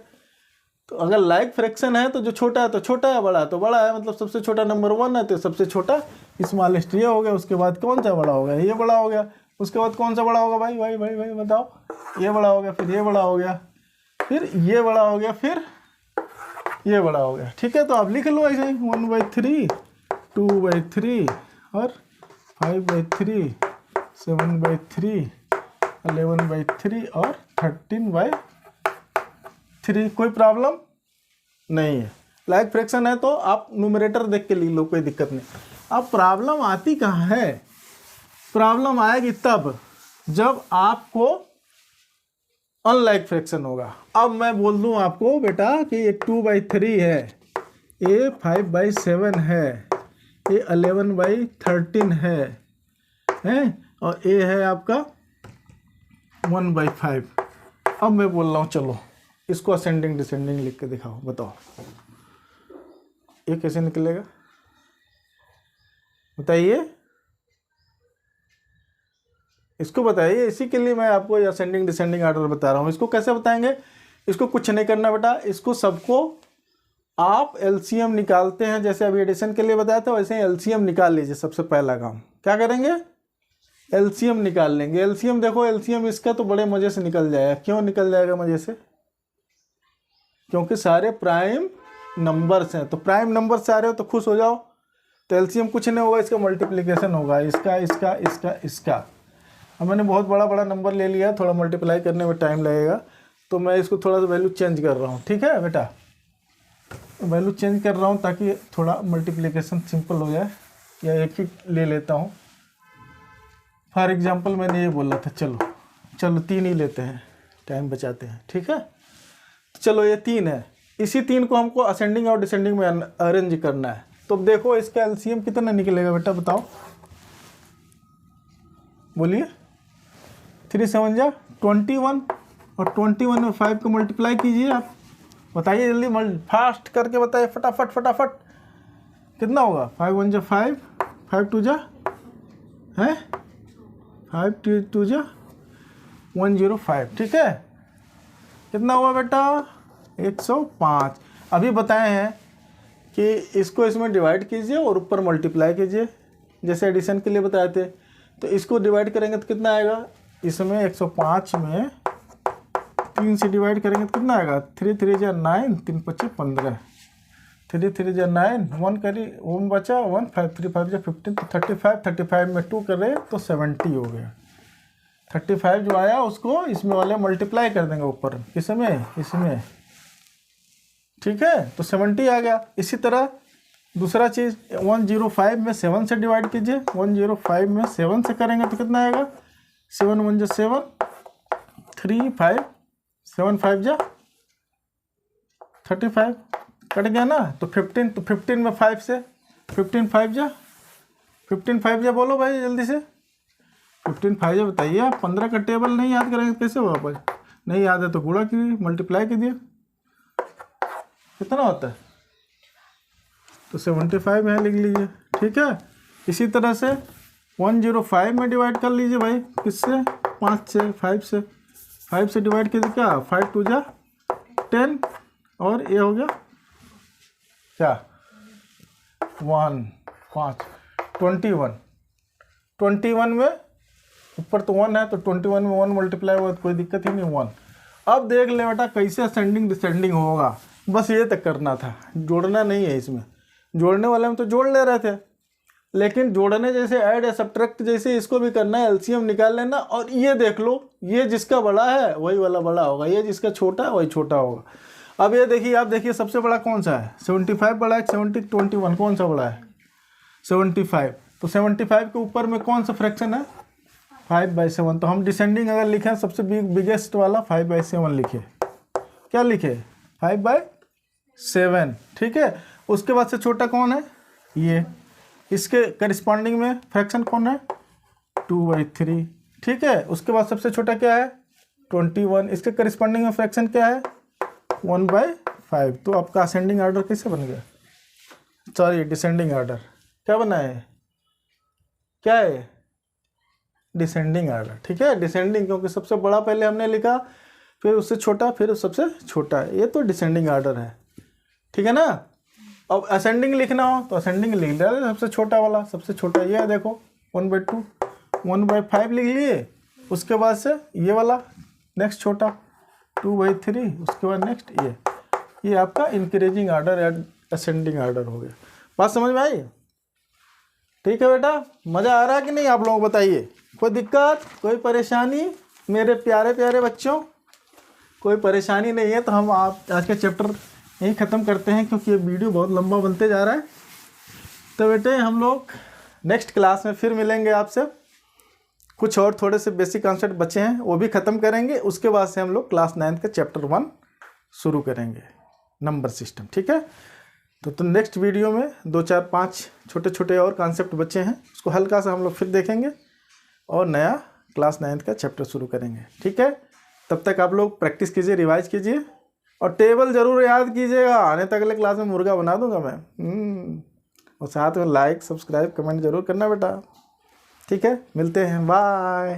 तो अगर लाइक फ्रैक्शन है तो जो छोटा है तो छोटा है, बड़ा है तो बड़ा है, मतलब सबसे छोटा नंबर 1 है तो सबसे छोटा स्मॉलेस्ट ये हो गया। उसके बाद कौन सा बड़ा हो गया, ये बड़ा हो गया। उसके बाद कौन सा बड़ा होगा भाई भाई भाई भाई बताओ, ये बड़ा हो गया, फिर ये बड़ा हो गया, फिर ये बड़ा हो गया, फिर ये बड़ा हो गया। ठीक है, तो आप लिख लो ऐसे ही 1/3, 2/3 और 5/3, 7/3, 11/3 और 13/3। कोई प्रॉब्लम नहीं है। लाइक फ्रैक्शन है तो आप न्यूमरेटर देख के लिख लो, कोई दिक्कत नहीं। अब प्रॉब्लम आती कहाँ है, प्रॉब्लम आएगी तब जब आपको अनलाइक फ्रैक्शन होगा। अब मैं बोल दूं आपको बेटा कि ये 2/3 है, ये 5/7 है, ये 11/13 है और ये है आपका 1/5। अब मैं बोल रहा हूँ चलो इसको असेंडिंग डिसेंडिंग लिख के दिखाओ, बताओ ये कैसे निकलेगा, बताइए, इसको बताइए। इसी के लिए मैं आपको असेंडिंग डिसेंडिंग ऑर्डर बता रहा हूँ। इसको कैसे बताएंगे, इसको कुछ नहीं करना बेटा, इसको सबको आप एलसीएम निकालते हैं, जैसे अभी एडिशन के लिए बताया था वैसे ही एलसीएम निकाल लीजिए। सबसे पहला काम क्या करेंगे, एलसीएम निकाल लेंगे। एलसीएम देखो, एलसीएम इसका तो बड़े मज़े से निकल जाएगा। क्यों निकल जाएगा मज़े से, क्योंकि सारे प्राइम नंबर्स हैं, तो प्राइम नंबर सारे हो तो खुश हो जाओ। तो एलसीएम कुछ नहीं होगा, इसका मल्टीप्लिकेशन होगा, इसका इसका इसका इसका। अब मैंने बहुत बड़ा बड़ा नंबर ले लिया, थोड़ा मल्टीप्लाई करने में टाइम लगेगा, तो मैं इसको थोड़ा सा वैल्यू चेंज कर रहा हूँ। ठीक है बेटा, वैल्यू चेंज कर रहा हूँ ताकि थोड़ा मल्टीप्लिकेशन सिंपल हो जाए, या एक ही ले लेता हूँ। फॉर एग्जांपल मैंने ये बोला था, चलो 3 ही लेते हैं, टाइम बचाते हैं। ठीक है, चलो ये 3 है, इसी 3 को हमको असेंडिंग और डिसेंडिंग में अरेंज करना है। तो देखो इसका एलसीएम कितना निकलेगा बेटा, बताओ, बोलिए। 3 7 जा 21, और 21 में 5 को मल्टीप्लाई कीजिए आप, बताइए जल्दी, फास्ट करके बताइए, फटाफट फटाफट, कितना होगा। 5 1 जा 5, 5 2 जा है 5 2 जा 105। ठीक है, कितना हुआ बेटा, 105। अभी बताए हैं कि इसको इसमें डिवाइड कीजिए और ऊपर मल्टीप्लाई कीजिए, जैसे एडिशन के लिए बताए थे। तो इसको डिवाइड करेंगे तो कितना आएगा, इसमें 105 में 3 से डिवाइड करेंगे तो कितना आएगा, 3 3 जा 9, 3 5 15, 3 3 जा 9, 1 करी 1 बचा 1, 5 3 5 जा 15, तो 35 में 2 करें तो 70 हो गया। 35 जो आया उसको इसमें वाले मल्टीप्लाई कर देंगे ऊपर, इसमें। ठीक है, तो 70 आ गया। इसी तरह दूसरा चीज़ 105 में 7 से डिवाइड कीजिए, 105 में 7 से करेंगे तो कितना आएगा, 7 1 जा 7, 3 5 7 5 जा 35, कट गया ना। तो 15, तो 15 में 5 से 15 5 जा बोलो भाई जल्दी से, 15 5 जा बताइए आप। 15 का टेबल नहीं याद करेंगे कैसे होगा, भाई नहीं याद है तो गुणा कीजिए, मल्टीप्लाई कीजिए, कितना होता है, तो 75 है, लिख लीजिए। ठीक है, इसी तरह से 105 में डिवाइड कर लीजिए भाई, किससे, 5 से, 5 से डिवाइड कीजिए, क्या 5 2 जा 10, और ये हो गया क्या 1 5 21 में ऊपर तो 1 है, तो 21 में 1 मल्टीप्लाई हुआ तो कोई दिक्कत ही नहीं, 1। अब देख ले बेटा कैसे असेंडिंग डिसेंडिंग होगा, बस ये तक करना था, जोड़ना नहीं है। इसमें जोड़ने वाले में तो जोड़ ले रहे थे, लेकिन जोड़ने जैसे ऐड या सब्ट्रैक्ट जैसे इसको भी करना है, एलसीएम निकाल लेना। और ये देख लो, ये जिसका बड़ा है वही वाला बड़ा होगा, ये जिसका छोटा है वही छोटा होगा। अब ये देखिए, आप देखिए सबसे बड़ा कौन सा है, 75 बड़ा है, 21 कौन सा बड़ा है, 75। तो 75 के ऊपर में कौन सा फ्रैक्शन है, 5/7। तो हम डिसेंडिंग अगर लिखें सबसे बिगेस्ट वाला 5/7 लिखे, क्या लिखे 5/7। ठीक है, उसके बाद से छोटा कौन है, ये, इसके करिस्पॉन्डिंग में फ्रैक्शन कौन है, 2/3। ठीक है, उसके बाद सबसे छोटा क्या है, 21, इसके करिस्पॉन्डिंग में फ्रैक्शन क्या है, 1/5। तो आपका असेंडिंग ऑर्डर कैसे बन गया, सॉरी डिसेंडिंग ऑर्डर क्या बना है, क्या है, डिसेंडिंग ऑर्डर। ठीक है, डिसेंडिंग, क्योंकि सबसे बड़ा पहले हमने लिखा, फिर उससे छोटा, फिर सबसे छोटा, ये तो डिसेंडिंग ऑर्डर है। ठीक है ना। अब असेंडिंग लिखना हो तो असेंडिंग लिख लिया, सबसे छोटा वाला, सबसे छोटा ये है, देखो 1/2, 1/5 लिख लिए। उसके बाद से ये वाला नेक्स्ट छोटा 2/3, उसके बाद नेक्स्ट ये आपका इंक्रीजिंग ऑर्डर या असेंडिंग ऑर्डर हो गया। बात समझ में आई। ठीक है बेटा, मज़ा आ रहा है कि नहीं आप लोग बताइए, कोई दिक्कत, कोई परेशानी मेरे प्यारे प्यारे बच्चों, कोई परेशानी नहीं है। तो हम आज का चैप्टर यहीं ख़त्म करते हैं, क्योंकि ये वीडियो बहुत लंबा बनते जा रहा है। तो बेटे हम लोग नेक्स्ट क्लास में फिर मिलेंगे आपसे। कुछ और थोड़े से बेसिक कॉन्सेप्ट बचे हैं, वो भी ख़त्म करेंगे। उसके बाद से हम लोग क्लास 9 का चैप्टर 1 शुरू करेंगे, नंबर सिस्टम। ठीक है, तो नेक्स्ट वीडियो में 2 4 5 छोटे छोटे और कॉन्सेप्ट बचे हैं, उसको हल्का सा हम लोग फिर देखेंगे और नया क्लास 9 का चैप्टर शुरू करेंगे। ठीक है, तब तक आप लोग प्रैक्टिस कीजिए, रिवाइज कीजिए और टेबल ज़रूर याद कीजिएगा। आने तक अगले क्लास में मुर्गा बना दूंगा मैं। और साथ में लाइक सब्सक्राइब कमेंट जरूर करना बेटा। ठीक है, मिलते हैं, बाय।